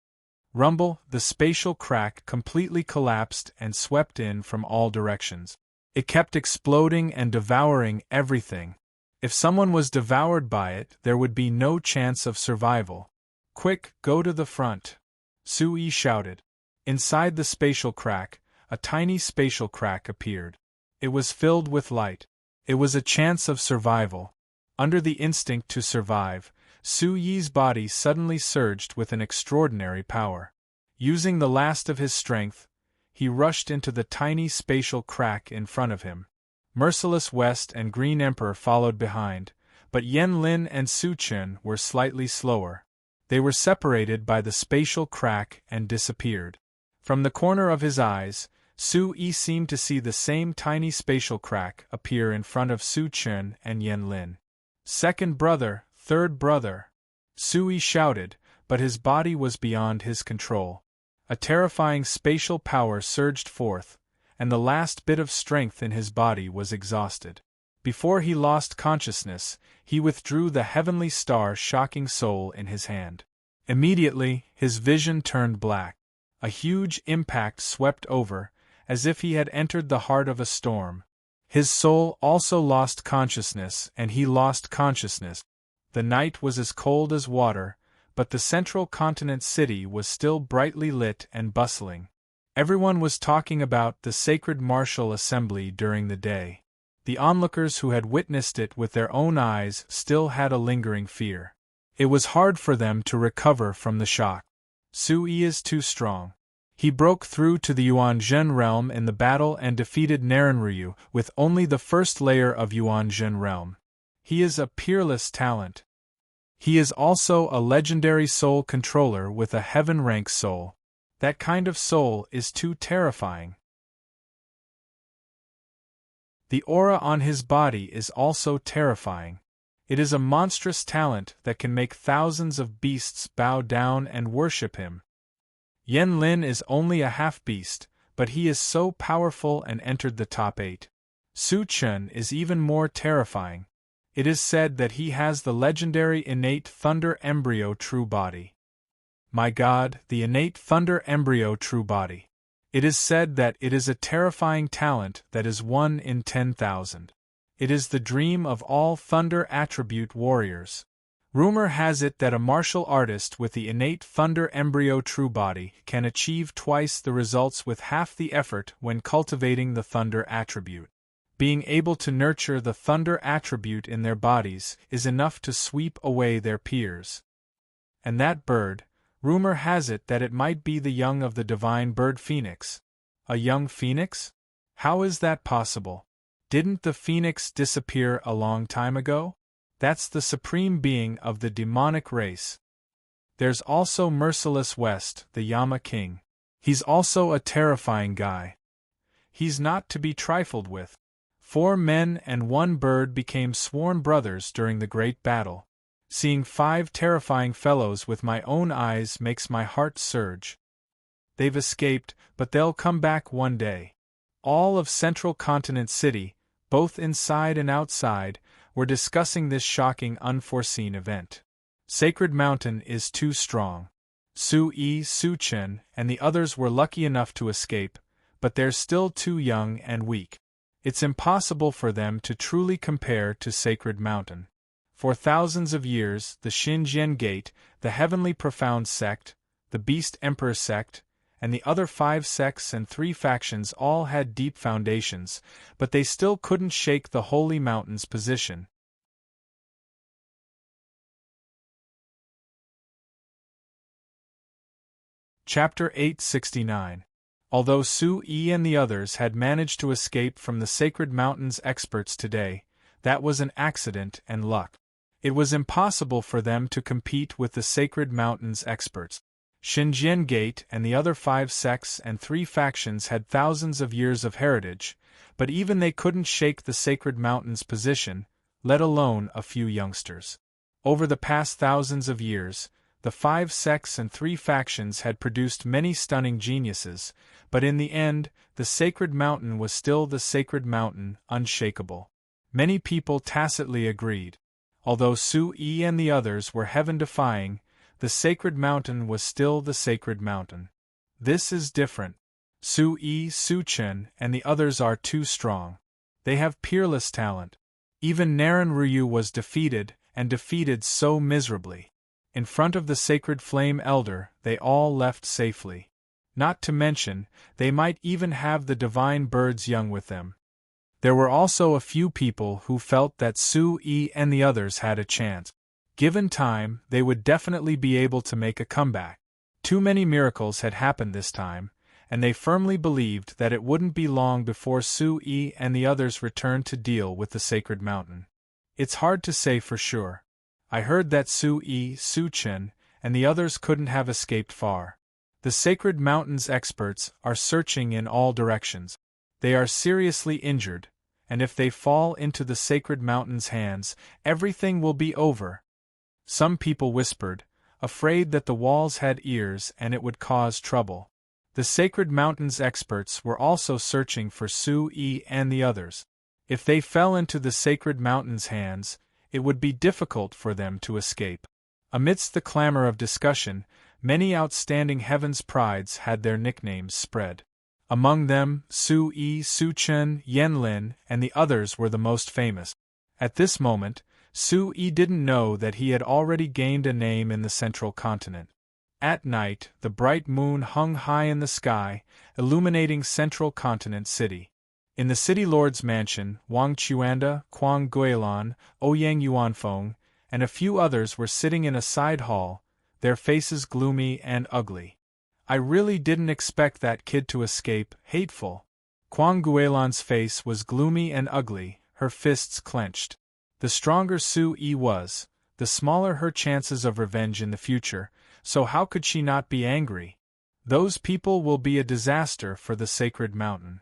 Rumble, the spatial crack completely collapsed and swept in from all directions. It kept exploding and devouring everything. If someone was devoured by it, there would be no chance of survival. Quick, go to the front! Su-yi shouted. Inside the spatial crack, a tiny spatial crack appeared. It was filled with light. It was a chance of survival. Under the instinct to survive, Su-yi's body suddenly surged with an extraordinary power. Using the last of his strength, he rushed into the tiny spatial crack in front of him. Merciless West and Green Emperor followed behind, but Yan Lin and Su Chen were slightly slower. They were separated by the spatial crack and disappeared. From the corner of his eyes, Su-yi seemed to see the same tiny spatial crack appear in front of Su Chen and Yan Lin. Second brother, third brother! Su-yi shouted, but his body was beyond his control. A terrifying spatial power surged forth, and the last bit of strength in his body was exhausted. Before he lost consciousness, he withdrew the heavenly star shocking soul in his hand. Immediately, his vision turned black. A huge impact swept over, as if he had entered the heart of a storm. His soul also lost consciousness, and he lost consciousness. The night was as cold as water, but the central continent city was still brightly lit and bustling. Everyone was talking about the sacred martial assembly during the day. The onlookers who had witnessed it with their own eyes still had a lingering fear. It was hard for them to recover from the shock. Su-yi is too strong. He broke through to the Yuanzhen realm in the battle and defeated Narenryu with only the first layer of Yuanzhen realm. He is a peerless talent. He is also a legendary soul controller with a heaven-rank soul. That kind of soul is too terrifying. The aura on his body is also terrifying. It is a monstrous talent that can make thousands of beasts bow down and worship him. Yen Lin is only a half-beast, but he is so powerful and entered the top 8. Su Chen is even more terrifying. It is said that he has the legendary innate thunder embryo true body. My God, the innate thunder embryo true body. It is said that it is a terrifying talent that is 1 in 10,000. It is the dream of all thunder attribute warriors. Rumor has it that a martial artist with the innate thunder embryo true body can achieve twice the results with half the effort when cultivating the thunder attribute. Being able to nurture the thunder attribute in their bodies is enough to sweep away their peers. And that bird, rumor has it that it might be the young of the divine bird phoenix. A young phoenix? How is that possible? Didn't the phoenix disappear a long time ago? That's the supreme being of the demonic race. There's also Merciless West, the Yama King. He's also a terrifying guy. He's not to be trifled with. 4 men and 1 bird became sworn brothers during the great battle. Seeing 5 terrifying fellows with my own eyes makes my heart surge. They've escaped, but they'll come back one day. All of Central Continent City, both inside and outside, were discussing this shocking unforeseen event. Sacred Mountain is too strong. Su Yi, Su Chen, and the others were lucky enough to escape, but they're still too young and weak. It's impossible for them to truly compare to Sacred Mountain. For thousands of years, the Xinjian Gate, the Heavenly Profound Sect, the Beast Emperor Sect, and the other 5 sects and 3 factions all had deep foundations, but they still couldn't shake the Holy Mountain's position. Chapter 869. Although Su Yi and the others had managed to escape from the Sacred Mountain's experts today, that was an accident and luck. It was impossible for them to compete with the Sacred Mountain's experts. Xinjian Gate and the other 5 sects and 3 factions had thousands of years of heritage, but even they couldn't shake the Sacred Mountain's position, let alone a few youngsters. Over the past thousands of years, the 5 sects and 3 factions had produced many stunning geniuses, but in the end, the Sacred Mountain was still the Sacred Mountain, unshakable. Many people tacitly agreed. Although Su Yi and the others were heaven-defying, the Sacred Mountain was still the Sacred Mountain. This is different. Su Yi, Su Chen, and the others are too strong. They have peerless talent. Even Naren Ryu was defeated, and defeated so miserably. In front of the Sacred Flame Elder, they all left safely. Not to mention, they might even have the Divine Bird's young with them. There were also a few people who felt that Su Yi and the others had a chance. Given time, they would definitely be able to make a comeback. Too many miracles had happened this time, and they firmly believed that it wouldn't be long before Su Yi and the others returned to deal with the Sacred Mountain. It's hard to say for sure. I heard that Su Yi, Su Chen, and the others couldn't have escaped far. The Sacred Mountain's experts are searching in all directions. They are seriously injured, and if they fall into the Sacred Mountain's hands, everything will be over. Some people whispered, afraid that the walls had ears and it would cause trouble. The Sacred Mountain's experts were also searching for Su Yi and the others. If they fell into the Sacred Mountain's hands, it would be difficult for them to escape. Amidst the clamor of discussion, many outstanding Heaven's prides had their nicknames spread. Among them, Su Yi, Su Chen, Yen Lin, and the others were the most famous. At this moment, Su Yi didn't know that he had already gained a name in the Central Continent. At night, the bright moon hung high in the sky, illuminating Central Continent City. In the city lord's mansion, Wang Chuanda, Quang Guilan, Ouyang Yuanfeng, and a few others were sitting in a side hall, their faces gloomy and ugly. I really didn't expect that kid to escape, hateful. Quang Guilan's face was gloomy and ugly, her fists clenched. The stronger Su Yi was, the smaller her chances of revenge in the future, so how could she not be angry? Those people will be a disaster for the Sacred Mountain.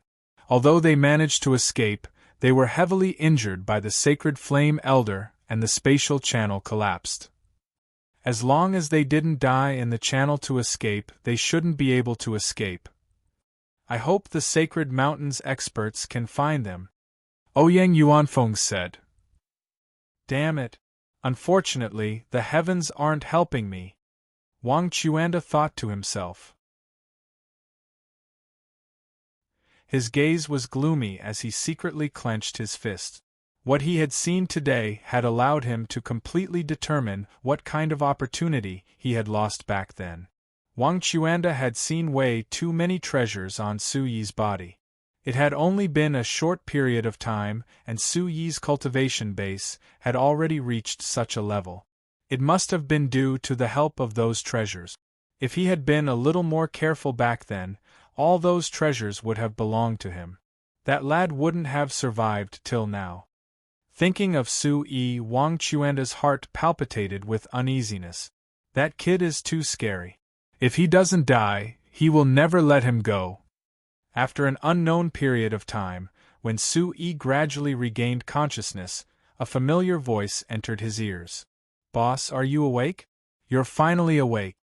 Although they managed to escape, they were heavily injured by the Sacred Flame Elder and the spatial channel collapsed. As long as they didn't die in the channel to escape, they shouldn't be able to escape. I hope the Sacred Mountains experts can find them, Ouyang Yuanfeng said. Damn it. Unfortunately, the heavens aren't helping me, Wang Chuanda thought to himself. His gaze was gloomy as he secretly clenched his fist. What he had seen today had allowed him to completely determine what kind of opportunity he had lost back then. Wang Chuanda had seen way too many treasures on Su Yi's body. It had only been a short period of time, and Su Yi's cultivation base had already reached such a level. It must have been due to the help of those treasures. If he had been a little more careful back then, all those treasures would have belonged to him. That lad wouldn't have survived till now. Thinking of Su Yi, Wang Chuanda's heart palpitated with uneasiness. That kid is too scary. If he doesn't die, he will never let him go. After an unknown period of time, when Su Yi gradually regained consciousness, a familiar voice entered his ears. Boss, are you awake? You're finally awake.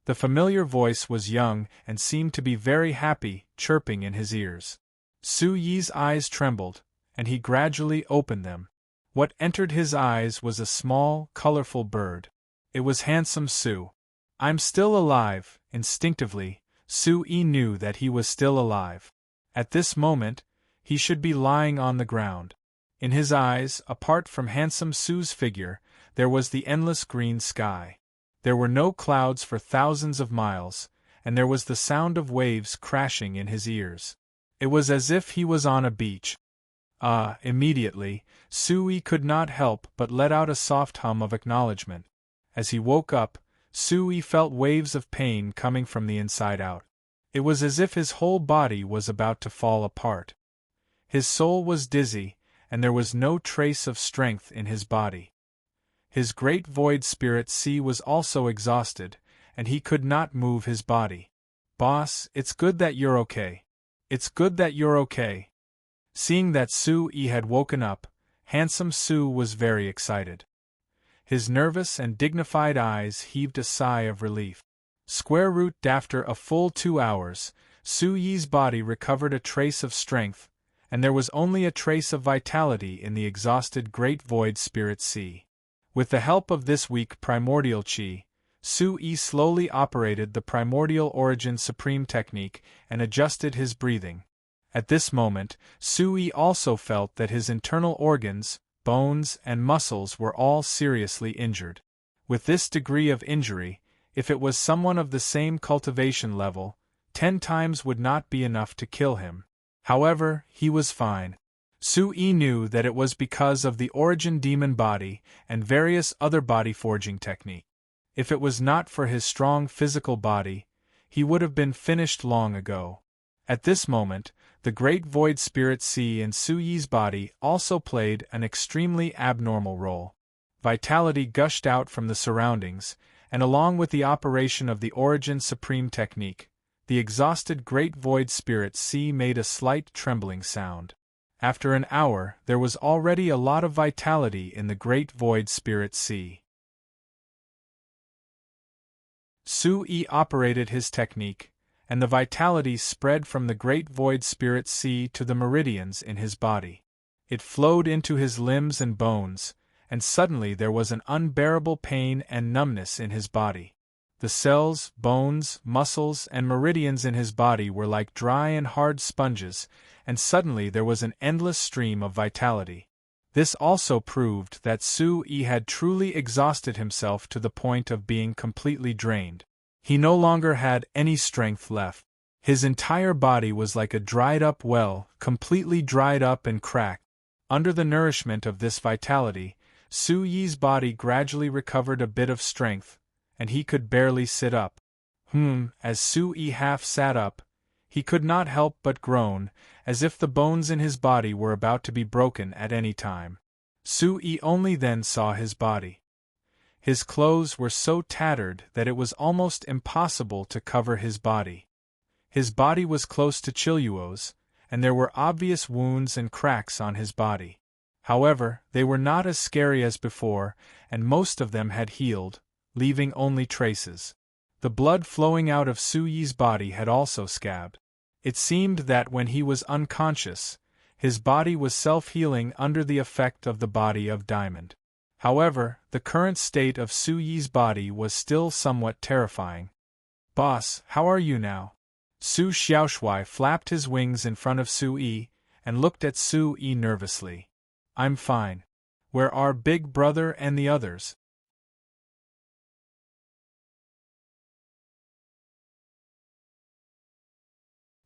The familiar voice was young and seemed to be very happy, chirping in his ears. Su Yi's eyes trembled, and he gradually opened them. What entered his eyes was a small, colorful bird. It was handsome Su. I'm still alive. Instinctively, Su Yi knew that he was still alive. At this moment, he should be lying on the ground. In his eyes, apart from handsome Su's figure, there was the endless green sky. There were no clouds for thousands of miles, and there was the sound of waves crashing in his ears. It was as if he was on a beach. Immediately, Su Yi could not help but let out a soft hum of acknowledgement. As he woke up, Su Yi felt waves of pain coming from the inside out. It was as if his whole body was about to fall apart. His soul was dizzy, and there was no trace of strength in his body. His great void spirit sea was also exhausted, and he could not move his body. Boss, it's good that you're okay. It's good that you're okay. Seeing that Su Yi had woken up, handsome Su was very excited. His nervous and dignified eyes heaved a sigh of relief. After a full 2 hours, Su Yi's body recovered a trace of strength, and there was only a trace of vitality in the exhausted great void spirit sea. With the help of this weak primordial chi, Su Yi slowly operated the primordial origin supreme technique and adjusted his breathing. At this moment, Su Yi also felt that his internal organs, bones, and muscles were all seriously injured. With this degree of injury, if it was someone of the same cultivation level, 10 times would not be enough to kill him. However, he was fine. Su Yi knew that it was because of the origin demon body and various other body forging technique. If it was not for his strong physical body, he would have been finished long ago. At this moment, the great void spirit sea in Su Yi's body also played an extremely abnormal role. Vitality gushed out from the surroundings, and along with the operation of the origin supreme technique, the exhausted great void spirit sea made a slight trembling sound. After an hour, there was already a lot of vitality in the great void spirit sea. Su Yi operated his technique, and the vitality spread from the great void spirit sea to the meridians in his body. It flowed into his limbs and bones, and suddenly there was an unbearable pain and numbness in his body. The cells, bones, muscles, and meridians in his body were like dry and hard sponges, and suddenly there was an endless stream of vitality. This also proved that Su Yi had truly exhausted himself to the point of being completely drained. He no longer had any strength left. His entire body was like a dried-up well, completely dried up and cracked. Under the nourishment of this vitality, Su Yi's body gradually recovered a bit of strength, and he could barely sit up. As Su Yi half sat up, he could not help but groan, as if the bones in his body were about to be broken at any time. Su Yi only then saw his body. His clothes were so tattered that it was almost impossible to cover his body. His body was close to Chilyuo's, and there were obvious wounds and cracks on his body. However, they were not as scary as before, and most of them had healed, leaving only traces. The blood flowing out of Su Yi's body had also scabbed. It seemed that when he was unconscious, his body was self-healing under the effect of the body of Diamond. However, the current state of Su Yi's body was still somewhat terrifying. "Boss, how are you now?" Su Xiaoshui flapped his wings in front of Su Yi, and looked at Su Yi nervously. "I'm fine. Where are Big Brother and the others?"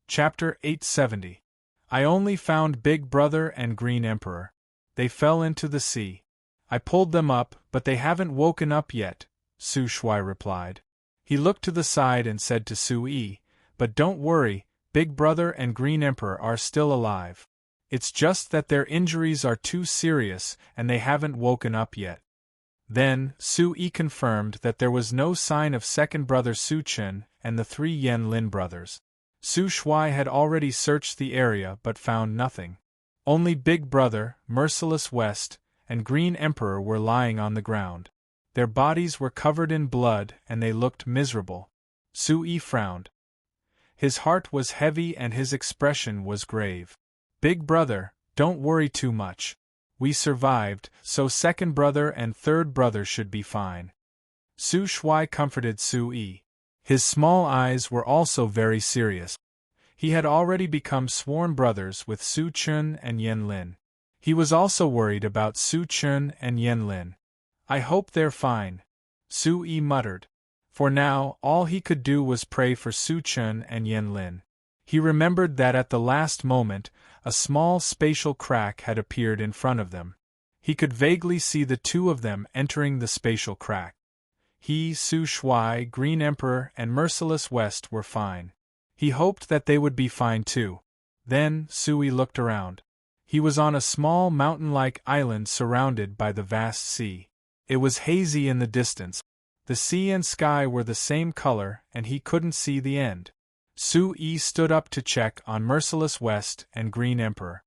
Chapter 870. I only found Big Brother and Green Emperor. They fell into the sea. I pulled them up, but they haven't woken up yet, Su Shui replied. He looked to the side and said to Su Yi, "But don't worry, Big Brother and Green Emperor are still alive. It's just that their injuries are too serious and they haven't woken up yet." Then, Su Yi confirmed that there was no sign of second brother Su Chen and the 3 Yen Lin brothers. Su Shui had already searched the area but found nothing. Only Big Brother, Merciless West, and Green Emperor were lying on the ground. Their bodies were covered in blood and they looked miserable. Su Yi frowned. His heart was heavy and his expression was grave. "Big Brother, don't worry too much. We survived, so second brother and third brother should be fine." Su Shui comforted Su Yi. His small eyes were also very serious. He had already become sworn brothers with Su Chun and Yen Lin. He was also worried about Su Chun and Yen Lin. "I hope they're fine," Su Yi muttered. For now, all he could do was pray for Su Chun and Yen Lin. He remembered that at the last moment, a small spatial crack had appeared in front of them. He could vaguely see the 2 of them entering the spatial crack. He, Su Shui, Green Emperor, and Merciless West were fine. He hoped that they would be fine too. Then, Su Yi looked around. He was on a small mountain-like island surrounded by the vast sea. It was hazy in the distance. The sea and sky were the same color and he couldn't see the end. Su Yi stood up to check on Merciless West and Green Emperor.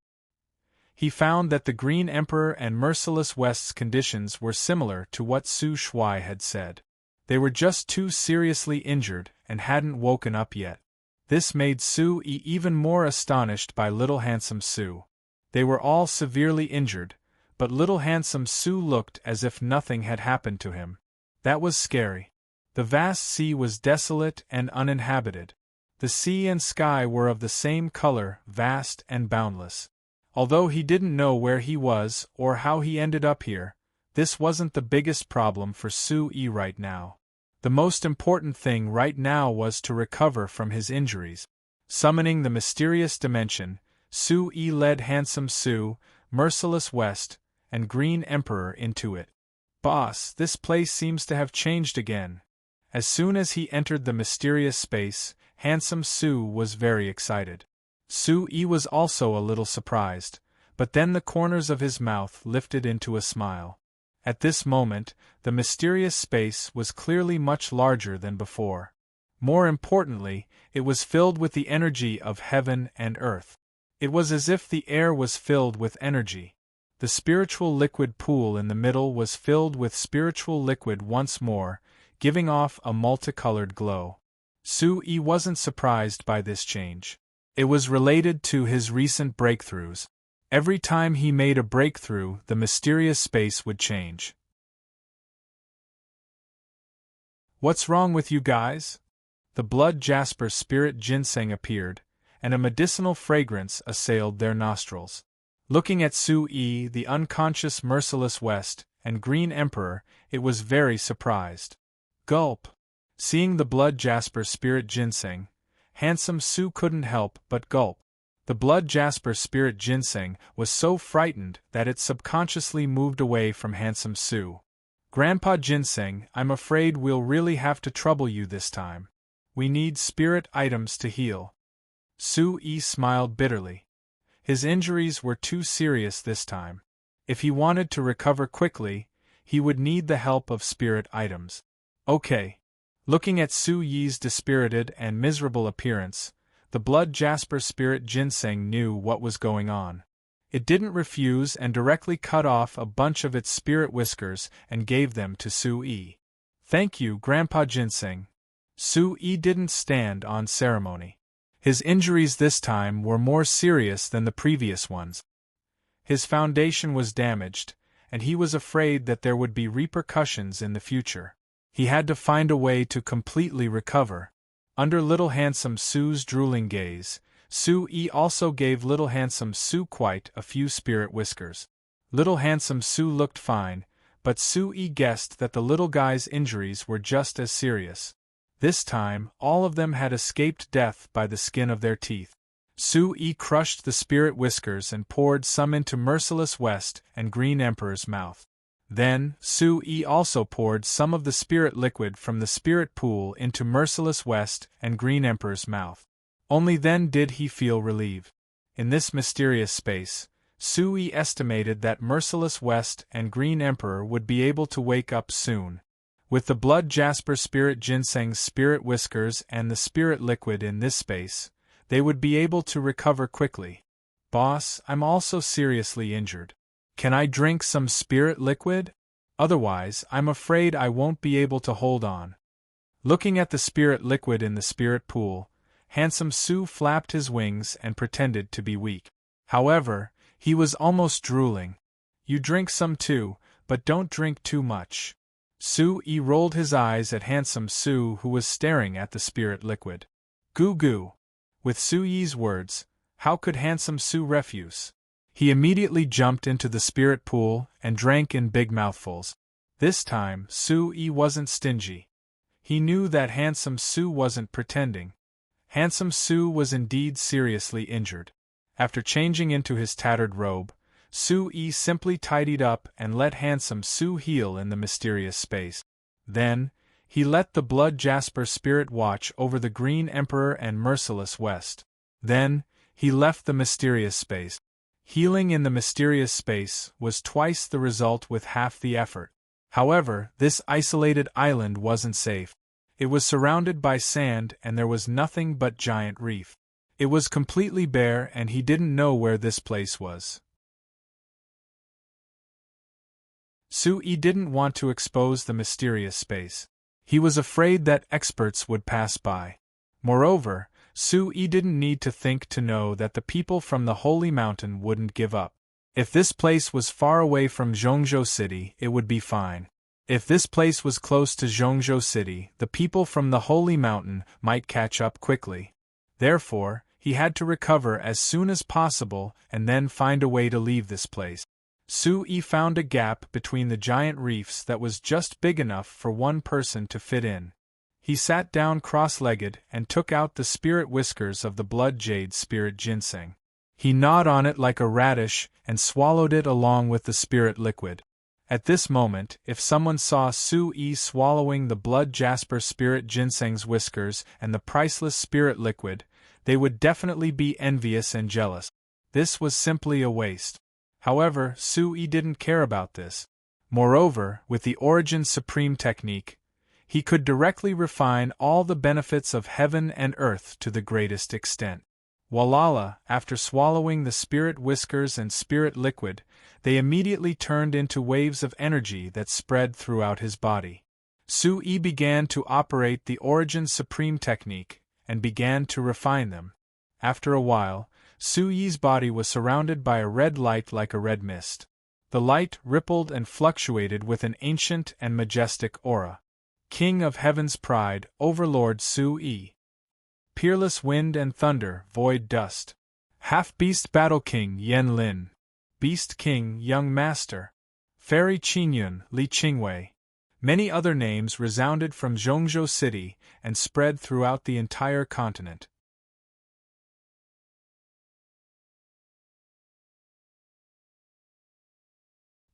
He found that the Green Emperor and Merciless West's conditions were similar to what Su Shui had said. They were just too seriously injured and hadn't woken up yet. This made Su Yi even more astonished by Little Handsome Su. They were all severely injured, but Little Handsome Su looked as if nothing had happened to him. That was scary. The vast sea was desolate and uninhabited. The sea and sky were of the same color, vast and boundless. Although he didn't know where he was or how he ended up here, this wasn't the biggest problem for Su Yi right now. The most important thing right now was to recover from his injuries. Summoning the mysterious dimension, Su Yi led Handsome Su, Merciless West, and Green Emperor into it. "Boss, this place seems to have changed again." As soon as he entered the mysterious space, Handsome Su was very excited. Su Yi was also a little surprised, but then the corners of his mouth lifted into a smile. At this moment, the mysterious space was clearly much larger than before. More importantly, it was filled with the energy of heaven and earth. It was as if the air was filled with energy. The spiritual liquid pool in the middle was filled with spiritual liquid once more, giving off a multicolored glow. Su Yi wasn't surprised by this change. It was related to his recent breakthroughs. Every time he made a breakthrough, the mysterious space would change. "What's wrong with you guys?" The blood jasper spirit ginseng appeared, and a medicinal fragrance assailed their nostrils. Looking at Su Yi, the unconscious Merciless West, and Green Emperor, it was very surprised. Gulp! Seeing the blood jasper spirit ginseng, Handsome Su couldn't help but gulp. The blood jasper spirit ginseng was so frightened that it subconsciously moved away from Handsome Su. "Grandpa Ginseng, I'm afraid we'll really have to trouble you this time. We need spirit items to heal." Su Yi smiled bitterly. His injuries were too serious this time. If he wanted to recover quickly, he would need the help of spirit items. "Okay." Looking at Su Yi's dispirited and miserable appearance, the blood jasper spirit ginseng knew what was going on. It didn't refuse and directly cut off a bunch of its spirit whiskers and gave them to Sui. "Thank you, Grandpa Ginseng." Sui didn't stand on ceremony. His injuries this time were more serious than the previous ones. His foundation was damaged, and he was afraid that there would be repercussions in the future. He had to find a way to completely recover. Under Little Handsome Sue's drooling gaze, Sui also gave Little Handsome Sue quite a few spirit whiskers. Little Handsome Sue looked fine, but Sui guessed that the little guy's injuries were just as serious. This time, all of them had escaped death by the skin of their teeth. Sui crushed the spirit whiskers and poured some into Merciless West and Green Emperor's mouth. Then, Sui also poured some of the spirit liquid from the spirit pool into Merciless West and Green Emperor's mouth. Only then did he feel relief. In this mysterious space, Sui estimated that Merciless West and Green Emperor would be able to wake up soon. With the Blood Jasper Spirit Ginseng's spirit whiskers and the spirit liquid in this space, they would be able to recover quickly. "Boss, I'm also seriously injured. Can I drink some spirit liquid? Otherwise, I'm afraid I won't be able to hold on." Looking at the spirit liquid in the spirit pool, Handsome Sue flapped his wings and pretended to be weak. However, he was almost drooling. "You drink some too, but don't drink too much." Sui rolled his eyes at Handsome Sue, who was staring at the spirit liquid. "Goo goo." With Sui's words, how could Handsome Sue refuse? He immediately jumped into the spirit pool and drank in big mouthfuls. This time, Sui wasn't stingy. He knew that Handsome Sue wasn't pretending. Handsome Sue was indeed seriously injured. After changing into his tattered robe, Sui simply tidied up and let Handsome Sue heal in the mysterious space. Then, he let the Blood Jasper spirit watch over the Green Emperor and Merciless West. Then, he left the mysterious space. Healing in the mysterious space was twice the result with half the effort. However, this isolated island wasn't safe. It was surrounded by sand and there was nothing but giant reef. It was completely bare and he didn't know where this place was. Sui didn't want to expose the mysterious space. He was afraid that experts would pass by. Moreover, Sui didn't need to think to know that the people from the Holy Mountain wouldn't give up. If this place was far away from Zhongzhou City, it would be fine. If this place was close to Zhongzhou City, the people from the Holy Mountain might catch up quickly. Therefore, he had to recover as soon as possible and then find a way to leave this place. Sui found a gap between the giant reefs that was just big enough for one person to fit in. He sat down cross-legged and took out the spirit whiskers of the Blood Jade Spirit Ginseng. He gnawed on it like a radish and swallowed it along with the spirit liquid. At this moment, if someone saw Sui swallowing the Blood Jasper Spirit Ginseng's whiskers and the priceless spirit liquid, they would definitely be envious and jealous. This was simply a waste. However, Sui didn't care about this. Moreover, with the Origin Supreme technique, he could directly refine all the benefits of heaven and earth to the greatest extent. Walala, after swallowing the spirit whiskers and spirit liquid, they immediately turned into waves of energy that spread throughout his body. Sui began to operate the Origin Supreme technique, and began to refine them. After a while, Sui's body was surrounded by a red light like a red mist. The light rippled and fluctuated with an ancient and majestic aura. King of Heaven's Pride, Overlord Sui. Peerless Wind and Thunder, Void Dust. Half-Beast Battle King Yen Lin. Beast King Young Master. Fairy Qingyun Li Qingwei. Many other names resounded from Zhongzhou City and spread throughout the entire continent.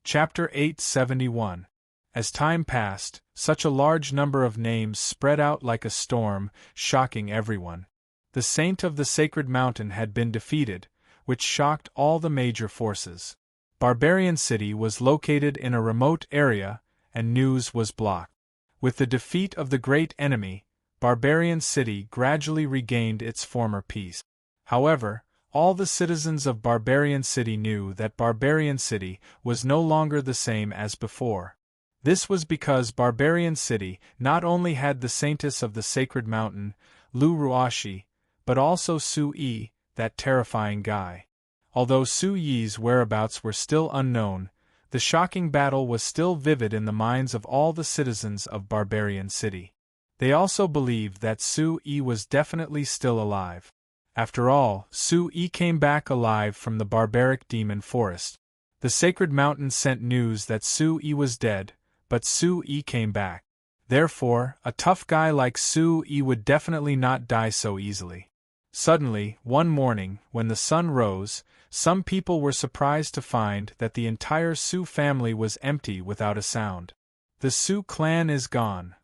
Chapter 871. As time passed, such a large number of names spread out like a storm, shocking everyone. The Saint of the Sacred Mountain had been defeated, which shocked all the major forces. Barbarian City was located in a remote area, and news was blocked. With the defeat of the great enemy, Barbarian City gradually regained its former peace. However, all the citizens of Barbarian City knew that Barbarian City was no longer the same as before. This was because Barbarian City not only had the saintess of the sacred mountain, Lu Ruashi, but also Su Yi, that terrifying guy. Although Su Yi's whereabouts were still unknown, the shocking battle was still vivid in the minds of all the citizens of Barbarian City. They also believed that Su Yi was definitely still alive. After all, Su Yi came back alive from the barbaric demon forest. The sacred mountain sent news that Su Yi was dead, but Su Yi came back. Therefore, a tough guy like Su Yi would definitely not die so easily. Suddenly, one morning, when the sun rose, some people were surprised to find that the entire Su family was empty without a sound. The Su clan is gone.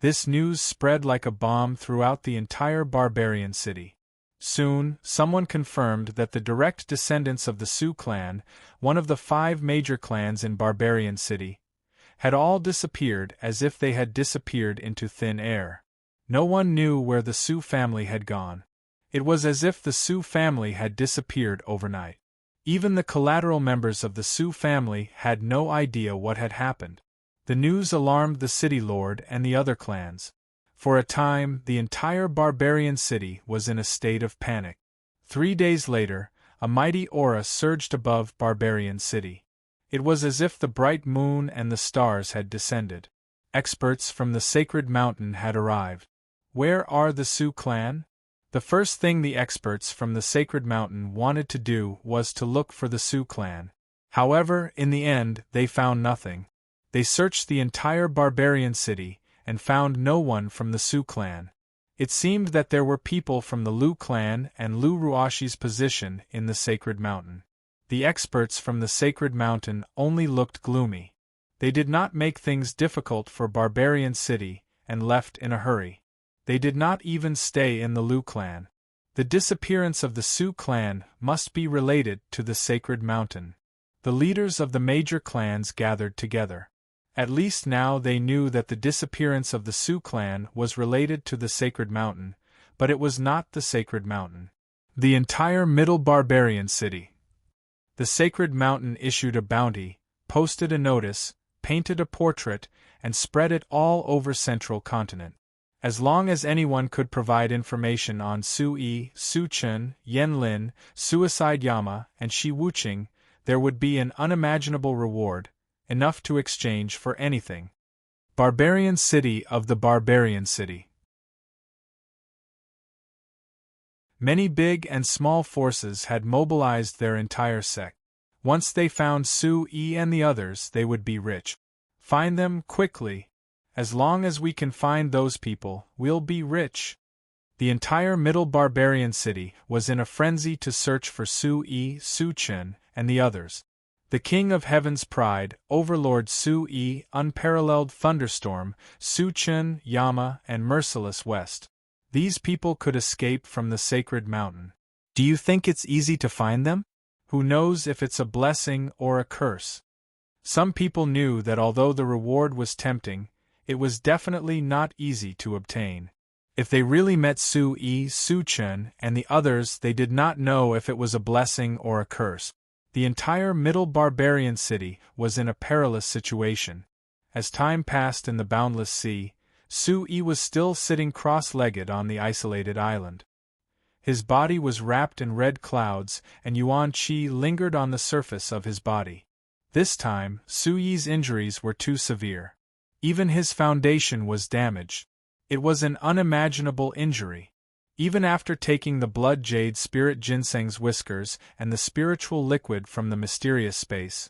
This news spread like a bomb throughout the entire Barbarian City. Soon, someone confirmed that the direct descendants of the Su clan, one of the 5 major clans in Barbarian City, had all disappeared as if they had disappeared into thin air. No one knew where the Su family had gone. It was as if the Su family had disappeared overnight. Even the collateral members of the Su family had no idea what had happened. The news alarmed the city lord and the other clans. For a time, the entire Barbarian City was in a state of panic. 3 days later, a mighty aura surged above Barbarian City. It was as if the bright moon and the stars had descended. Experts from the sacred mountain had arrived. Where are the Su clan? The first thing the experts from the sacred mountain wanted to do was to look for the Su clan. However, in the end, they found nothing. They searched the entire Barbarian City and found no one from the Su clan. It seemed that there were people from the Lu clan and Lu Ruashi's position in the sacred mountain. The experts from the sacred mountain only looked gloomy. They did not make things difficult for Barbarian City and left in a hurry. They did not even stay in the Lu clan. The disappearance of the Su clan must be related to the sacred mountain. The leaders of the major clans gathered together. At least now they knew that the disappearance of the Su clan was related to the sacred mountain, but it was not the sacred mountain. The entire Middle Barbarian City. The sacred mountain issued a bounty, posted a notice, painted a portrait, and spread it all over Central Continent. As long as anyone could provide information on Su Yi, Su Chen, Yan Lin, Suicide Yama, and Shi Wuqing, there would be an unimaginable reward, enough to exchange for anything. Barbarian City of the Barbarian City. Many big and small forces had mobilized their entire sect. Once they found Su Yi and the others, they would be rich. Find them quickly. As long as we can find those people, we'll be rich. The entire Middle Barbarian City was in a frenzy to search for Su Yi, Su Chen, and the others. The King of Heaven's Pride, Overlord Su Yi, Unparalleled Thunderstorm, Su Chen, Yama, and Merciless West. These people could escape from the sacred mountain. Do you think it's easy to find them? Who knows if it's a blessing or a curse? Some people knew that although the reward was tempting, it was definitely not easy to obtain. If they really met Su Yi, Su Chen, and the others, they did not know if it was a blessing or a curse. The entire Middle Barbarian City was in a perilous situation. As time passed in the boundless sea, Su Yi was still sitting cross-legged on the isolated island. His body was wrapped in red clouds, and Yuan Qi lingered on the surface of his body. This time, Su Yi's injuries were too severe. Even his foundation was damaged. It was an unimaginable injury. Even after taking the blood jade spirit ginseng's whiskers and the spiritual liquid from the mysterious space,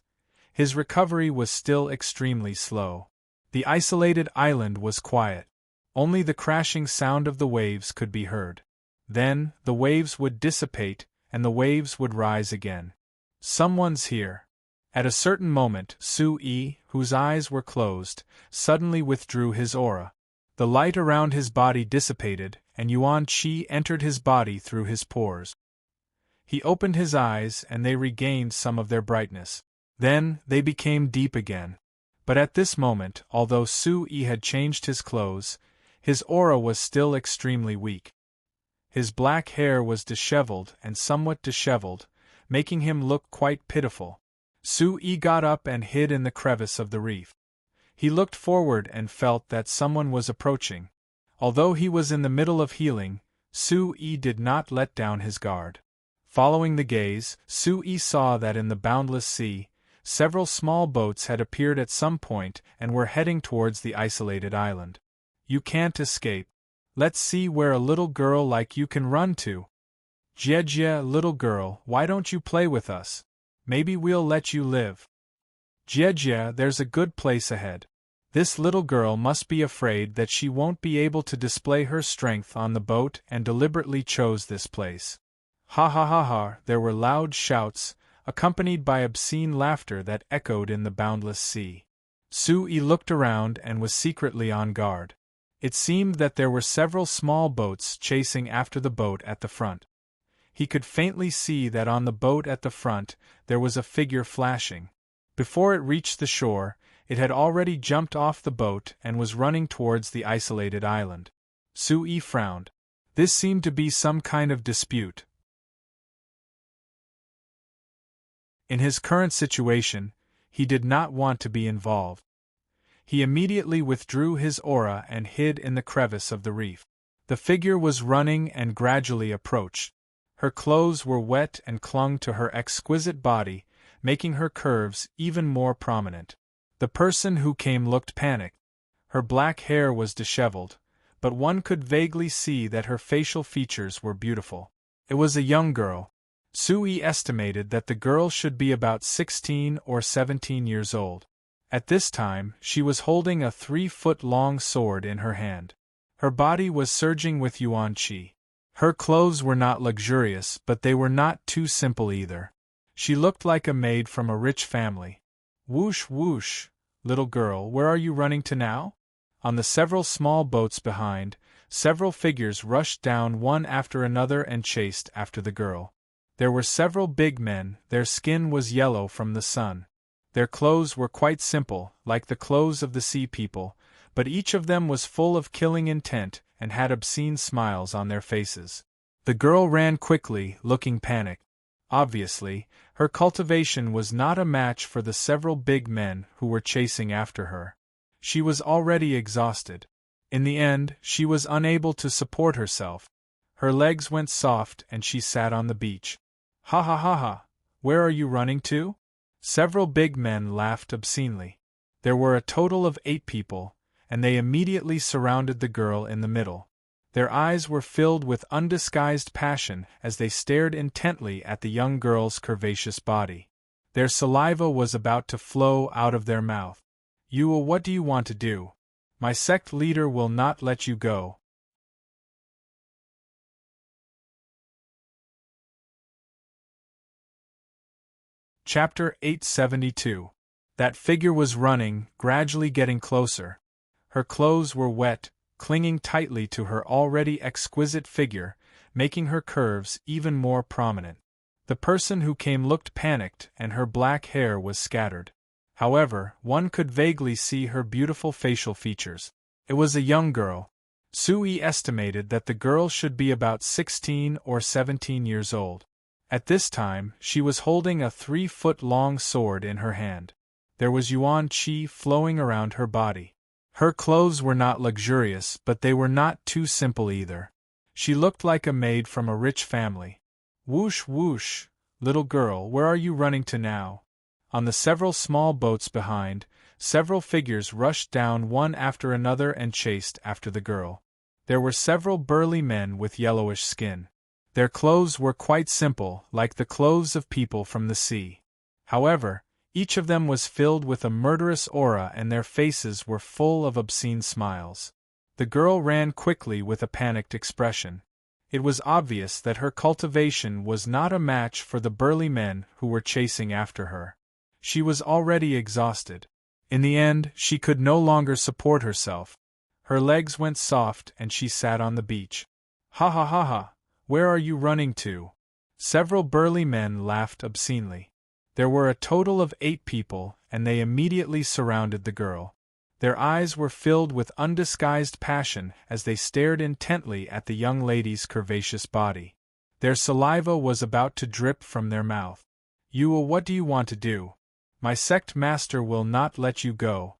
his recovery was still extremely slow. The isolated island was quiet. Only the crashing sound of the waves could be heard. Then, the waves would dissipate, and the waves would rise again. Someone's here. At a certain moment, Su Yi, whose eyes were closed, suddenly withdrew his aura. The light around his body dissipated, and Yuan Qi entered his body through his pores. He opened his eyes, and they regained some of their brightness. Then, they became deep again. But at this moment, although Su Yi had changed his clothes, his aura was still extremely weak. His black hair was disheveled and somewhat disheveled, making him look quite pitiful. Sui got up and hid in the crevice of the reef. He looked forward and felt that someone was approaching. Although he was in the middle of healing, Sui did not let down his guard. Following the gaze, Sui saw that in the boundless sea, several small boats had appeared at some point and were heading towards the isolated island. You can't escape. Let's see where a little girl like you can run to. Jie, little girl, why don't you play with us? Maybe we'll let you live. Jie, there's a good place ahead. This little girl must be afraid that she won't be able to display her strength on the boat and deliberately chose this place. Ha ha ha ha, there were loud shouts, accompanied by obscene laughter that echoed in the boundless sea. Sui looked around and was secretly on guard. It seemed that there were several small boats chasing after the boat at the front. He could faintly see that on the boat at the front there was a figure flashing. Before it reached the shore, it had already jumped off the boat and was running towards the isolated island. Sui frowned. This seemed to be some kind of dispute. In his current situation, he did not want to be involved. He immediately withdrew his aura and hid in the crevice of the reef. The figure was running and gradually approached. Her clothes were wet and clung to her exquisite body, making her curves even more prominent. The person who came looked panicked. Her black hair was disheveled, but one could vaguely see that her facial features were beautiful. It was a young girl. Sui estimated that the girl should be about 16 or 17 years old. At this time, she was holding a 3-foot-long sword in her hand. Her body was surging with yuan qi. Her clothes were not luxurious, but they were not too simple either. She looked like a maid from a rich family. Whoosh whoosh, little girl, where are you running to now? On the several small boats behind, several figures rushed down one after another and chased after the girl. There were several big men, their skin was yellow from the sun. Their clothes were quite simple, like the clothes of the sea people, but each of them was full of killing intent and had obscene smiles on their faces. The girl ran quickly, looking panicked. Obviously, her cultivation was not a match for the several big men who were chasing after her. She was already exhausted. In the end, she was unable to support herself. Her legs went soft and she sat on the beach. Ha ha ha ha, where are you running to? Several big men laughed obscenely. There were a total of 8 people, and they immediately surrounded the girl in the middle. Their eyes were filled with undisguised passion as they stared intently at the young girl's curvaceous body. Their saliva was about to flow out of their mouth. What do you want to do? My sect leader will not let you go. Chapter 872. That figure was running, gradually getting closer. Her clothes were wet, clinging tightly to her already exquisite figure, making her curves even more prominent. The person who came looked panicked and her black hair was scattered. However, one could vaguely see her beautiful facial features. It was a young girl. Sui estimated that the girl should be about 16 or 17 years old. At this time, she was holding a 3-foot-long sword in her hand. There was yuan qi flowing around her body. Her clothes were not luxurious, but they were not too simple either. She looked like a maid from a rich family. Whoosh whoosh, little girl, where are you running to now? On the several small boats behind, several figures rushed down one after another and chased after the girl. There were several burly men with yellowish skin. Their clothes were quite simple, like the clothes of people from the sea. However, each of them was filled with a murderous aura and their faces were full of obscene smiles. The girl ran quickly with a panicked expression. It was obvious that her cultivation was not a match for the burly men who were chasing after her. She was already exhausted. In the end, she could no longer support herself. Her legs went soft and she sat on the beach. Ha ha ha ha, where are you running to? Several burly men laughed obscenely. There were a total of 8 people, and they immediately surrounded the girl. Their eyes were filled with undisguised passion as they stared intently at the young lady's curvaceous body. Their saliva was about to drip from their mouth. What do you want to do? My sect master will not let you go."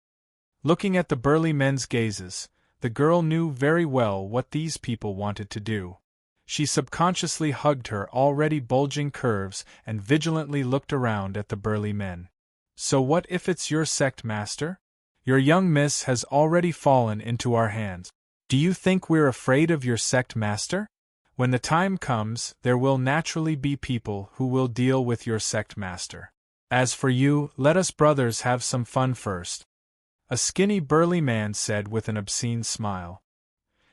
Looking at the burly men's gazes, the girl knew very well what these people wanted to do. She subconsciously hugged her already bulging curves and vigilantly looked around at the burly men. "So what if it's your sect master? Your young miss has already fallen into our hands. Do you think we're afraid of your sect master? When the time comes, there will naturally be people who will deal with your sect master. As for you, let us brothers have some fun first," a skinny burly man said with an obscene smile.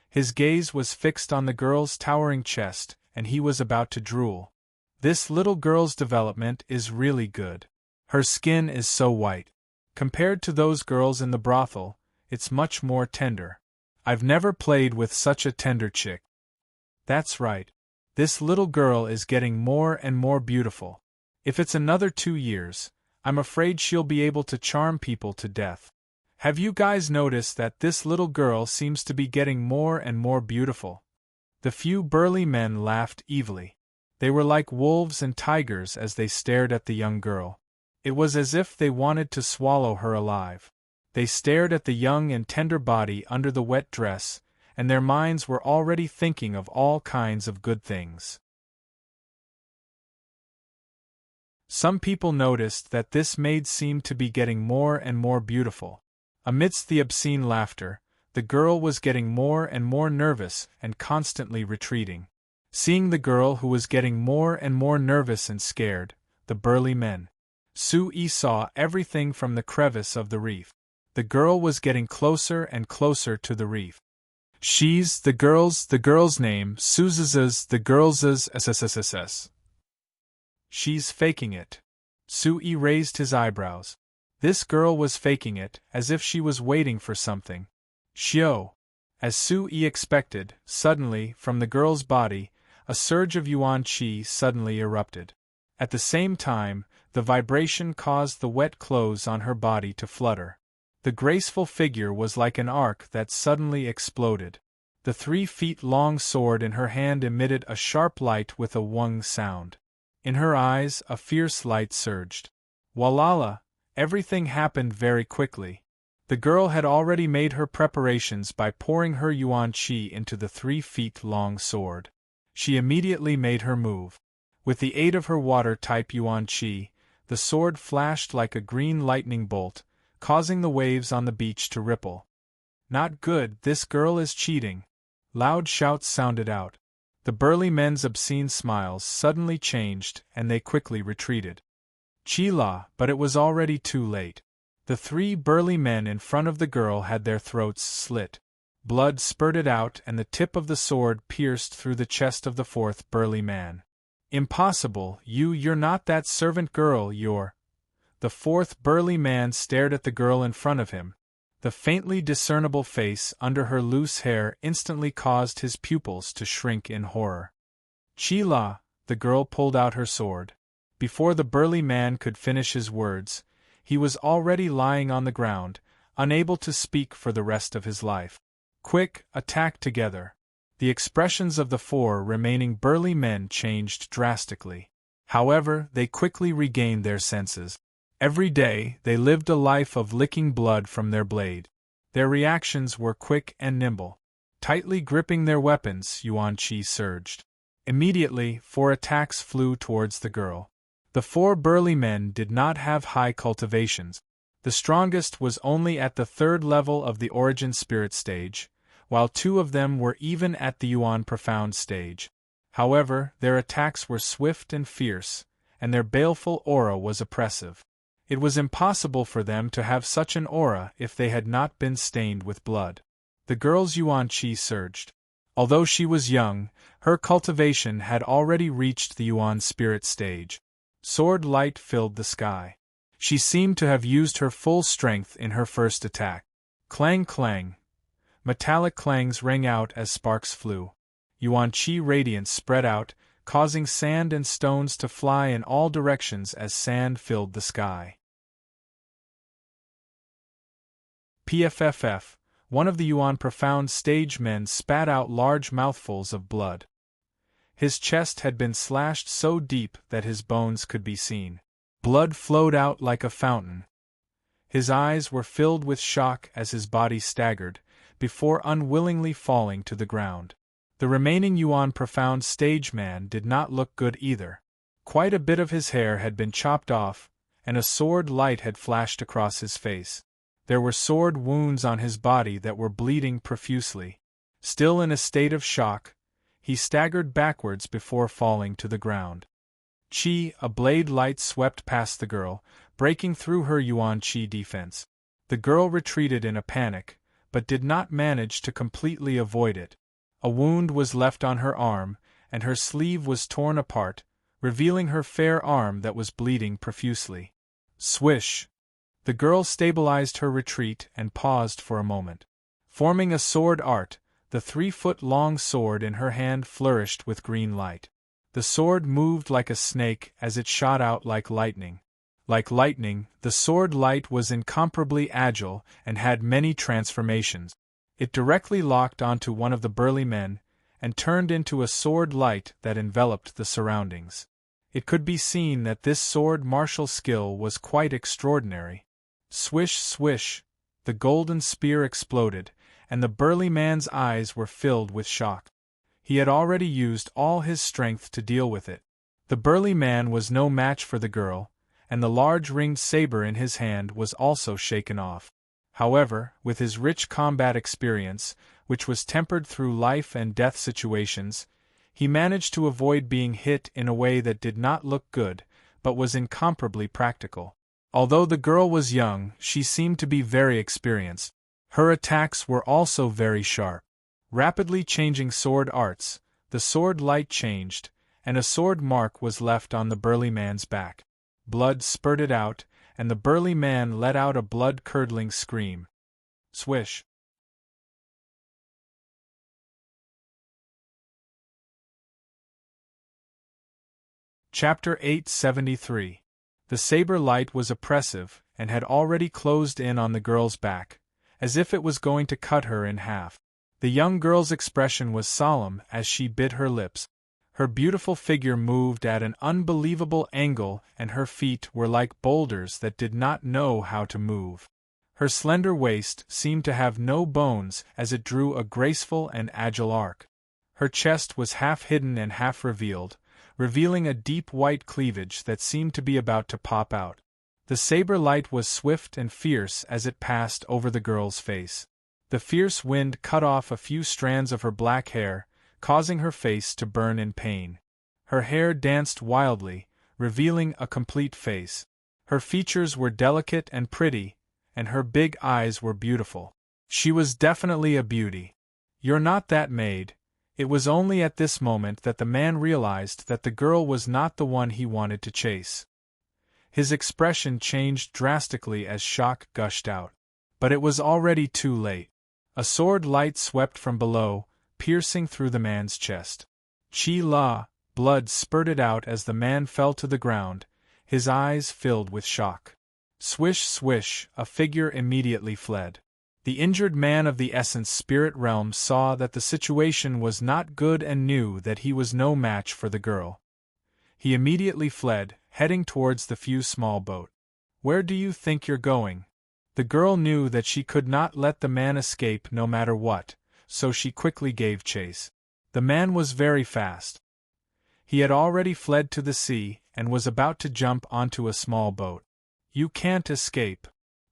His gaze was fixed on the girl's towering chest, and he was about to drool. "This little girl's development is really good. Her skin is so white. Compared to those girls in the brothel, it's much more tender. I've never played with such a tender chick. That's right. This little girl is getting more and more beautiful. If it's another 2 years, I'm afraid she'll be able to charm people to death. Have you guys noticed that this little girl seems to be getting more and more beautiful?" The few burly men laughed evilly. They were like wolves and tigers as they stared at the young girl. It was as if they wanted to swallow her alive. They stared at the young and tender body under the wet dress, and their minds were already thinking of all kinds of good things. Some people noticed that this maid seemed to be getting more and more beautiful. Amidst the obscene laughter, the girl was getting more and more nervous and constantly retreating. Seeing the girl who was getting more and more nervous and scared, the burly men Sue saw everything from the crevice of the reef. The girl was getting closer and closer to the reef. "She's the girl's name, Suza's the girl's SSSS. She's faking it." Sue raised his eyebrows. This girl was faking it, as if she was waiting for something. Shio! As Sue expected, suddenly, from the girl's body, a surge of yuan qi suddenly erupted. At the same time, the vibration caused the wet clothes on her body to flutter. The graceful figure was like an arc that suddenly exploded. The 3-feet-long sword in her hand emitted a sharp light with a wung sound. In her eyes, a fierce light surged. Walala! Everything happened very quickly. The girl had already made her preparations by pouring her yuan qi into the 3-feet-long sword. She immediately made her move. With the aid of her water-type yuan qi, the sword flashed like a green lightning bolt, causing the waves on the beach to ripple. "Not good, this girl is cheating." Loud shouts sounded out. The burly men's obscene smiles suddenly changed and they quickly retreated. Chila, but it was already too late. The 3 burly men in front of the girl had their throats slit. Blood spurted out and the tip of the sword pierced through the chest of the 4th burly man. "Impossible, you're not that servant girl, you're—" The 4th burly man stared at the girl in front of him. The faintly discernible face under her loose hair instantly caused his pupils to shrink in horror. "Chila!" The girl pulled out her sword. Before the burly man could finish his words, he was already lying on the ground, unable to speak for the rest of his life. "Quick, attack together!" The expressions of the 4 remaining burly men changed drastically. However, they quickly regained their senses. Every day, they lived a life of licking blood from their blade. Their reactions were quick and nimble. Tightly gripping their weapons, yuan qi surged. Immediately, 4 attacks flew towards the girl. The 4 burly men did not have high cultivations. The strongest was only at the 3rd level of the origin spirit stage, while 2 of them were even at the yuan profound stage. However, their attacks were swift and fierce, and their baleful aura was oppressive. It was impossible for them to have such an aura if they had not been stained with blood. The girl's yuan qi surged. Although she was young, her cultivation had already reached the yuan spirit stage. Sword light filled the sky. She seemed to have used her full strength in her first attack. Clang clang. Metallic clangs rang out as sparks flew. Yuan qi radiance spread out, causing sand and stones to fly in all directions as sand filled the sky. PFFF, one of the Yuan Profound stage men spat out large mouthfuls of blood. His chest had been slashed so deep that his bones could be seen. Blood flowed out like a fountain. His eyes were filled with shock as his body staggered, before unwillingly falling to the ground. The remaining Yuan Profound stage man did not look good either. Quite a bit of his hair had been chopped off, and a sword light had flashed across his face. There were sword wounds on his body that were bleeding profusely. Still in a state of shock, he staggered backwards before falling to the ground. Chi, a blade light swept past the girl, breaking through her Yuan Chi defense. The girl retreated in a panic, but did not manage to completely avoid it. A wound was left on her arm, and her sleeve was torn apart, revealing her fair arm that was bleeding profusely. Swish! The girl stabilized her retreat and paused for a moment. Forming a sword art, the 3-foot-long sword in her hand flourished with green light. The sword moved like a snake as it shot out like lightning. Like lightning, the sword light was incomparably agile and had many transformations. It directly locked onto one of the burly men, and turned into a sword light that enveloped the surroundings. It could be seen that this sword martial skill was quite extraordinary. Swish, swish! The golden spear exploded, and the burly man's eyes were filled with shock. He had already used all his strength to deal with it. The burly man was no match for the girl, and the large ringed saber in his hand was also shaken off. However, with his rich combat experience, which was tempered through life and death situations, he managed to avoid being hit in a way that did not look good, but was incomparably practical. Although the girl was young, she seemed to be very experienced. Her attacks were also very sharp. Rapidly changing sword arts, the sword light changed, and a sword mark was left on the burly man's back. Blood spurted out, and the burly man let out a blood-curdling scream. Swish! Chapter 873. The saber light was oppressive, and had already closed in on the girl's back, as if it was going to cut her in half. The young girl's expression was solemn as she bit her lips. Her beautiful figure moved at an unbelievable angle, and her feet were like boulders that did not know how to move. Her slender waist seemed to have no bones as it drew a graceful and agile arc. Her chest was half hidden and half revealed, revealing a deep white cleavage that seemed to be about to pop out. The saber light was swift and fierce as it passed over the girl's face. The fierce wind cut off a few strands of her black hair, causing her face to burn in pain. Her hair danced wildly, revealing a complete face. Her features were delicate and pretty, and her big eyes were beautiful. She was definitely a beauty. "You're not that maid." It was only at this moment that the man realized that the girl was not the one he wanted to chase. His expression changed drastically as shock gushed out. But it was already too late. A sword light swept from below, piercing through the man's chest. Chi-la, blood spurted out as the man fell to the ground, his eyes filled with shock. Swish, swish, a figure immediately fled. The injured man of the Essence Spirit Realm saw that the situation was not good and knew that he was no match for the girl. He immediately fled, heading towards the few small boat. "Where do you think you're going?" The girl knew that she could not let the man escape no matter what, so she quickly gave chase. The man was very fast. He had already fled to the sea and was about to jump onto a small boat. "You can't escape,"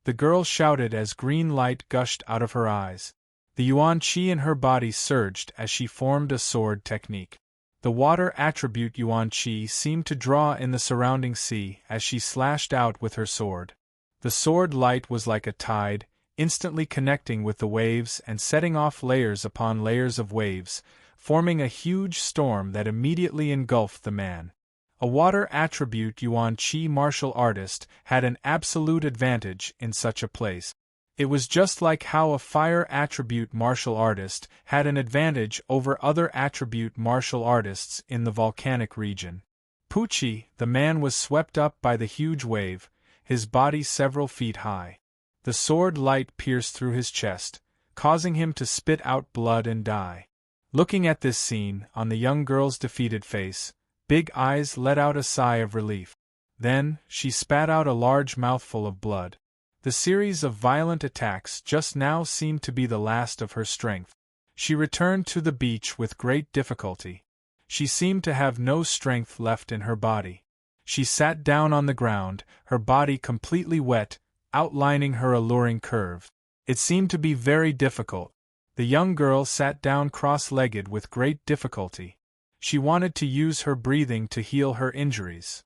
the girl shouted as green light gushed out of her eyes. The Yuan Qi in her body surged as she formed a sword technique. The water attribute Yuan Qi seemed to draw in the surrounding sea as she slashed out with her sword. The sword light was like a tide, instantly connecting with the waves and setting off layers upon layers of waves, forming a huge storm that immediately engulfed the man. A water attribute Yuan Qi martial artist had an absolute advantage in such a place. It was just like how a fire attribute martial artist had an advantage over other attribute martial artists in the volcanic region. Pucci, the man was swept up by the huge wave, his body several feet high. The sword light pierced through his chest, causing him to spit out blood and die. Looking at this scene, on the young girl's defeated face, Big Eyes let out a sigh of relief. Then, she spat out a large mouthful of blood. The series of violent attacks just now seemed to be the last of her strength. She returned to the beach with great difficulty. She seemed to have no strength left in her body. She sat down on the ground, her body completely wet, outlining her alluring curve. It seemed to be very difficult. The young girl sat down cross-legged with great difficulty. She wanted to use her breathing to heal her injuries.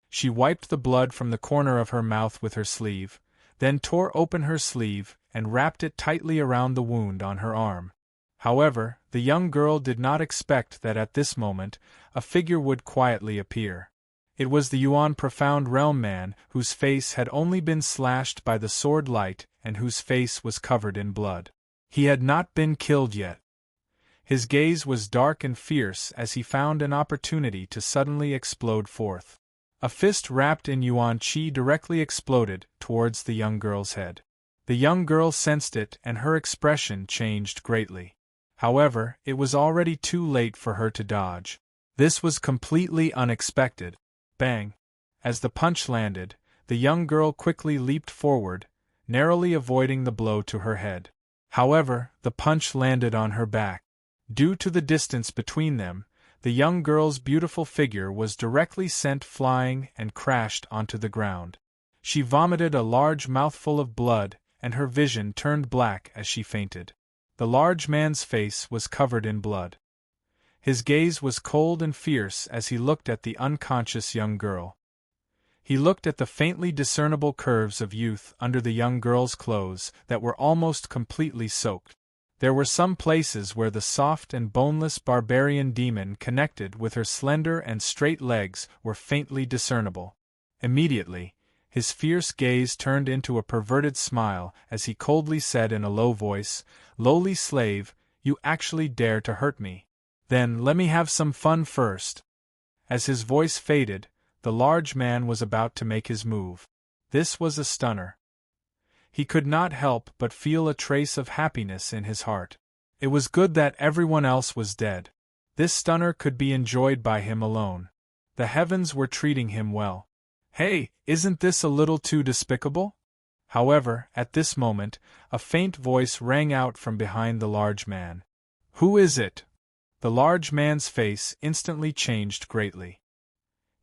She wiped the blood from the corner of her mouth with her sleeve, then tore open her sleeve and wrapped it tightly around the wound on her arm. However, the young girl did not expect that at this moment a figure would quietly appear. It was the Yuan Profound Realm man whose face had only been slashed by the sword light and whose face was covered in blood. He had not been killed yet. His gaze was dark and fierce as he found an opportunity to suddenly explode forth. A fist wrapped in Yuan Qi directly exploded towards the young girl's head. The young girl sensed it and her expression changed greatly. However, it was already too late for her to dodge. This was completely unexpected. Bang! As the punch landed, the young girl quickly leaped forward, narrowly avoiding the blow to her head. However, the punch landed on her back. Due to the distance between them, the young girl's beautiful figure was directly sent flying and crashed onto the ground. She vomited a large mouthful of blood, and her vision turned black as she fainted. The large man's face was covered in blood. His gaze was cold and fierce as he looked at the unconscious young girl. He looked at the faintly discernible curves of youth under the young girl's clothes that were almost completely soaked. There were some places where the soft and boneless barbarian demon connected with her slender and straight legs were faintly discernible. Immediately, his fierce gaze turned into a perverted smile as he coldly said in a low voice, "Lowly slave, you actually dare to hurt me. Then let me have some fun first." As his voice faded, the large man was about to make his move. This was a stunner. He could not help but feel a trace of happiness in his heart. It was good that everyone else was dead. This stunner could be enjoyed by him alone. The heavens were treating him well. Hey, isn't this a little too despicable? However, at this moment, a faint voice rang out from behind the large man. Who is it? The large man's face instantly changed greatly.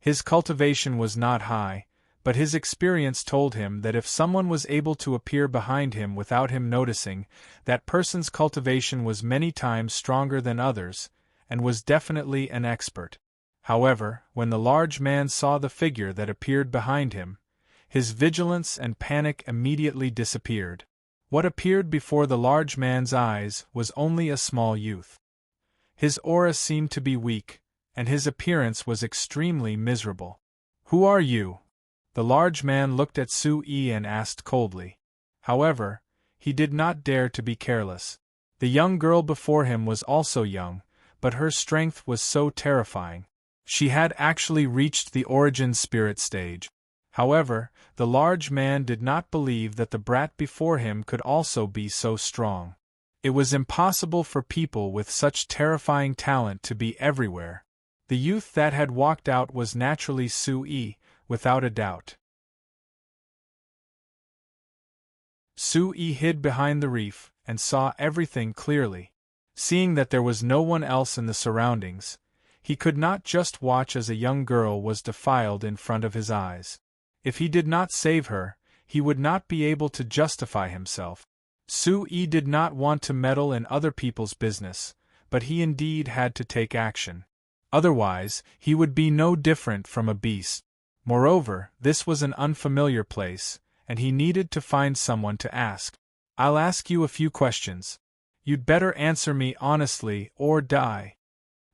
His cultivation was not high, but his experience told him that if someone was able to appear behind him without him noticing, that person's cultivation was many times stronger than others, and was definitely an expert. However, when the large man saw the figure that appeared behind him, his vigilance and panic immediately disappeared. What appeared before the large man's eyes was only a small youth. His aura seemed to be weak, and his appearance was extremely miserable. Who are you? The large man looked at Su Yi and asked coldly. However, he did not dare to be careless. The young girl before him was also young, but her strength was so terrifying. She had actually reached the origin spirit stage. However, the large man did not believe that the brat before him could also be so strong. It was impossible for people with such terrifying talent to be everywhere. The youth that had walked out was naturally Su Yi, without a doubt. Su Yi hid behind the reef and saw everything clearly. Seeing that there was no one else in the surroundings, he could not just watch as a young girl was defiled in front of his eyes. If he did not save her, he would not be able to justify himself. Su Yi did not want to meddle in other people's business, but he indeed had to take action. Otherwise, he would be no different from a beast. Moreover, this was an unfamiliar place, and he needed to find someone to ask. I'll ask you a few questions. You'd better answer me honestly or die.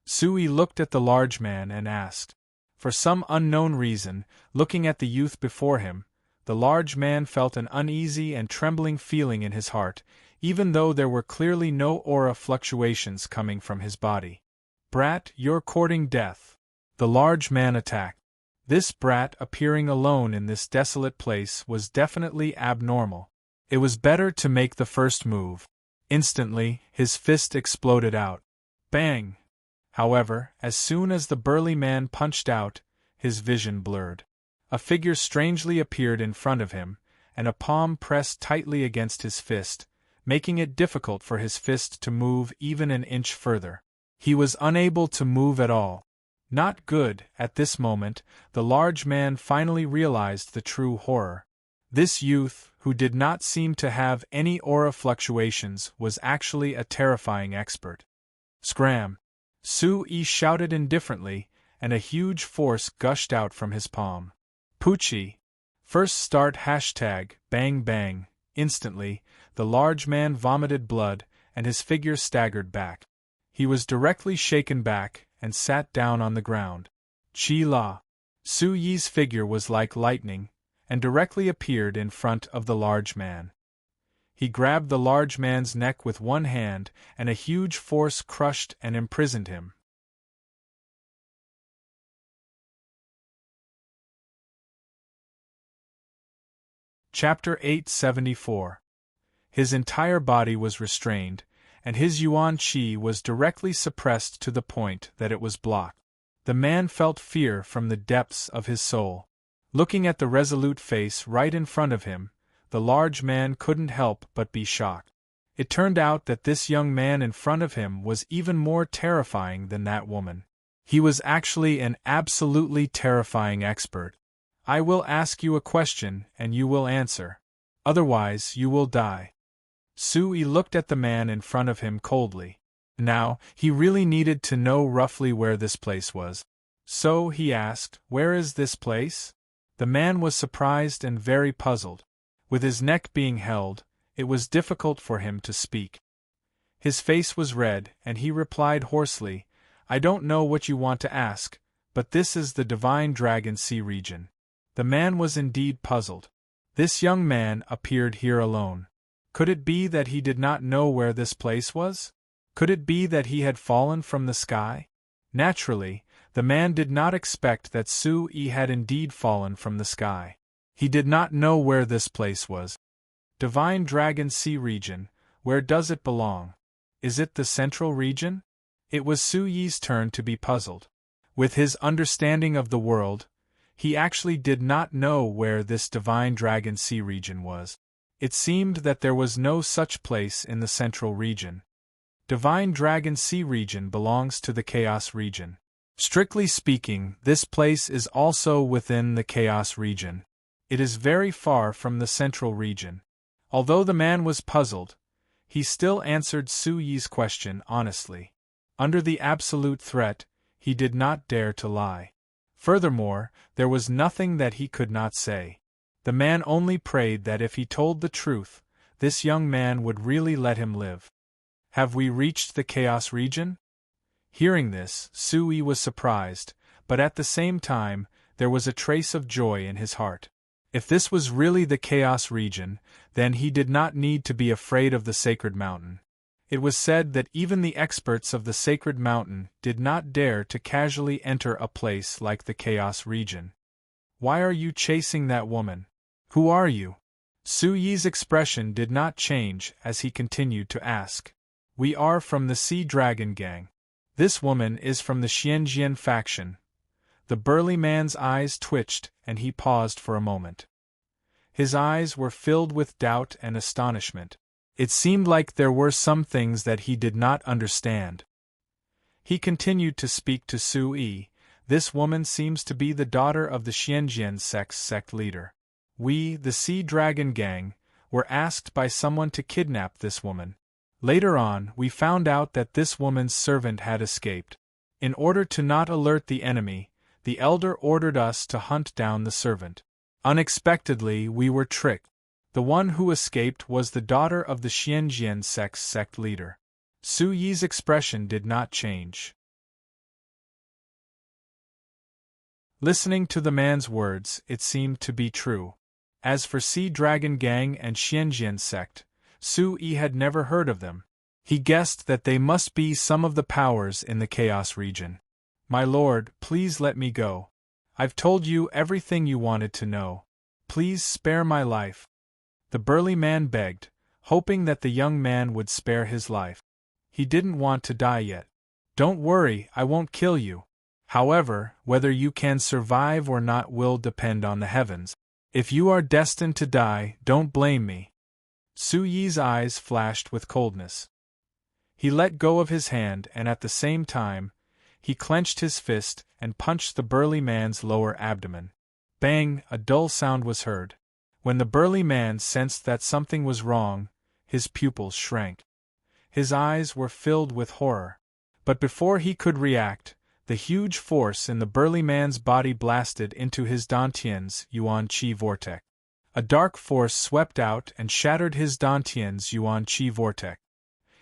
Su Yi looked at the large man and asked. For some unknown reason, looking at the youth before him, the large man felt an uneasy and trembling feeling in his heart, even though there were clearly no aura fluctuations coming from his body. Brat, you're courting death. The large man attacked. This brat appearing alone in this desolate place was definitely abnormal. It was better to make the first move. Instantly, his fist exploded out. Bang! However, as soon as the burly man punched out, his vision blurred. A figure strangely appeared in front of him, and a palm pressed tightly against his fist, making it difficult for his fist to move even an inch further. He was unable to move at all. Not good. At this moment, the large man finally realized the true horror. This youth, who did not seem to have any aura fluctuations, was actually a terrifying expert. Scram! Sui shouted indifferently, and a huge force gushed out from his palm. Poochie! First start #bang bang. Instantly, the large man vomited blood, and his figure staggered back. He was directly shaken back, and sat down on the ground. Chi-la! Su-yi's figure was like lightning, and directly appeared in front of the large man. He grabbed the large man's neck with one hand, and a huge force crushed and imprisoned him. Chapter 874. His entire body was restrained, and his yuan qi was directly suppressed to the point that it was blocked. The man felt fear from the depths of his soul. Looking at the resolute face right in front of him, the large man couldn't help but be shocked. It turned out that this young man in front of him was even more terrifying than that woman. He was actually an absolutely terrifying expert. I will ask you a question and you will answer. Otherwise, you will die. Sui looked at the man in front of him coldly. Now, he really needed to know roughly where this place was. So he asked, "Where is this place?" The man was surprised and very puzzled. With his neck being held, it was difficult for him to speak. His face was red, and he replied hoarsely, "I don't know what you want to ask, but this is the Divine Dragon Sea region." The man was indeed puzzled. This young man appeared here alone. Could it be that he did not know where this place was? Could it be that he had fallen from the sky? Naturally, the man did not expect that Sui had indeed fallen from the sky. He did not know where this place was. Divine Dragon Sea region, where does it belong? Is it the central region? It was Suyi's turn to be puzzled. With his understanding of the world, he actually did not know where this Divine Dragon Sea region was. It seemed that there was no such place in the central region. Divine Dragon Sea region belongs to the Chaos region. Strictly speaking, this place is also within the Chaos region. It is very far from the central region. Although the man was puzzled, he still answered Suyi's question honestly. Under the absolute threat, he did not dare to lie. Furthermore, there was nothing that he could not say. The man only prayed that if he told the truth, this young man would really let him live. Have we reached the Chaos region? Hearing this, Sui was surprised, but at the same time, there was a trace of joy in his heart. If this was really the Chaos region, then he did not need to be afraid of the sacred mountain. It was said that even the experts of the sacred mountain did not dare to casually enter a place like the Chaos region. Why are you chasing that woman? Who are you? Suyi's expression did not change as he continued to ask. We are from the Sea Dragon Gang. This woman is from the Xianjian faction. The burly man's eyes twitched and he paused for a moment. His eyes were filled with doubt and astonishment. It seemed like there were some things that he did not understand. He continued to speak to Sui. This woman seems to be the daughter of the Xianjian sect leader. We, the Sea Dragon Gang, were asked by someone to kidnap this woman. Later on, we found out that this woman's servant had escaped. In order to not alert the enemy, the elder ordered us to hunt down the servant. Unexpectedly, we were tricked. The one who escaped was the daughter of the Xianjian sect leader. Suyi's expression did not change. Listening to the man's words, it seemed to be true. As for Sea Dragon Gang and Xianjian sect, Sui had never heard of them. He guessed that they must be some of the powers in the Chaos region. My lord, please let me go. I've told you everything you wanted to know. Please spare my life." The burly man begged, hoping that the young man would spare his life. He didn't want to die yet. "Don't worry, I won't kill you. However, whether you can survive or not will depend on the heavens. If you are destined to die, don't blame me." Su Yi's eyes flashed with coldness. He let go of his hand and at the same time, he clenched his fist and punched the burly man's lower abdomen. Bang! A dull sound was heard. When the burly man sensed that something was wrong, his pupils shrank. His eyes were filled with horror. But before he could react, the huge force in the burly man's body blasted into his Dantian's Yuan Qi vortex. A dark force swept out and shattered his Dantian's Yuan Qi vortex.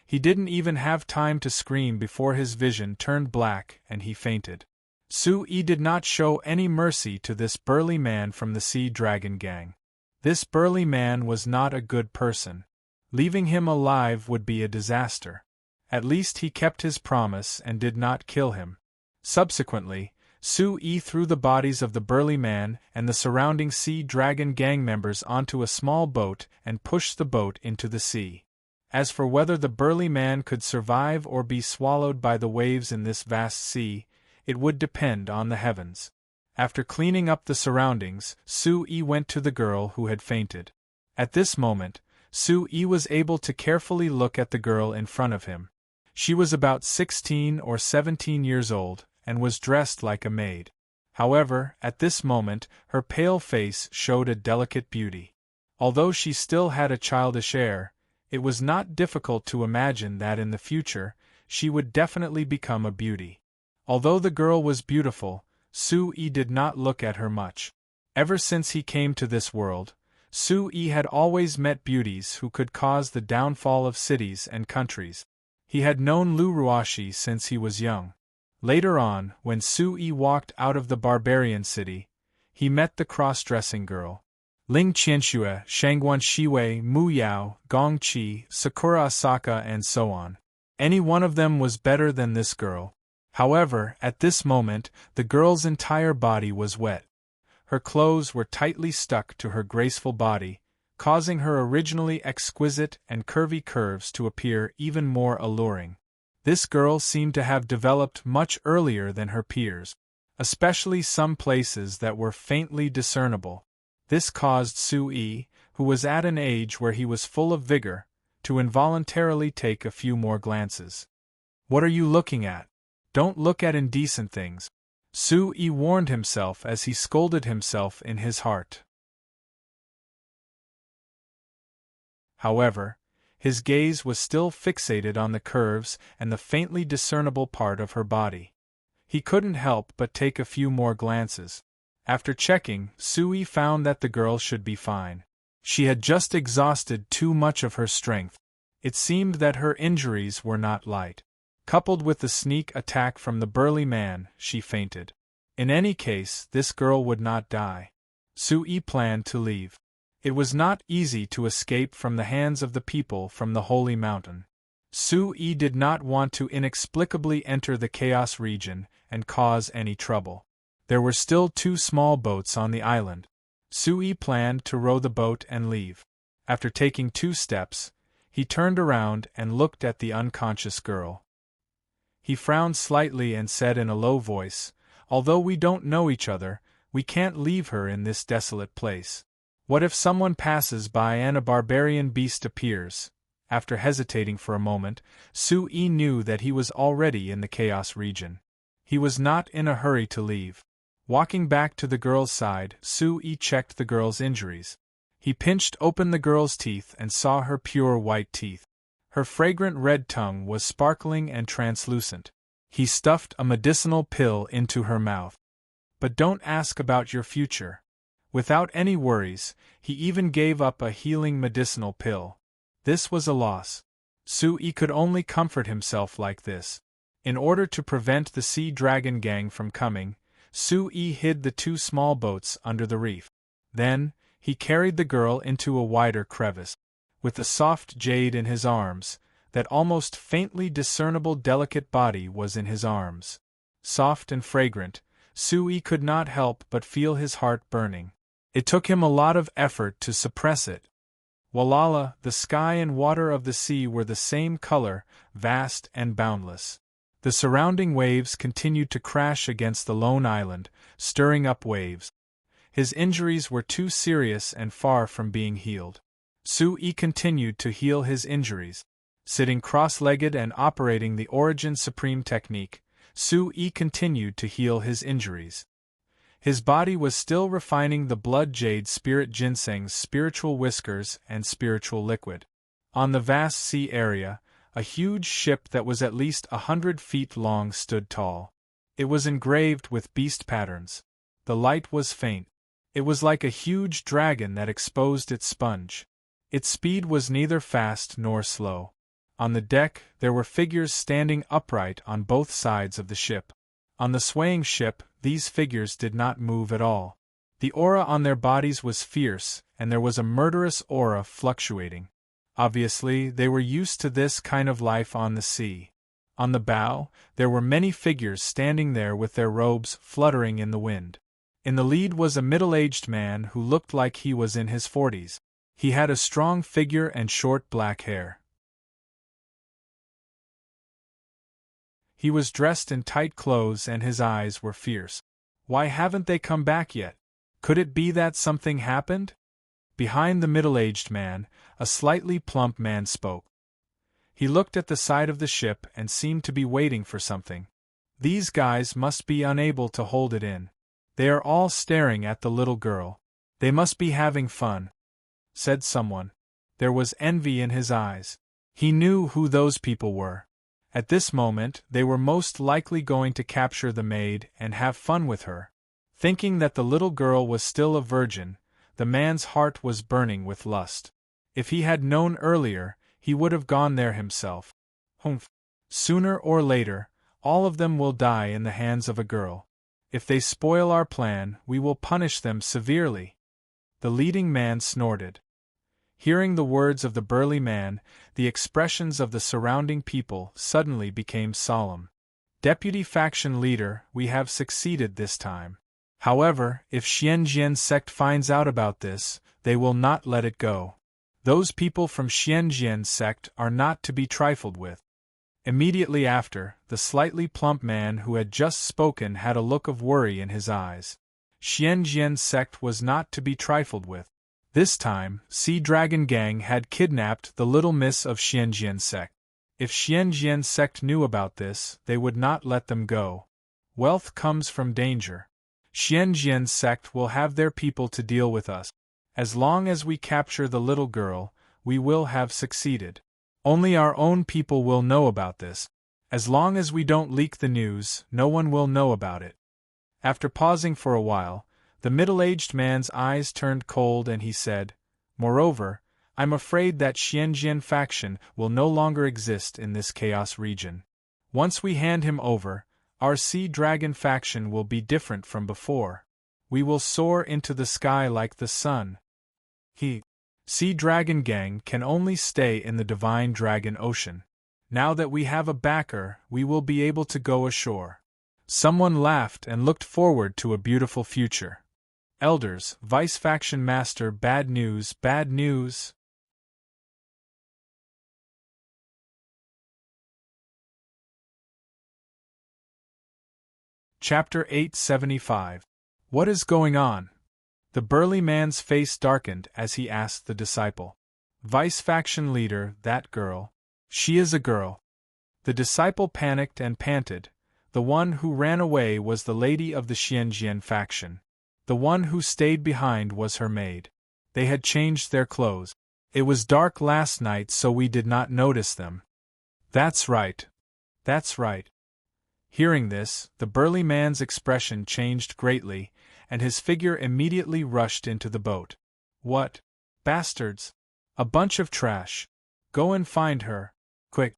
He didn't even have time to scream before his vision turned black and he fainted. Su Yi did not show any mercy to this burly man from the Sea Dragon Gang. This burly man was not a good person. Leaving him alive would be a disaster. At least he kept his promise and did not kill him. Subsequently, Su Yi threw the bodies of the burly man and the surrounding Sea Dragon Gang members onto a small boat and pushed the boat into the sea. As for whether the burly man could survive or be swallowed by the waves in this vast sea, it would depend on the heavens. After cleaning up the surroundings, Su Yi went to the girl who had fainted. At this moment, Su Yi was able to carefully look at the girl in front of him. She was about 16 or 17 years old, and was dressed like a maid. However, at this moment, her pale face showed a delicate beauty. Although she still had a childish air, it was not difficult to imagine that in the future, she would definitely become a beauty. Although the girl was beautiful, Su Yi did not look at her much. Ever since he came to this world, Su Yi had always met beauties who could cause the downfall of cities and countries. He had known Lu Ruoshi since he was young. Later on, when Su Yi walked out of the barbarian city, he met the cross-dressing girl. Ling Qianxue, Shangguan Shiwei, Mu Yao, Gong Qi, Sakura Asaka and so on. Any one of them was better than this girl. However, at this moment, the girl's entire body was wet. Her clothes were tightly stuck to her graceful body, causing her originally exquisite and curvy curves to appear even more alluring. This girl seemed to have developed much earlier than her peers, especially some places that were faintly discernible. This caused Su Yi, who was at an age where he was full of vigor, to involuntarily take a few more glances. "What are you looking at? Don't look at indecent things," Su Yi warned himself as he scolded himself in his heart. However, his gaze was still fixated on the curves and the faintly discernible part of her body. He couldn't help but take a few more glances. After checking, Su Yi found that the girl should be fine. She had just exhausted too much of her strength. It seemed that her injuries were not light. Coupled with the sneak attack from the burly man, she fainted. In any case, this girl would not die. Su Yi planned to leave. It was not easy to escape from the hands of the people from the Holy Mountain. Su Yi did not want to inexplicably enter the Chaos region and cause any trouble. There were still 2 small boats on the island. Su Yi planned to row the boat and leave. After taking 2 steps, he turned around and looked at the unconscious girl. He frowned slightly and said in a low voice, "Although we don't know each other, we can't leave her in this desolate place. What if someone passes by and a barbarian beast appears?" After hesitating for a moment, Su Yi knew that he was already in the Chaos region. He was not in a hurry to leave. Walking back to the girl's side, Su Yi checked the girl's injuries. He pinched open the girl's teeth and saw her pure white teeth. Her fragrant red tongue was sparkling and translucent. He stuffed a medicinal pill into her mouth. "But don't ask about your future." Without any worries, he even gave up a healing medicinal pill. This was a loss. Su Yi could only comfort himself like this. In order to prevent the Sea Dragon Gang from coming, Su Yi hid the 2 small boats under the reef. Then, he carried the girl into a wider crevice. With the soft jade in his arms, that almost faintly discernible delicate body was in his arms. Soft and fragrant, Sui could not help but feel his heart burning. It took him a lot of effort to suppress it. Walala, the sky and water of the sea were the same color, vast and boundless. The surrounding waves continued to crash against the lone island, stirring up waves. His injuries were too serious and far from being healed. Sui continued to heal his injuries. Sitting cross-legged and operating the Origin Supreme technique, Sui continued to heal his injuries. His body was still refining the blood jade spirit ginseng's spiritual whiskers and spiritual liquid. On the vast sea area, a huge ship that was at least 100 feet long stood tall. It was engraved with beast patterns. The light was faint. It was like a huge dragon that exposed its sponge. Its speed was neither fast nor slow. On the deck, there were figures standing upright on both sides of the ship. On the swaying ship, these figures did not move at all. The aura on their bodies was fierce, and there was a murderous aura fluctuating. Obviously, they were used to this kind of life on the sea. On the bow, there were many figures standing there with their robes fluttering in the wind. In the lead was a middle-aged man who looked like he was in his 40s. He had a strong figure and short black hair. He was dressed in tight clothes and his eyes were fierce. Why haven't they come back yet? Could it be that something happened? Behind the middle-aged man, a slightly plump man spoke. He looked at the side of the ship and seemed to be waiting for something. These guys must be unable to hold it in. They are all staring at the little girl. They must be having fun, said someone. There was envy in his eyes. He knew who those people were. At this moment, they were most likely going to capture the maid and have fun with her. Thinking that the little girl was still a virgin, the man's heart was burning with lust. If he had known earlier, he would have gone there himself. Humph. Sooner or later, all of them will die in the hands of a girl. If they spoil our plan, we will punish them severely. The leading man snorted. Hearing the words of the burly man, the expressions of the surrounding people suddenly became solemn. Deputy faction leader, we have succeeded this time. However, if Xianjian's sect finds out about this, they will not let it go. Those people from Xianjian's sect are not to be trifled with. Immediately after, the slightly plump man who had just spoken had a look of worry in his eyes. Xianjian's sect was not to be trifled with. This time, Sea Dragon Gang had kidnapped the little miss of Xianjian's sect. If Xianjian's sect knew about this, they would not let them go. Wealth comes from danger. Xianjian's sect will have their people to deal with us. As long as we capture the little girl, we will have succeeded. Only our own people will know about this. As long as we don't leak the news, no one will know about it. After pausing for a while, the middle-aged man's eyes turned cold and he said, "Moreover, I'm afraid that Xianjian faction will no longer exist in this chaos region. Once we hand him over, our Sea Dragon faction will be different from before. We will soar into the sky like the sun. Sea Dragon Gang can only stay in the Divine Dragon Ocean. Now that we have a backer, we will be able to go ashore." Someone laughed and looked forward to a beautiful future. Elders, Vice Faction Master, bad news, bad news. Chapter 875. What is going on? The burly man's face darkened as he asked the disciple. Vice Faction Leader, that girl. She is a girl. The disciple panicked and panted. The one who ran away was the lady of the Xianjian faction. The one who stayed behind was her maid. They had changed their clothes. It was dark last night, so we did not notice them. That's right. That's right. Hearing this, the burly man's expression changed greatly, and his figure immediately rushed into the boat. What? Bastards! A bunch of trash! Go and find her, quick!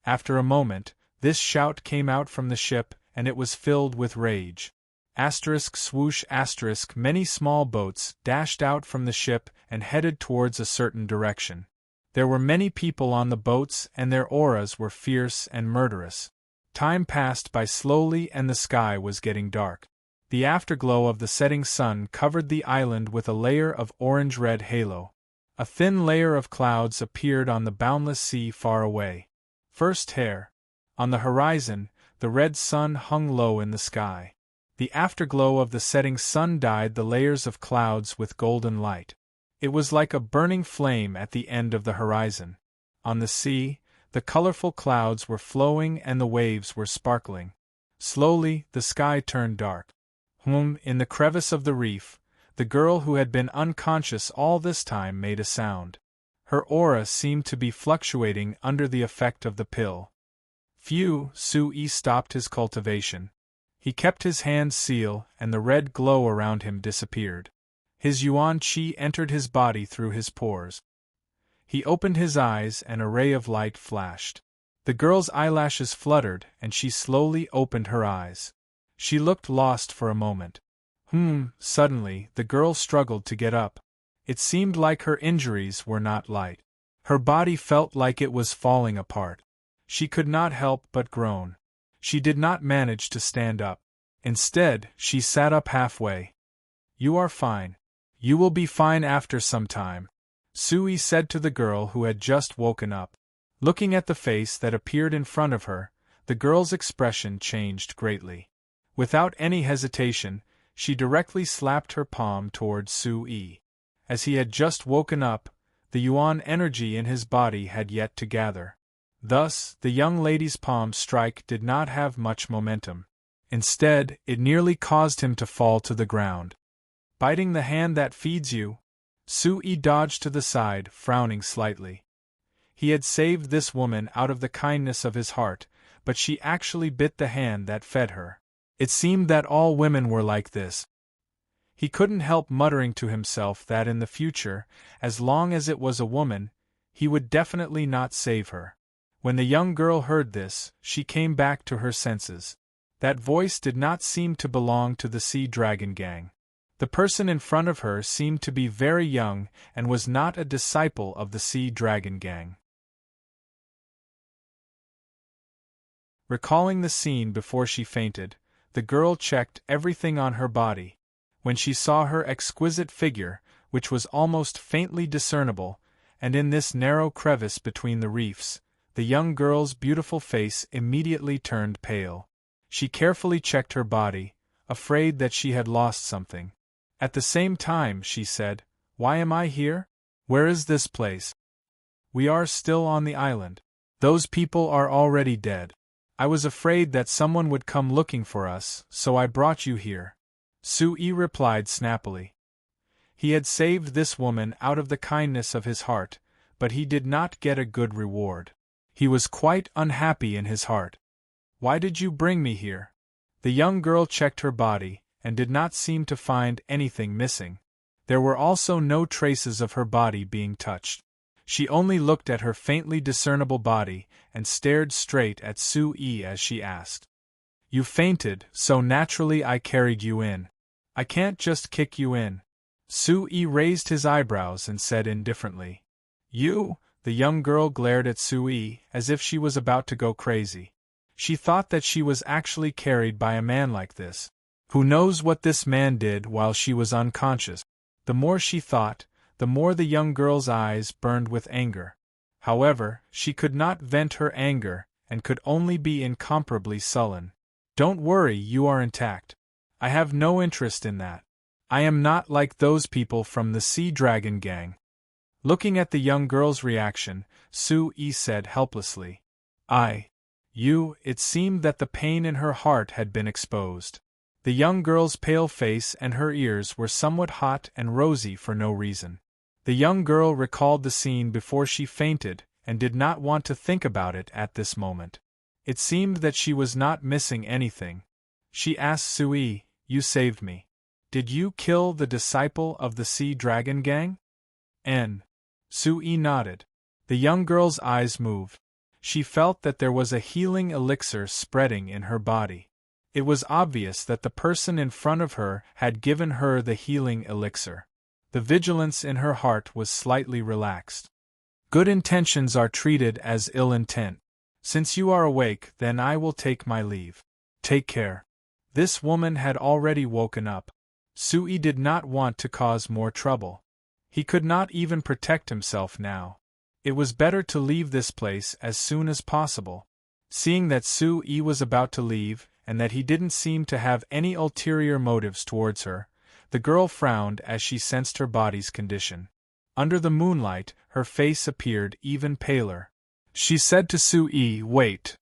After a moment, this shout came out from the ship, and it was filled with rage. Swoosh *, many small boats dashed out from the ship and headed towards a certain direction. There were many people on the boats and their auras were fierce and murderous. Time passed by slowly and the sky was getting dark. The afterglow of the setting sun covered the island with a layer of orange-red halo. A thin layer of clouds appeared on the boundless sea far away. First hair. On the horizon, the red sun hung low in the sky. The afterglow of the setting sun dyed the layers of clouds with golden light. It was like a burning flame at the end of the horizon. On the sea, the colorful clouds were flowing and the waves were sparkling. Slowly, the sky turned dark. In the crevice of the reef, the girl who had been unconscious all this time made a sound. Her aura seemed to be fluctuating under the effect of the pill. Phew! Sui stopped his cultivation. He kept his hands still, and the red glow around him disappeared. His yuan qi entered his body through his pores. He opened his eyes and a ray of light flashed. The girl's eyelashes fluttered and she slowly opened her eyes. She looked lost for a moment. Suddenly, the girl struggled to get up. It seemed like her injuries were not light. Her body felt like it was falling apart. She could not help but groan. She did not manage to stand up. Instead, she sat up halfway. "You are fine. You will be fine after some time," Sui said to the girl who had just woken up. Looking at the face that appeared in front of her, the girl's expression changed greatly. Without any hesitation, she directly slapped her palm towards Sui. As he had just woken up, the yuan energy in his body had yet to gather. Thus, the young lady's palm strike did not have much momentum. Instead, it nearly caused him to fall to the ground. "Biting the hand that feeds you?" Sui dodged to the side, frowning slightly. He had saved this woman out of the kindness of his heart, but she actually bit the hand that fed her. It seemed that all women were like this. He couldn't help muttering to himself that in the future, as long as it was a woman, he would definitely not save her. When the young girl heard this, she came back to her senses. That voice did not seem to belong to the Sea Dragon Gang. The person in front of her seemed to be very young and was not a disciple of the Sea Dragon Gang. Recalling the scene before she fainted, the girl checked everything on her body. When she saw her exquisite figure, which was almost faintly discernible, and in this narrow crevice between the reefs, the young girl's beautiful face immediately turned pale. She carefully checked her body, afraid that she had lost something. At the same time, she said, "Why am I here? Where is this place? We are still on the island. Those people are already dead. I was afraid that someone would come looking for us, so I brought you here," Sui replied snappily. He had saved this woman out of the kindness of his heart, but he did not get a good reward. He was quite unhappy in his heart. "Why did you bring me here?" The young girl checked her body, and did not seem to find anything missing. There were also no traces of her body being touched. She only looked at her faintly discernible body, and stared straight at Sui as she asked. "You fainted, so naturally I carried you in. I can't just kick you in." Sui raised his eyebrows and said indifferently. "You?" The young girl glared at Sui as if she was about to go crazy. She thought that she was actually carried by a man like this. Who knows what this man did while she was unconscious? The more she thought, the more the young girl's eyes burned with anger. However, she could not vent her anger, and could only be incomparably sullen. "Don't worry, you are intact. I have no interest in that. I am not like those people from the Sea Dragon Gang." Looking at the young girl's reaction, Sui said helplessly, It seemed that the pain in her heart had been exposed. The young girl's pale face and her ears were somewhat hot and rosy for no reason. The young girl recalled the scene before she fainted, and did not want to think about it at this moment. It seemed that she was not missing anything. She asked Sui, "You saved me. Did you kill the disciple of the Sea Dragon Gang?" Sui nodded. The young girl's eyes moved. She felt that there was a healing elixir spreading in her body. It was obvious that the person in front of her had given her the healing elixir. The vigilance in her heart was slightly relaxed. "Good intentions are treated as ill intent. Since you are awake, then I will take my leave. Take care." This woman had already woken up. Sui did not want to cause more trouble. He could not even protect himself now. It was better to leave this place as soon as possible. Seeing that Sui was about to leave, and that he didn't seem to have any ulterior motives towards her, the girl frowned as she sensed her body's condition. Under the moonlight, her face appeared even paler. She said to Sui, "Wait.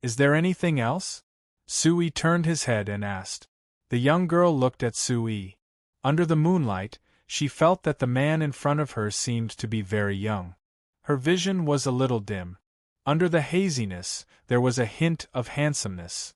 Is there anything else?" Sui turned his head and asked. The young girl looked at Sui. Under the moonlight, she felt that the man in front of her seemed to be very young. Her vision was a little dim. Under the haziness, there was a hint of handsomeness.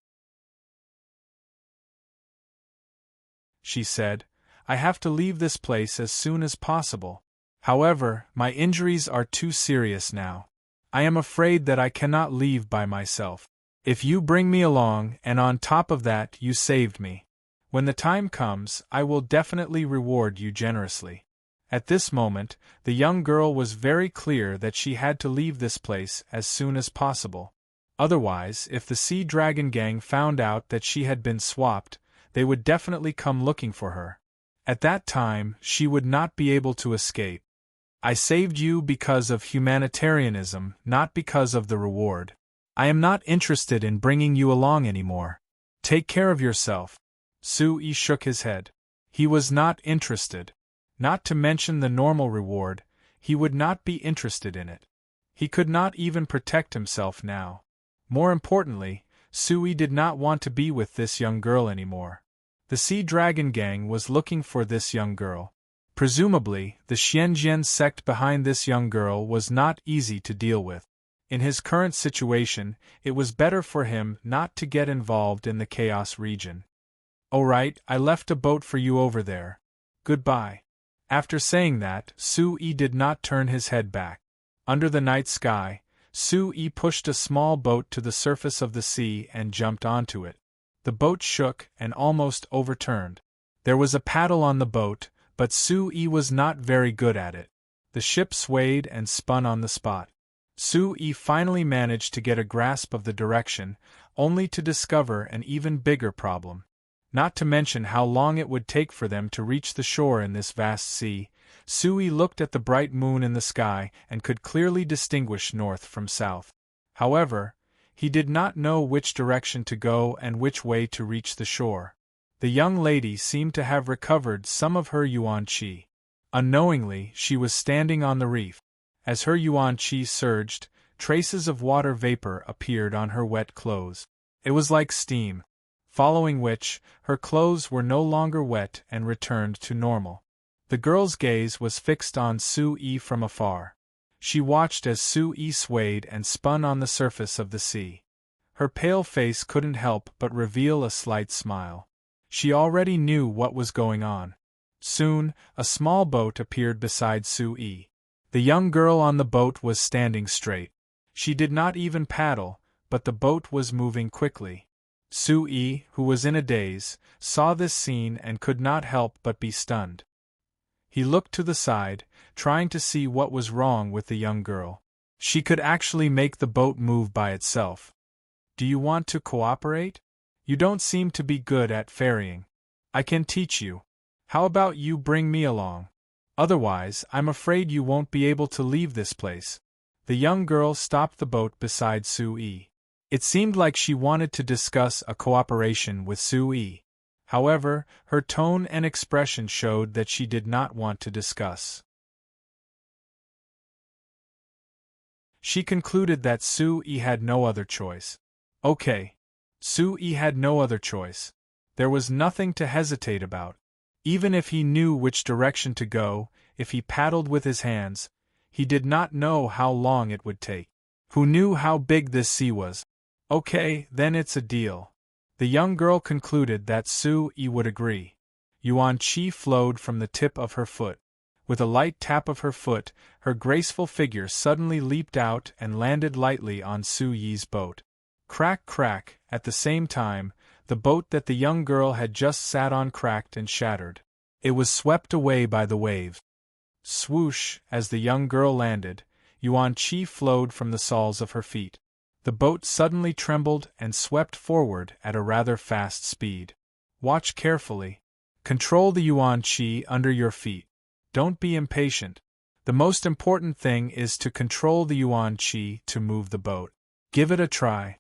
She said, "I have to leave this place as soon as possible. However, my injuries are too serious now. I am afraid that I cannot leave by myself. If you bring me along, and on top of that you saved me. When the time comes, I will definitely reward you generously." At this moment, the young girl was very clear that she had to leave this place as soon as possible. Otherwise, if the Sea Dragon gang found out that she had been swapped, they would definitely come looking for her. At that time, she would not be able to escape. "I saved you because of humanitarianism, not because of the reward. I am not interested in bringing you along anymore. Take care of yourself." Sui shook his head. He was not interested. Not to mention the normal reward, he would not be interested in it. He could not even protect himself now. More importantly, Sui did not want to be with this young girl anymore. The Sea Dragon gang was looking for this young girl. Presumably, the Xianjian sect behind this young girl was not easy to deal with. In his current situation, it was better for him not to get involved in the chaos region. "Alright, I left a boat for you over there. Goodbye." After saying that, Sui did not turn his head back. Under the night sky, Sui pushed a small boat to the surface of the sea and jumped onto it. The boat shook and almost overturned. There was a paddle on the boat, but Sui was not very good at it. The ship swayed and spun on the spot. Sui finally managed to get a grasp of the direction, only to discover an even bigger problem. Not to mention how long it would take for them to reach the shore in this vast sea, Sui looked at the bright moon in the sky and could clearly distinguish north from south. However, he did not know which direction to go and which way to reach the shore. The young lady seemed to have recovered some of her yuan qi. Unknowingly, she was standing on the reef. As her yuan qi surged, traces of water vapor appeared on her wet clothes. It was like steam. Following which, her clothes were no longer wet and returned to normal. The girl's gaze was fixed on Sui from afar. She watched as Sui swayed and spun on the surface of the sea. Her pale face couldn't help but reveal a slight smile. She already knew what was going on. Soon, a small boat appeared beside Sui. The young girl on the boat was standing straight. She did not even paddle, but the boat was moving quickly. Sui, who was in a daze, saw this scene and could not help but be stunned. He looked to the side, trying to see what was wrong with the young girl. She could actually make the boat move by itself. "Do you want to cooperate? You don't seem to be good at ferrying. I can teach you. How about you bring me along? Otherwise, I'm afraid you won't be able to leave this place." The young girl stopped the boat beside Sui. It seemed like she wanted to discuss a cooperation with Sui. However, her tone and expression showed that she did not want to discuss. She concluded that Sui had no other choice. Okay. Sui had no other choice. There was nothing to hesitate about. Even if he knew which direction to go, if he paddled with his hands, he did not know how long it would take. Who knew how big this sea was? Okay, then it's a deal. The young girl concluded that Sui would agree. Yuan qi flowed from the tip of her foot. With a light tap of her foot, her graceful figure suddenly leaped out and landed lightly on Sui's boat. Crack, crack, at the same time, the boat that the young girl had just sat on cracked and shattered. It was swept away by the wave. Swoosh, as the young girl landed, yuan qi flowed from the soles of her feet. The boat suddenly trembled and swept forward at a rather fast speed. Watch carefully. Control the yuan qi under your feet. Don't be impatient. The most important thing is to control the yuan qi to move the boat. Give it a try.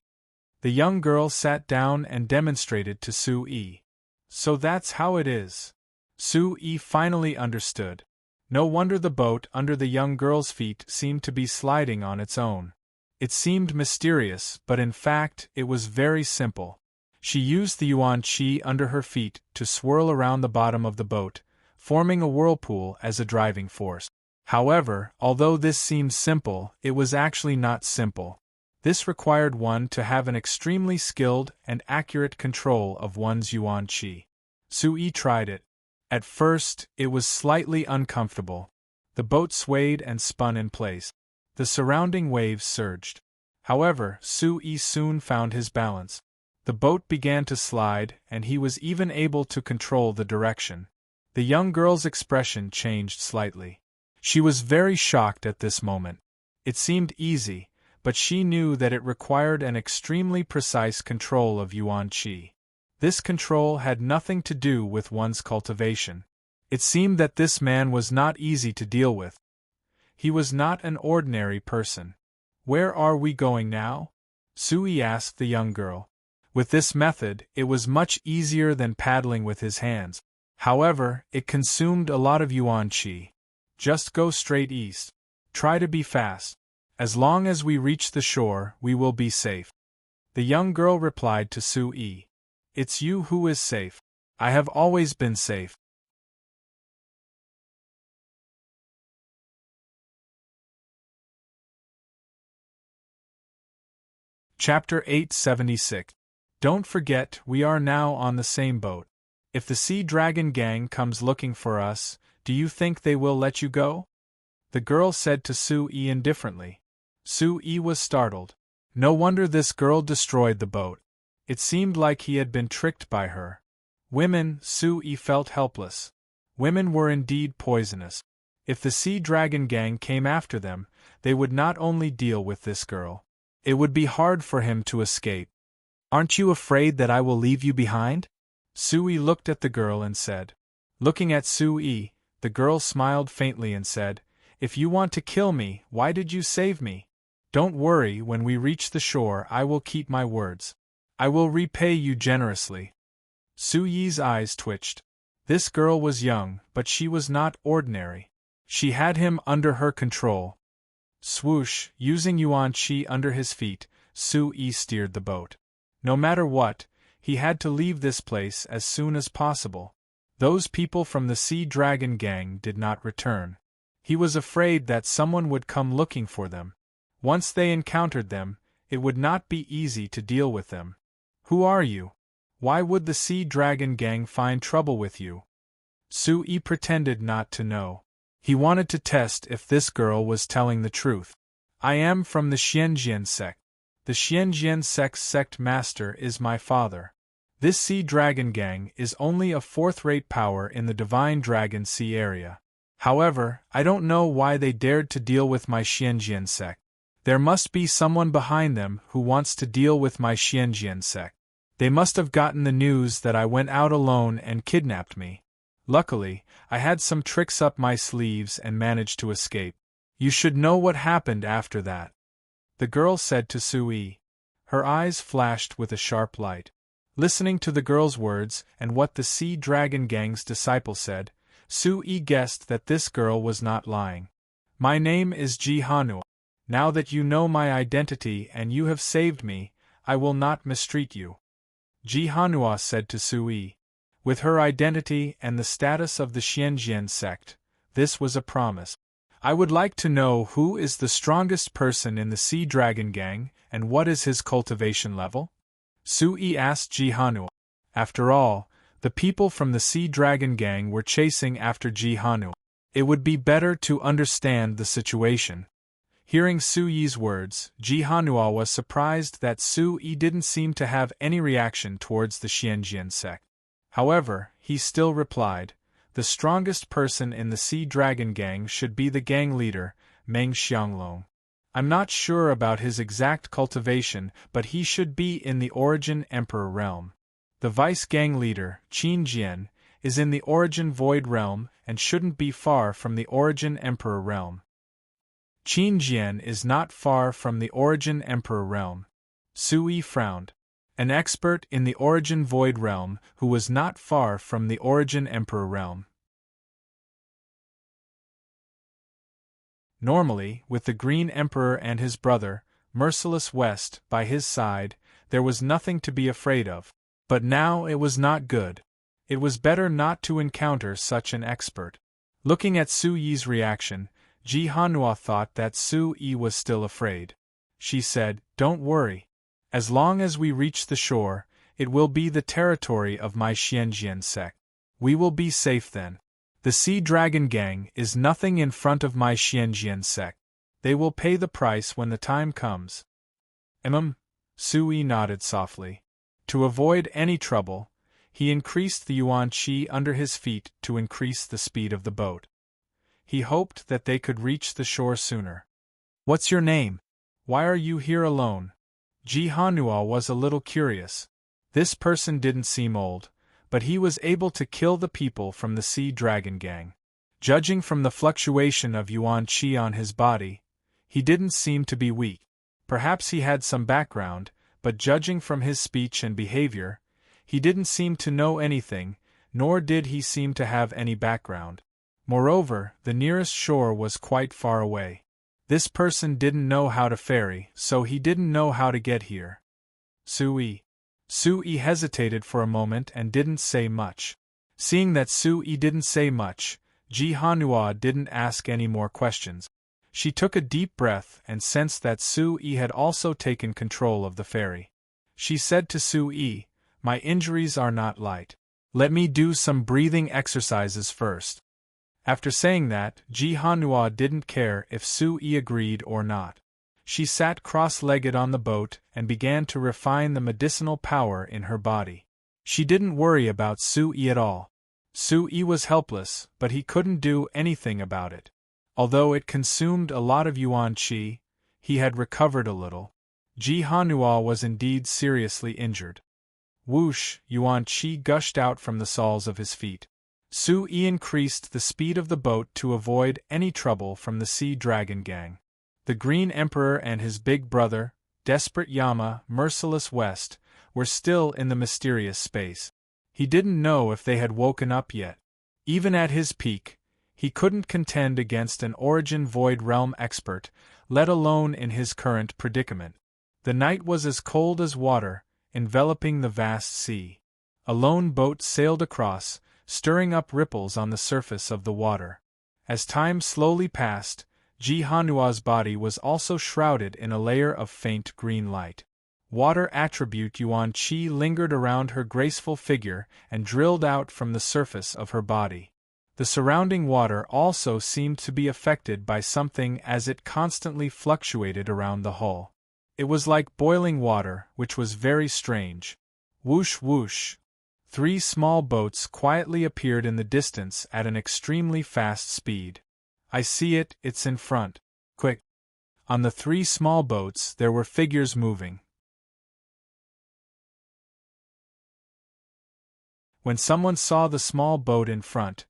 The young girl sat down and demonstrated to Su-yi. So that's how it is. Su-yi finally understood. No wonder the boat under the young girl's feet seemed to be sliding on its own. It seemed mysterious, but in fact, it was very simple. She used the yuan qi under her feet to swirl around the bottom of the boat, forming a whirlpool as a driving force. However, although this seemed simple, it was actually not simple. This required one to have an extremely skilled and accurate control of one's yuan qi. Su-yi tried it. At first, it was slightly uncomfortable. The boat swayed and spun in place. The surrounding waves surged. However, Su-yi soon found his balance. The boat began to slide, and he was even able to control the direction. The young girl's expression changed slightly. She was very shocked at this moment. It seemed easy, but she knew that it required an extremely precise control of yuan qi. This control had nothing to do with one's cultivation. It seemed that this man was not easy to deal with. He was not an ordinary person. Where are we going now? Su-yi asked the young girl. With this method, it was much easier than paddling with his hands. However, it consumed a lot of yuan qi. Just go straight east. Try to be fast. As long as we reach the shore, we will be safe. The young girl replied to Su-yi. It's you who is safe. I have always been safe. Chapter 876. Don't forget, we are now on the same boat. If the Sea Dragon gang comes looking for us, do you think they will let you go? The girl said to Su-yi indifferently. Su-yi was startled. No wonder this girl destroyed the boat. It seemed like he had been tricked by her. Women, Su-yi felt helpless. Women were indeed poisonous. If the Sea Dragon gang came after them, they would not only deal with this girl. It would be hard for him to escape. Aren't you afraid that I will leave you behind? Su-yi looked at the girl and said. Looking at Su-yi, the girl smiled faintly and said, If you want to kill me, why did you save me? Don't worry, when we reach the shore I will keep my words. I will repay you generously. Su-yi's eyes twitched. This girl was young, but she was not ordinary. She had him under her control. Swoosh, using yuan qi under his feet, Su-yi steered the boat. No matter what, he had to leave this place as soon as possible. Those people from the Sea Dragon gang did not return. He was afraid that someone would come looking for them. Once they encountered them, it would not be easy to deal with them. Who are you? Why would the Sea Dragon gang find trouble with you? Su-yi pretended not to know. He wanted to test if this girl was telling the truth. I am from the Xianjian sect. The Xianjian sect's sect master is my father. This Sea Dragon gang is only a fourth-rate power in the Divine Dragon Sea area. However, I don't know why they dared to deal with my Xianjian sect. There must be someone behind them who wants to deal with my Xianjian sect. They must have gotten the news that I went out alone and kidnapped me. Luckily, I had some tricks up my sleeves and managed to escape. You should know what happened after that. The girl said to Su-yi. Her eyes flashed with a sharp light. Listening to the girl's words and what the Sea Dragon gang's disciple said, Su-yi guessed that this girl was not lying. My name is Ji-hanua. Now that you know my identity and you have saved me, I will not mistreat you. Ji-hanua said to Su-yi. With her identity and the status of the Xianjian sect, this was a promise. I would like to know who is the strongest person in the Sea Dragon gang and what is his cultivation level? Su-yi asked Ji-hanua. After all, the people from the Sea Dragon gang were chasing after Ji-hanua. It would be better to understand the situation. Hearing Su-yi's words, Ji-hanua was surprised that Su-yi didn't seem to have any reaction towards the Xianjian sect. However, he still replied, the strongest person in the Sea Dragon gang should be the gang leader, Meng Xianglong. I'm not sure about his exact cultivation, but he should be in the Origin Emperor realm. The vice gang leader, Qin Jian, is in the Origin Void realm and shouldn't be far from the Origin Emperor realm. Qin Jian is not far from the Origin Emperor realm. Sui frowned. An expert in the Origin Void realm who was not far from the Origin Emperor realm. Normally, with the Green Emperor and his brother, Merciless West, by his side, there was nothing to be afraid of. But now it was not good. It was better not to encounter such an expert. Looking at Su Yi's reaction, Ji Hanhua thought that Su Yi was still afraid. She said, "Don't worry. As long as we reach the shore, it will be the territory of my Xianjian sect. We will be safe then. The Sea Dragon Gang is nothing in front of my Xianjian sect. They will pay the price when the time comes." Su Yi nodded softly. To avoid any trouble, he increased the yuan qi under his feet to increase the speed of the boat. He hoped that they could reach the shore sooner. "What's your name? Why are you here alone?" Ji Hanhua was a little curious. This person didn't seem old, but he was able to kill the people from the Sea Dragon Gang. Judging from the fluctuation of yuan qi on his body, he didn't seem to be weak. Perhaps he had some background, but judging from his speech and behavior, he didn't seem to know anything, nor did he seem to have any background. Moreover, the nearest shore was quite far away. This person didn't know how to ferry, so he didn't know how to get here. Su Yi hesitated for a moment and didn't say much. Seeing that Su Yi didn't say much, Ji Hanhua didn't ask any more questions. She took a deep breath and sensed that Su Yi had also taken control of the ferry. She said to Su Yi, "My injuries are not light. Let me do some breathing exercises first." After saying that, Ji Hanhua didn't care if Su Yi agreed or not. She sat cross-legged on the boat and began to refine the medicinal power in her body. She didn't worry about Su Yi at all. Su Yi was helpless, but he couldn't do anything about it. Although it consumed a lot of yuan qi, he had recovered a little. Ji Hanhua was indeed seriously injured. Whoosh, yuan qi gushed out from the soles of his feet. Su Yi increased the speed of the boat to avoid any trouble from the Sea Dragon Gang. The Green Emperor and his big brother, Desperate Yama, Merciless West, were still in the mysterious space. He didn't know if they had woken up yet. Even at his peak, he couldn't contend against an Origin Void Realm expert, let alone in his current predicament. The night was as cold as water, enveloping the vast sea. A lone boat sailed across, stirring up ripples on the surface of the water. As time slowly passed, Ji Hanhua's body was also shrouded in a layer of faint green light. Water attribute yuan qi lingered around her graceful figure and drilled out from the surface of her body. The surrounding water also seemed to be affected by something as it constantly fluctuated around the hull. It was like boiling water, which was very strange. Whoosh whoosh. 3 small boats quietly appeared in the distance at an extremely fast speed. "I see it, it's in front. Quick!" On the 3 small boats there were figures moving. When someone saw the small boat in front,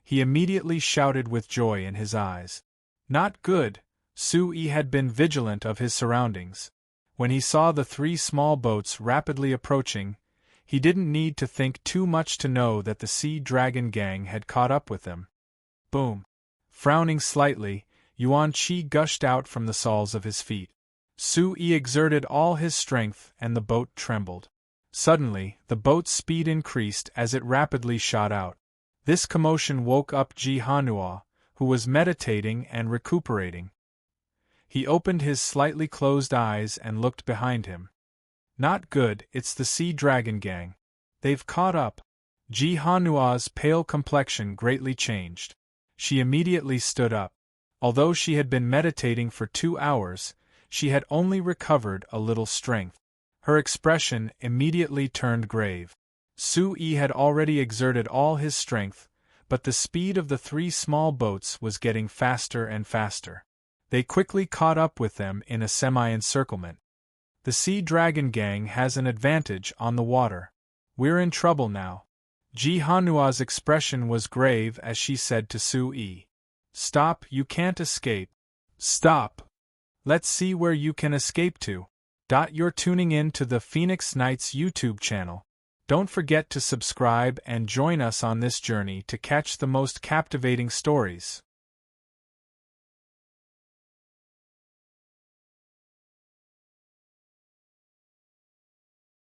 he immediately shouted with joy in his eyes. Not good. Su Yi had been vigilant of his surroundings. When he saw the 3 small boats rapidly approaching, he didn't need to think too much to know that the Sea Dragon Gang had caught up with them. Boom! Frowning slightly, yuan qi gushed out from the soles of his feet. Su Yi exerted all his strength and the boat trembled. Suddenly, the boat's speed increased as it rapidly shot out. This commotion woke up Ji Hanhua, who was meditating and recuperating. He opened his slightly closed eyes and looked behind him. Not good, it's the Sea Dragon Gang. They've caught up. Ji Hanhua's pale complexion greatly changed. She immediately stood up. Although she had been meditating for 2 hours, she had only recovered a little strength. Her expression immediately turned grave. Su Yi had already exerted all his strength, but the speed of the 3 small boats was getting faster and faster. They quickly caught up with them in a semi-encirclement. The Sea Dragon Gang has an advantage on the water. We're in trouble now. Ji Hanua's expression was grave as she said to Sui. Stop, you can't escape. Stop! Let's see where you can escape to. You're tuning in to the Phoenix Knights YouTube channel. Don't forget to subscribe and join us on this journey to catch the most captivating stories.